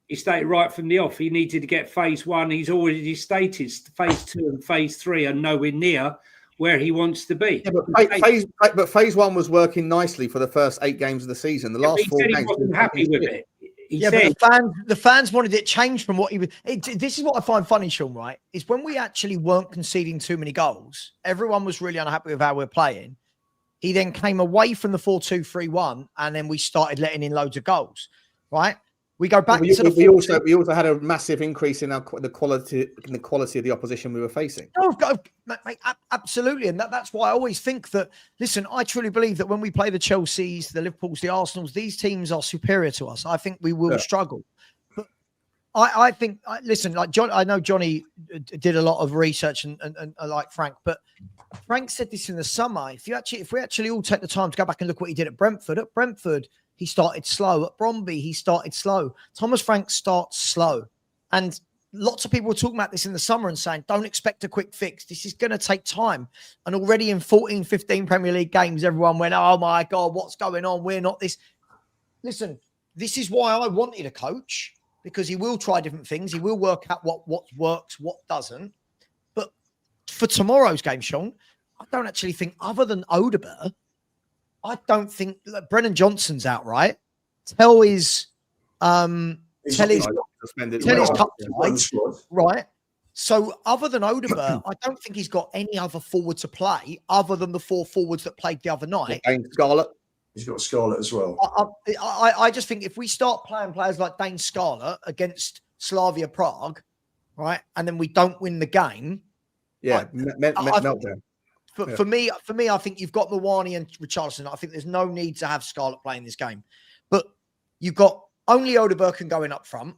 He needed to get phase 1. He's already stated phase 2 and phase 3 are nowhere near where he wants to be. Yeah, but phase 1 was working nicely for the first 8 games of the season. The last 4 games, he wasn't happy with it. But the fans wanted it changed from what he was. This is what I find funny, Sean, right? Is when we actually weren't conceding too many goals, everyone was really unhappy with how we're playing. He then came away from the 4-2-3-1, and then we started letting in loads of goals, right? We go back to the. We also had a massive increase in the quality of the opposition we were facing. Oh, mate, absolutely, and that's why I always think that. Listen, I truly believe that when we play the Chelseas, the Liverpools, the Arsenals, these teams are superior to us. I think we will struggle. But I think, listen, like John, I know Johnny did a lot of research and like Frank, but Frank said this in the summer. If we actually all take the time to go back and look what he did at Brentford, he started slow. At Bromby, he started slow. Thomas Frank starts slow. And lots of people were talking about this in the summer and saying, don't expect a quick fix. This is going to take time. And already in 14, 15 Premier League games, everyone went, oh my God, what's going on? We're not this. Listen, this is why I wanted a coach, because he will try different things. He will work out what works, what doesn't. But for tomorrow's game, Sean, I don't actually think, other than Odebear, I don't think Brennan Johnson's out, right? Tell his cup tonight, right? So other than Odebear, I don't think he's got any other forward to play other than the 4 forwards that played the other night. Dane Scarlett. He's got Scarlett as well. I just think if we start playing players like Dane Scarlett against Slavia Prague, right, and then we don't win the game, meltdown. For me, I think you've got Mawani and Richarlison. I think there's no need to have Scarlett playing this game. But you've got only Odebear going up front,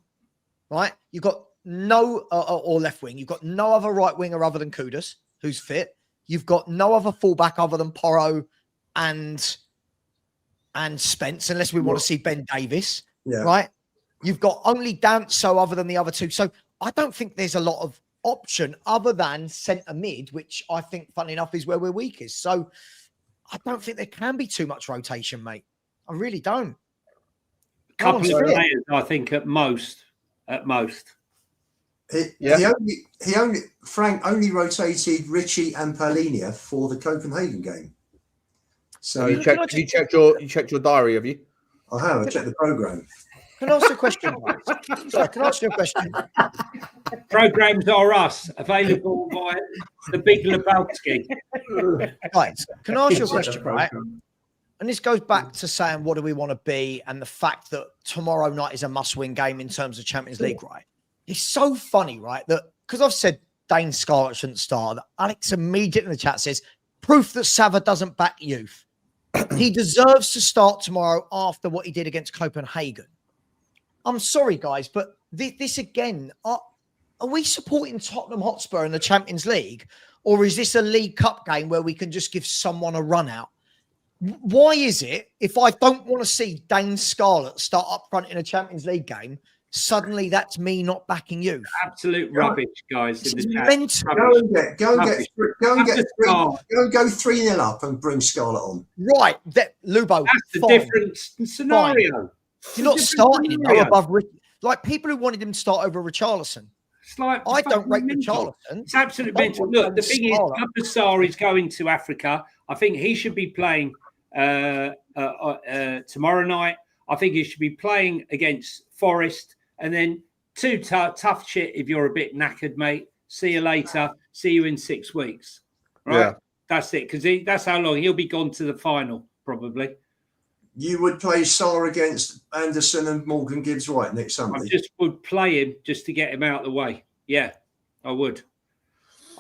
right? You've got no, or left wing. You've got no other right winger other than Kudus, who's fit. You've got no other fullback other than Porro and Spence, unless we want to see Ben Davis, right? You've got only Danso other than the other 2. So I don't think there's a lot of option other than centre mid, which I think, funny enough, is where we're weakest. So I don't think there can be too much rotation, mate. I really don't. Couple of players, I think, at most. Frank only rotated Richie and Paulinia for the Copenhagen game. So you checked your diary, have you? I have. I checked the programme. Can I ask you a question, guys? Sorry, can I ask you a question? Programs are us, available by the Big Lebowski. Guys, can I ask you a question, right? And this goes back to saying, what do we want to be? And the fact that tomorrow night is a must-win game in terms of Champions League, right? It's so funny, right? That because I've said Dane Scarlett shouldn't start, Alex immediately in the chat says, proof that Sava doesn't back youth. He deserves to start tomorrow after what he did against Copenhagen. I'm sorry, guys, but this again, are we supporting Tottenham Hotspur in the Champions League? Or is this a League Cup game where we can just give someone a run out? Why is it, if I don't want to see Dane Scarlett start up front in a Champions League game, suddenly that's me not backing you. Absolute rubbish, guys. This In is the chat. mental. Go 3-0 up and bring Scarlett on. Right, Lubo. That's the fine. different scenario. You're not starting him though above like people who wanted him to start over Richarlison. It's like I don't rate mental. Richarlison. It's absolutely mental. Look, the thing is, Abasar is going to Africa. I think he should be playing tomorrow night. I think he should be playing against Forest, and then tough shit if you're a bit knackered, mate. See you later. See you in 6 weeks. Right? Yeah. That's it, because that's how long he'll be gone to the final, probably. You would play Saar against Anderson and Morgan Gibbs-White next Sunday? I just would play him just to get him out of the way. Yeah, I would.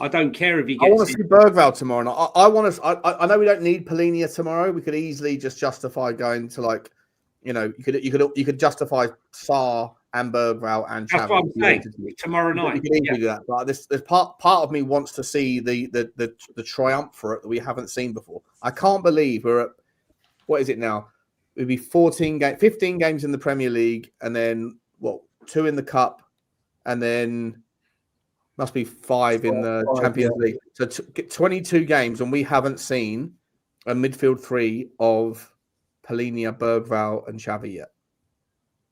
I don't care if he gets. I want to see Bergvall tomorrow night. I want to. I know we don't need Polinia tomorrow. We could easily just justify going to you could justify Saar and Bergvall and Xavi. That's what I'm saying. Tomorrow night, you could easily do that. But there's part of me wants to see the triumvirate that we haven't seen before. I can't believe we're at what is it now? It'd be 15 games in the Premier League, and then 2 in the Cup, and then must be 5 in the Champions League. So 22 games, and we haven't seen a midfield 3 of Polinia, Bergvall, and Xavi yet.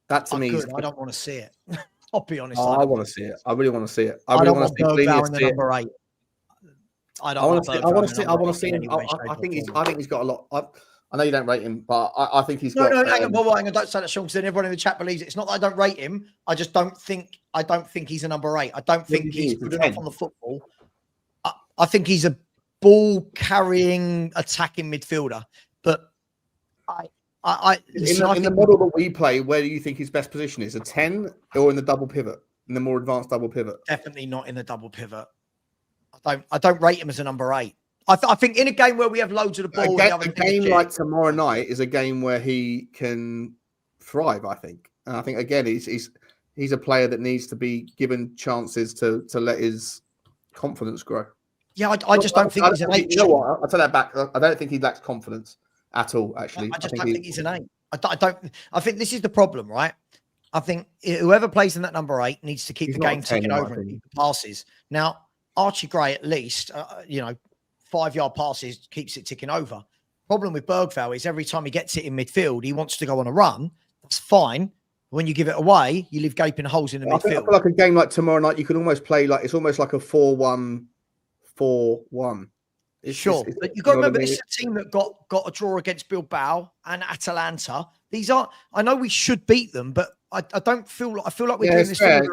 That to me, I don't want to see it. I'll be honest. I want to see it. I really want to see it. I don't want Bergvall in the number 8. I want to see him. I think he's got a lot. I know you don't rate him, but I think he's got. No, hang on, don't say that, Sean, because then everyone in the chat believes it. It's not that I don't rate him. I just don't think he's a number 8. I don't think he's good enough on the football. I think he's a ball carrying, attacking midfielder. But in the model that we play, where do you think his best position is? A 10 or in the double pivot, in the more advanced double pivot? Definitely not in the double pivot. I don't rate him as a number 8. I think in a game where we have loads of the ball, a game like tomorrow night is a game where he can thrive. I think, and I think again, he's a player that needs to be given chances to let his confidence grow. Yeah, I just don't think he's an 8. You know what? I'll take that back. I don't think he lacks confidence at all. Actually, I don't think he's an 8. I think this is the problem, right? I think whoever plays in that number 8 needs to keep the game ticking over and keep the passes. Now, Archie Gray, at least, 5-yard passes keeps it ticking over. Problem with Bergvall is every time he gets it in midfield, he wants to go on a run. That's fine. When you give it away, you leave gaping holes in the midfield. I feel like a game like tomorrow night, you could almost play it's almost like a 4-1-4-1. Sure, but you've got to remember, this is a team that got a draw against Bilbao and Atalanta. These are, I know we should beat them, but I don't feel. I feel like we're doing this. Fair. I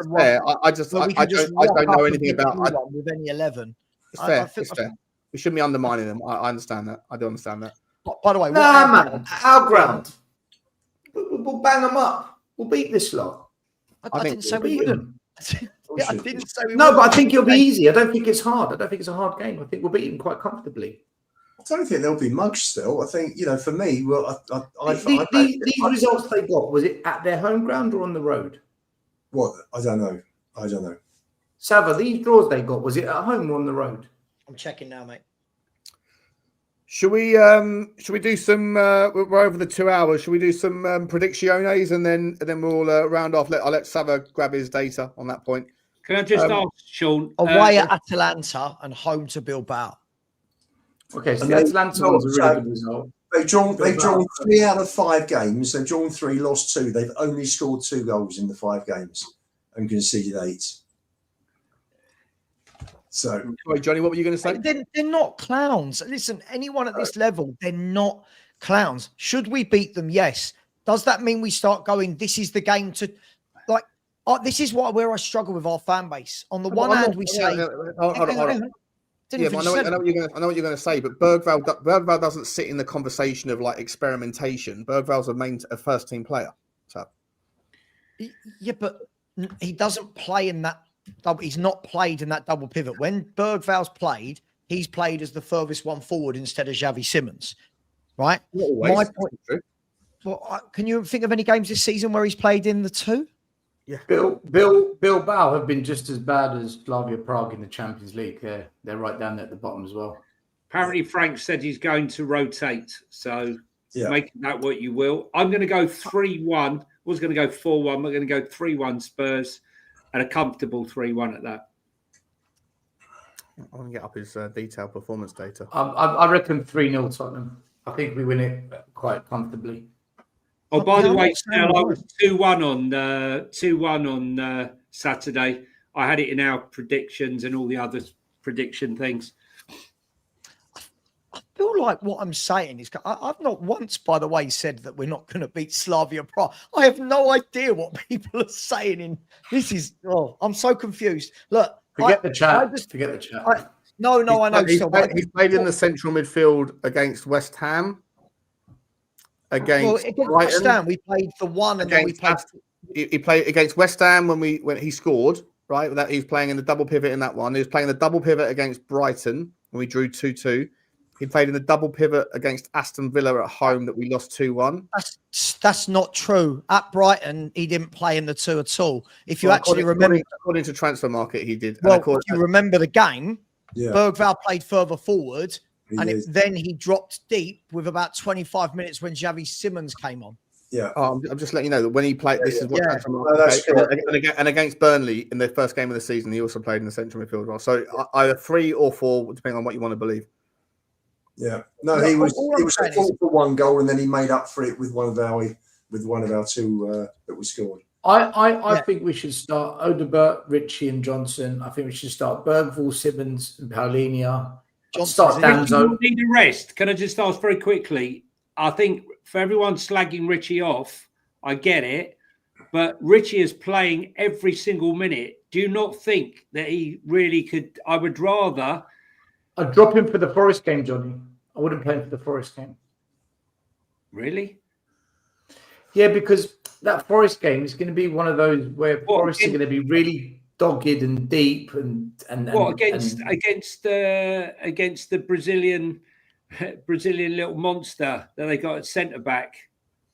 don't know anything about with any 11. It's fair. It's fair. We shouldn't be undermining them. I understand that. I do understand that. By the way, man, our ground. We'll bang them up. We'll beat this lot. I didn't say we wouldn't. Yeah, I didn't say we no, but I think it'll be easy. I don't think it's hard. I don't think it's a hard game. I think we'll beat them quite comfortably. I don't think there'll be mugs still. I think, for me, these results they got, was it at their home ground or on the road? What? I don't know. Sava, these draws they got, was it at home or on the road? I'm checking now, mate. Should we do some? We're over the 2 hours. Should we do some predicciones and then we'll round off? I'll let Sava grab his data on that point. Can I just ask, Sean? Away at Atalanta and home to Bilbao. Okay, so the Atalanta one's a really good result. They've drawn 3 out of 5 games. They've drawn 3, lost 2. They've only scored 2 goals in the 5 games and conceded 8. So, Johnny, what were you going to say? They're not clowns. Listen, anyone at this level, they're not clowns. Should we beat them? Yes. Does that mean we start going, this is the game to, this is where I struggle with our fan base. On the one hand, we say, hold on. Yeah, I know what you're going to say, but Bergvall doesn't sit in the conversation of experimentation. Bergvall's a first team player. So, yeah, but he doesn't play in that. He's not played in that double pivot. When Bergvall's played, he's played as the furthest one forward instead of Xavi Simmons, right? My point. Well, can you think of any games this season where he's played in the 2? Yeah, Bilbao have been just as bad as Slavia Prague in the Champions League. They're right down there at the bottom as well. Apparently, Frank said he's going to rotate. So Yeah. Make that what you will. I'm going to go 3-1. I was going to go 4-1. I'm going to go 3-1 Spurs and a comfortable 3-1 at that. I'm going to get up his detailed performance data. I reckon 3-0 Tottenham. I think we win it quite comfortably. Oh, by the way, Snell, I was 2-1 on Saturday. I had it in our predictions and all the other prediction things. I feel like what I'm saying is, I've not once, by the way, said that we're not going to beat Slavia Prague. I have no idea what people are saying. I'm so confused. Look, forget the chat. No, I know. He's played in the central midfield against West Ham. Against West Ham, we played for one, and then we played. He played against West Ham when he scored. Right, that he's playing in the double pivot in that one. He was playing the double pivot against Brighton when we drew 2-2. He played in the double pivot against Aston Villa at home that we lost 2-1. That's not true. At Brighton, he didn't play in the 2 at all. If you remember, according to Transfer Market, he did. Well, if you remember the game, yeah. Bergvall played further forward, then he dropped deep with about 25 minutes when Xavi Simmons came on. Yeah, I'm just letting you know that when he played, this is what Transfer Market and against Burnley in the first game of the season, he also played in the central midfield as well. So either 3 or 4, depending on what you want to believe. Yeah, no, he was fault for 1 goal, and then he made up for it with one of our 2 that we scored. I think we should start Odegaard, Ritchie, and Johnson. I think we should start Bergvall, Simmons, and Paulinho. Start Danzo. Need a rest. Can I just ask very quickly? I think for everyone slagging Ritchie off, I get it, but Ritchie is playing every single minute. Do you not think that he really could? I would rather. I'd drop him for the Forest game, Johnny. I wouldn't play him for the Forest game. Really? Yeah, because that Forest game is going to be one of those where Forest are going to be really dogged and deep and against the Brazilian little monster that they got at centre back,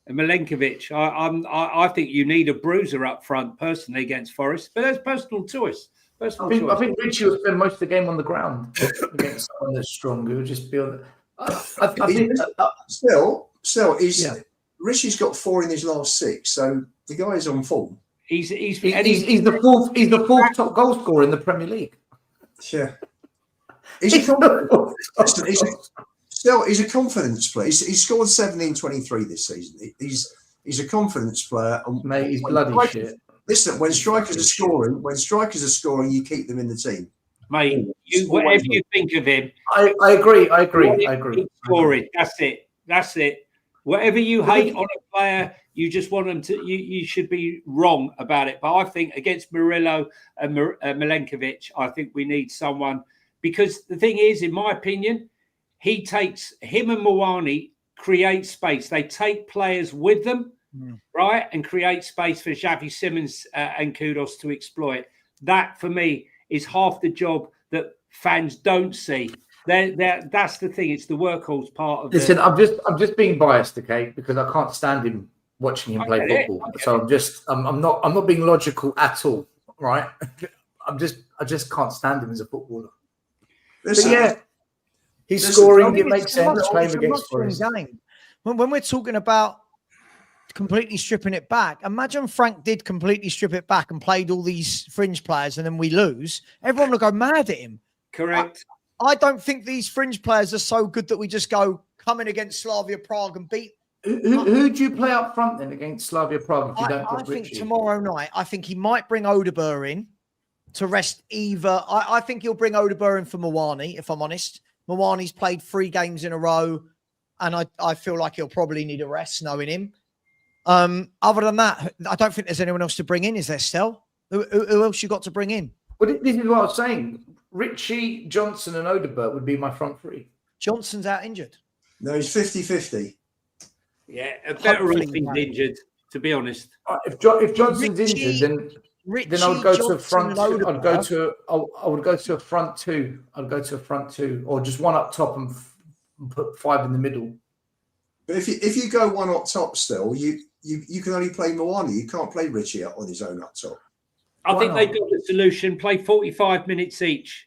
Milenkovic. I think you need a bruiser up front personally against Forest, but that's personal choice. I think Ritchie will spend most of the game on the ground against someone that's strong. Who will just be on. Still, Ritchie's got 4 in his last 6, so the guy's on form. He's the fourth. He's the 4th top goal scorer in the Premier League. Yeah, he's a confidence player. He's scored 17-23 this season. He's a confidence player. Mate, he's bloody shit. Listen, when strikers are scoring, you keep them in the team. Mate, whatever you think of him, I agree. Scoring. That's it. Whatever you hate on a player, you just want them to. You should be wrong about it. But I think against Murillo and Milenkovic, I think we need someone, because the thing is, in my opinion, him and Mawani create space. They take players with them. Right, and create space for Xavi Simmons and Kudos to exploit. That for me is half the job that fans don't see. That's the thing. It's the workhorse part of. Listen, I'm just being biased, okay? Because I can't stand him watching him play football. So I'm not being logical at all. Right? I just can't stand him as a footballer. Listen, but yeah, he's scoring. It makes sense playing against Forest. When we're talking about completely stripping it back, imagine Frank did completely strip it back and played all these fringe players, and then we lose. Everyone will go mad at him. Correct. I don't think these fringe players are so good that we just go come in against Slavia Prague and beat. Who do you play up front then against Slavia Prague? If you don't I think tomorrow night, I think he might bring Odegaard in to rest either. I think he'll bring Odegaard in for Mawani, if I'm honest. Mawani's played 3 games in a row, and I feel like he'll probably need a rest knowing him. Other than that, I don't think there's anyone else to bring in, is there, Stel? Who else you got to bring in? Well, this is what I was saying. Ritchie, Johnson, and Odegaard would be my front 3. Johnson's out injured. No, he's 50-50. Yeah, better off he's injured, to be honest. If Johnson's injured, then I would go to a front. I would go to a front 2. I'd go to a front 2, or just one up top and put 5 in the middle. But if you go one up top, still you can only play Mawani. You can't play Ritchie on his own up top. I think they've got the solution. Play 45 minutes each.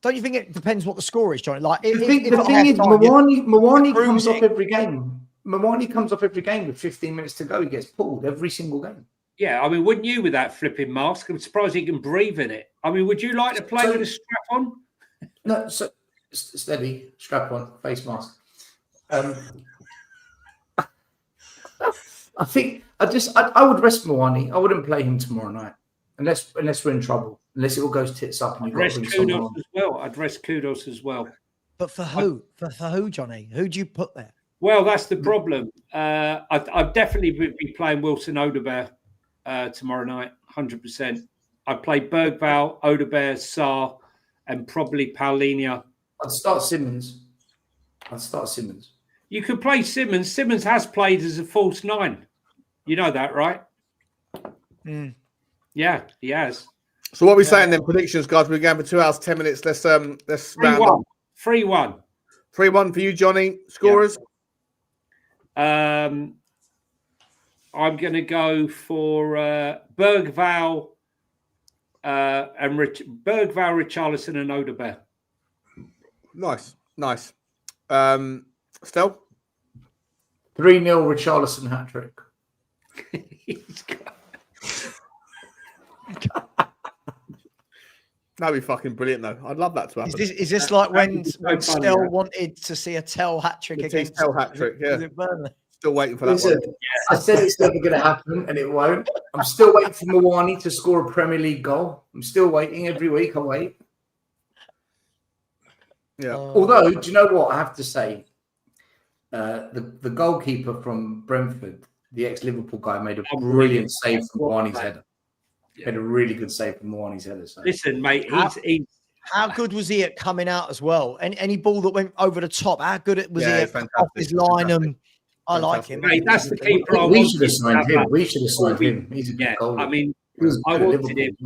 Don't you think it depends what the score is, Johnny? Like, The thing is, Mawani comes off every game. Mawani comes off every game with 15 minutes to go. He gets pulled every single game. Yeah, I mean, wouldn't you with that flipping mask? I'm surprised he can breathe in it. I mean, would you like to play with a strap on? No, so steady, strap on, face mask. I think I would rest Mawani. I wouldn't play him tomorrow night unless we're in trouble. Unless it all goes tits up and you've got to bring someone on. As well. I'd rest Kudos as well. But for who? For who, Johnny? Who do you put there? Well, that's the problem. I'd definitely be playing Wilson Odobert tomorrow night, 100%. I'd play Bergvall, Odobert, Sarr, and probably Paulinho. I'd start Simmons. You could play Simmons. Simmons has played as a false nine. You know that, right? Mm. Yeah, he has. So what are we saying then? Predictions, guys. We're going for 2 hours, 10 minutes. Let's round up. 3-1. 3-1 for you, Johnny. Scorers. Yeah. I'm going to go for Bergvall and Bergvall, Richarlison, and Odobert. Nice. Stel? 3-0 Richarlison hat-trick. That'd be fucking brilliant, though. I'd love that to happen. Is this like when Stel wanted to see a Tell hat-trick against Tell hat-trick, yeah. Burnley? Still waiting for that Listen, one. I said it's never going to happen, and it won't. I'm still waiting for Mawani to score a Premier League goal. I'm still waiting every week. I wait. Yeah. Although, do you know what I have to say? The goalkeeper from Brentford, the ex-Liverpool guy, made a brilliant save from Mawani's header. Made a really good save from Mawani's header. So. Listen, mate, how good was he at coming out as well? Any ball that went over the top, how good was he at off his line? And I like him. Mate, that's the keeper. We should have signed him. He's a good goalie. I mean, I wanted him.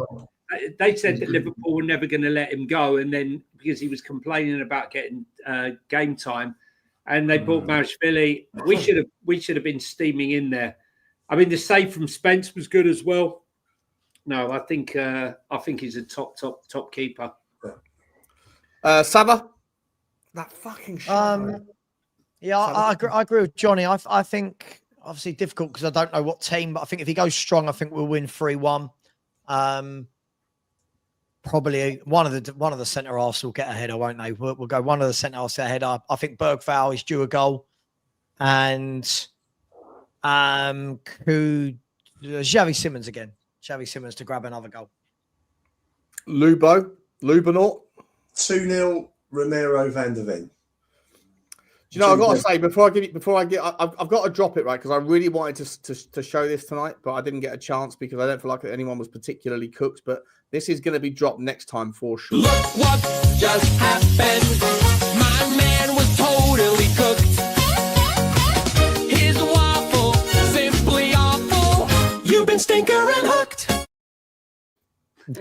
They said that Liverpool were never going to let him go, and then because he was complaining about getting game time, and they bought Marashvili, we should have been steaming in there. I mean, the save from Spence was good as well. No, I think he's a top keeper. Sava? That fucking shit. Yeah, I agree with Johnny. I think obviously difficult because I don't know what team, but I think if he goes strong, I think we'll win 3-1. Probably one of the centre halves will get a header, won't they? We'll go one of the centre halves ahead. I think Bergvall is due a goal, and Xavi Simmons again. Xavi Simmons to grab another goal. Lubanort. 2-0 Romero van der Ven. Do you know, I've got to say, I've got to drop it, right? Because I really wanted to show this tonight, but I didn't get a chance because I don't feel like anyone was particularly cooked. But this is going to be dropped next time for sure. Look what just happened. My man was totally cooked. His waffle, simply awful. You've been stinker and hooked.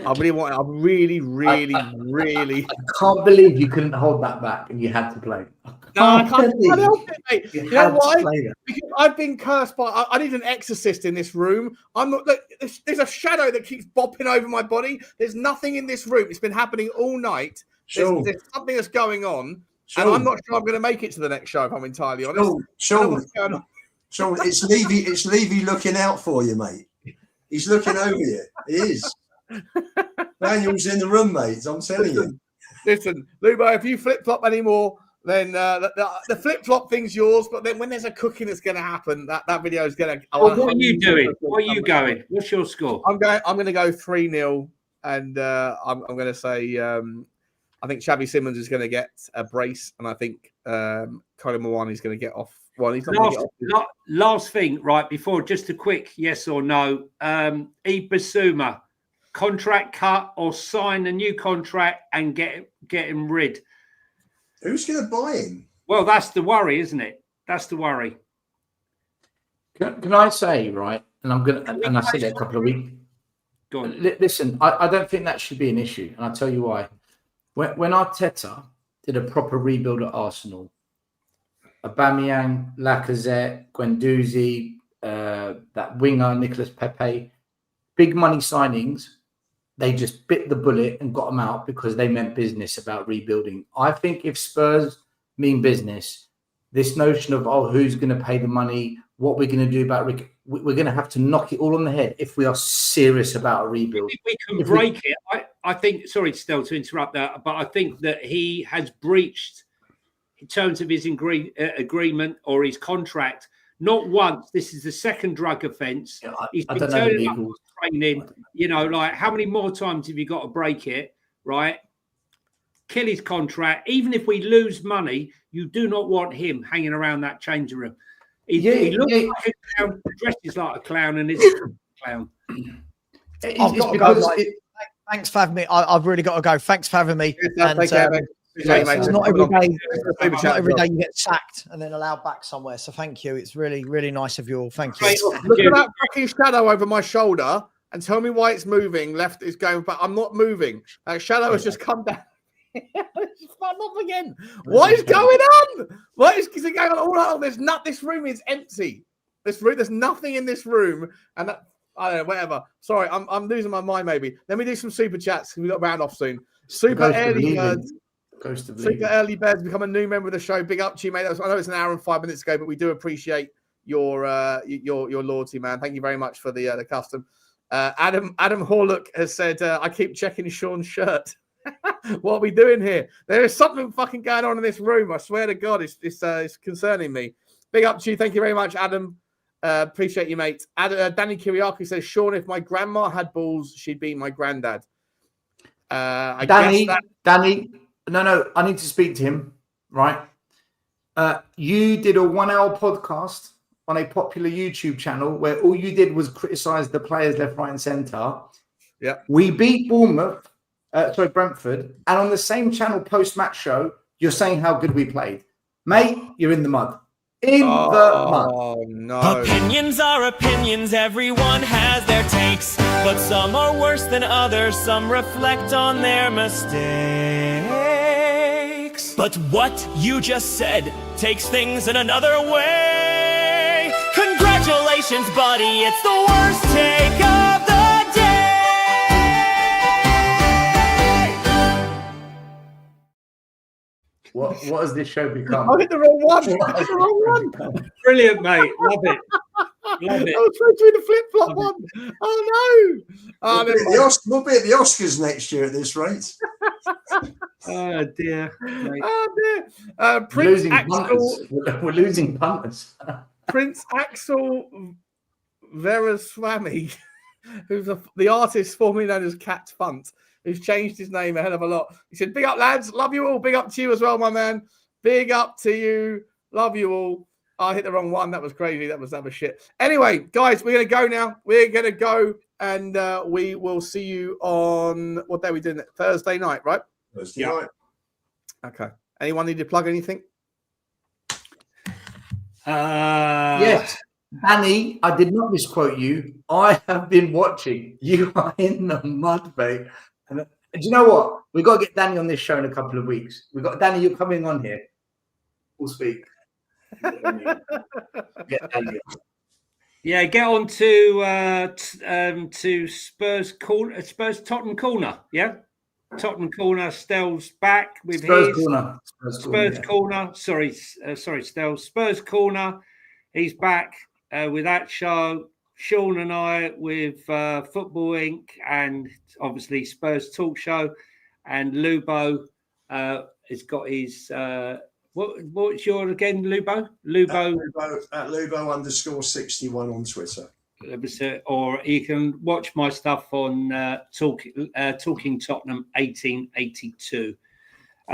I really. I can't believe you couldn't hold that back and you had to play. No, I can't help it, mate. You know why? Because I've been cursed by. I need an exorcist in this room. I'm not. Look, there's a shadow that keeps bopping over my body. There's nothing in this room. It's been happening all night. Sure. There's something that's going on, and I'm not sure I'm going to make it to the next show. If I'm entirely honest. Sean, it's Levy. It's Levy looking out for you, mate. He's looking over you. He is. Daniel's in the room, mate. I'm telling you. Listen, Lubo, if you flip flop anymore, then the flip flop thing's yours. But then when there's a cooking that's going to happen, that video is going to. What are you doing? What are you going? What's your score? I'm going to go 3-0, and I'm going to say I think Xavi Simmons is going to get a brace, and I think Colin Mawani is going to get off. Well, he's not last thing, right? Before just a quick yes or no. Ibasuma. Contract cut or sign a new contract and get him rid. Who's going to buy him? Well, that's the worry, isn't it? That's the worry. Can I say, right? And I said it a couple of weeks. Go on. Listen, I don't think that should be an issue, and I'll tell you why. When Arteta did a proper rebuild at Arsenal, Aubameyang, Lacazette, Guendouzi, that winger Nicolas Pepe, big money signings. they just bit the bullet and got them out because they meant business about rebuilding. I think if Spurs mean business, this notion of, who's going to pay the money, what we're going to do about we're going to have to knock it all on the head if we are serious about a rebuild. If we can break it, I think, sorry, Stel, to interrupt that, but I think that he has breached in terms of his agreement or his contract. Not once. This is the second drug offence. Yeah, He's I been don't know the turning up legals. training. You know, like how many more times have you got to break it, right? Kill his contract. Even if we lose money, you do not want him hanging around that changing room. He looks like a clown, dresses like a clown, and is a clown. I've got to go, thanks for having me. I've really got to go. Thanks for having me. And, it's not every day you get sacked and then allowed back somewhere. So thank you. It's really, really nice of you all. Thank you. Look at that fucking shadow over my shoulder and tell me why it's moving. Left is going back. I'm not moving. That shadow has just come down. It's fun off again. What is going on? What is going on? Oh, there's not. This room is empty. This room. There's nothing in this room, and that, I don't know. Whatever. Sorry, I'm losing my mind. Maybe let me do some super chats. We've got to round off soon. Super early birds. Super early birds become a new member of the show. Big up to you, mate. I know it's an hour and 5 minutes ago, but we do appreciate your loyalty, man. Thank you very much for the custom. Adam Horlock has said, I keep checking Sean's shirt. What are we doing here? There is something fucking going on in this room. I swear to God, it's concerning me. Big up to you. Thank you very much, Adam. Appreciate you, mate. Danny Kiriaki says, Sean, if my grandma had balls, she'd be my granddad. Danny, no, I need to speak to him, right? You did a 1 hour podcast on a popular YouTube channel where all you did was criticize the players left, right, and center. Yeah. We beat Brentford, and on the same channel post-match show, you're saying how good we played. Mate, you're in the mud. The mud. Oh, no. Opinions are opinions, everyone has their takes, but some are worse than others, some reflect on their mistakes. But what you just said takes things in another way. Congratulations, buddy, it's the worst take of the day. What has this show become? I hit the wrong one. Brilliant, mate. Love it. Love it. I was trying to do the flip-flop one. Oh, no. We'll be at the Oscars next year at this rate. Oh, dear. Mate. Oh, dear. Prince Axel. We're losing punters. Prince Axel Veraswamy, who's the artist formerly known as Cat Funt, who's changed his name a hell of a lot. He said, big up, lads. Love you all. Big up to you as well, my man. Big up to you. Love you all. I hit the wrong one. That was crazy. That was shit. Anyway, guys, we're going to go now. We're going to go, and we will see you on, what day are we doing? Thursday night, right? Thursday night. Okay. Anyone need to plug anything? Yes. Danny, I did not misquote you. I have been watching. You are in the mud, mate. And do you know what? We've got to get Danny on this show in a couple of weeks. Danny, you're coming on here. We'll speak. Get Danny on. Yeah, get on to Spurs Tottenham Corner. Yeah, Tottenham Corner. Stell's back with Spurs his Corner. Spurs Corner. Sorry, Stel. Spurs Corner. He's back with that show. Sean and I with Football Inc. and obviously Spurs Talk Show. And Lubo has got his what's your again, Lubo? Lubo at Lubo_61 on Twitter. Or you can watch my stuff on Talking Tottenham 1882.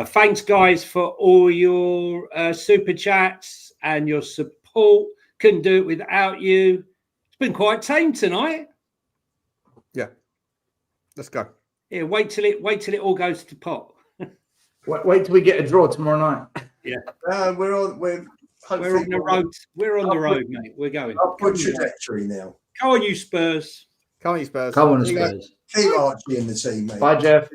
Thanks, guys, for all your super chats and your support. Couldn't do it without you. It's been quite tame tonight. Yeah. Let's go. Yeah, wait till it all goes to pot. Wait till we get a draw tomorrow night. Yeah. We're on the road. We're on the road, mate. We're going. Upward trajectory now. Come on, you Spurs. Come on, you Spurs. Come on, Spurs. Keep Archie in the team, mate. Bye, Jeff.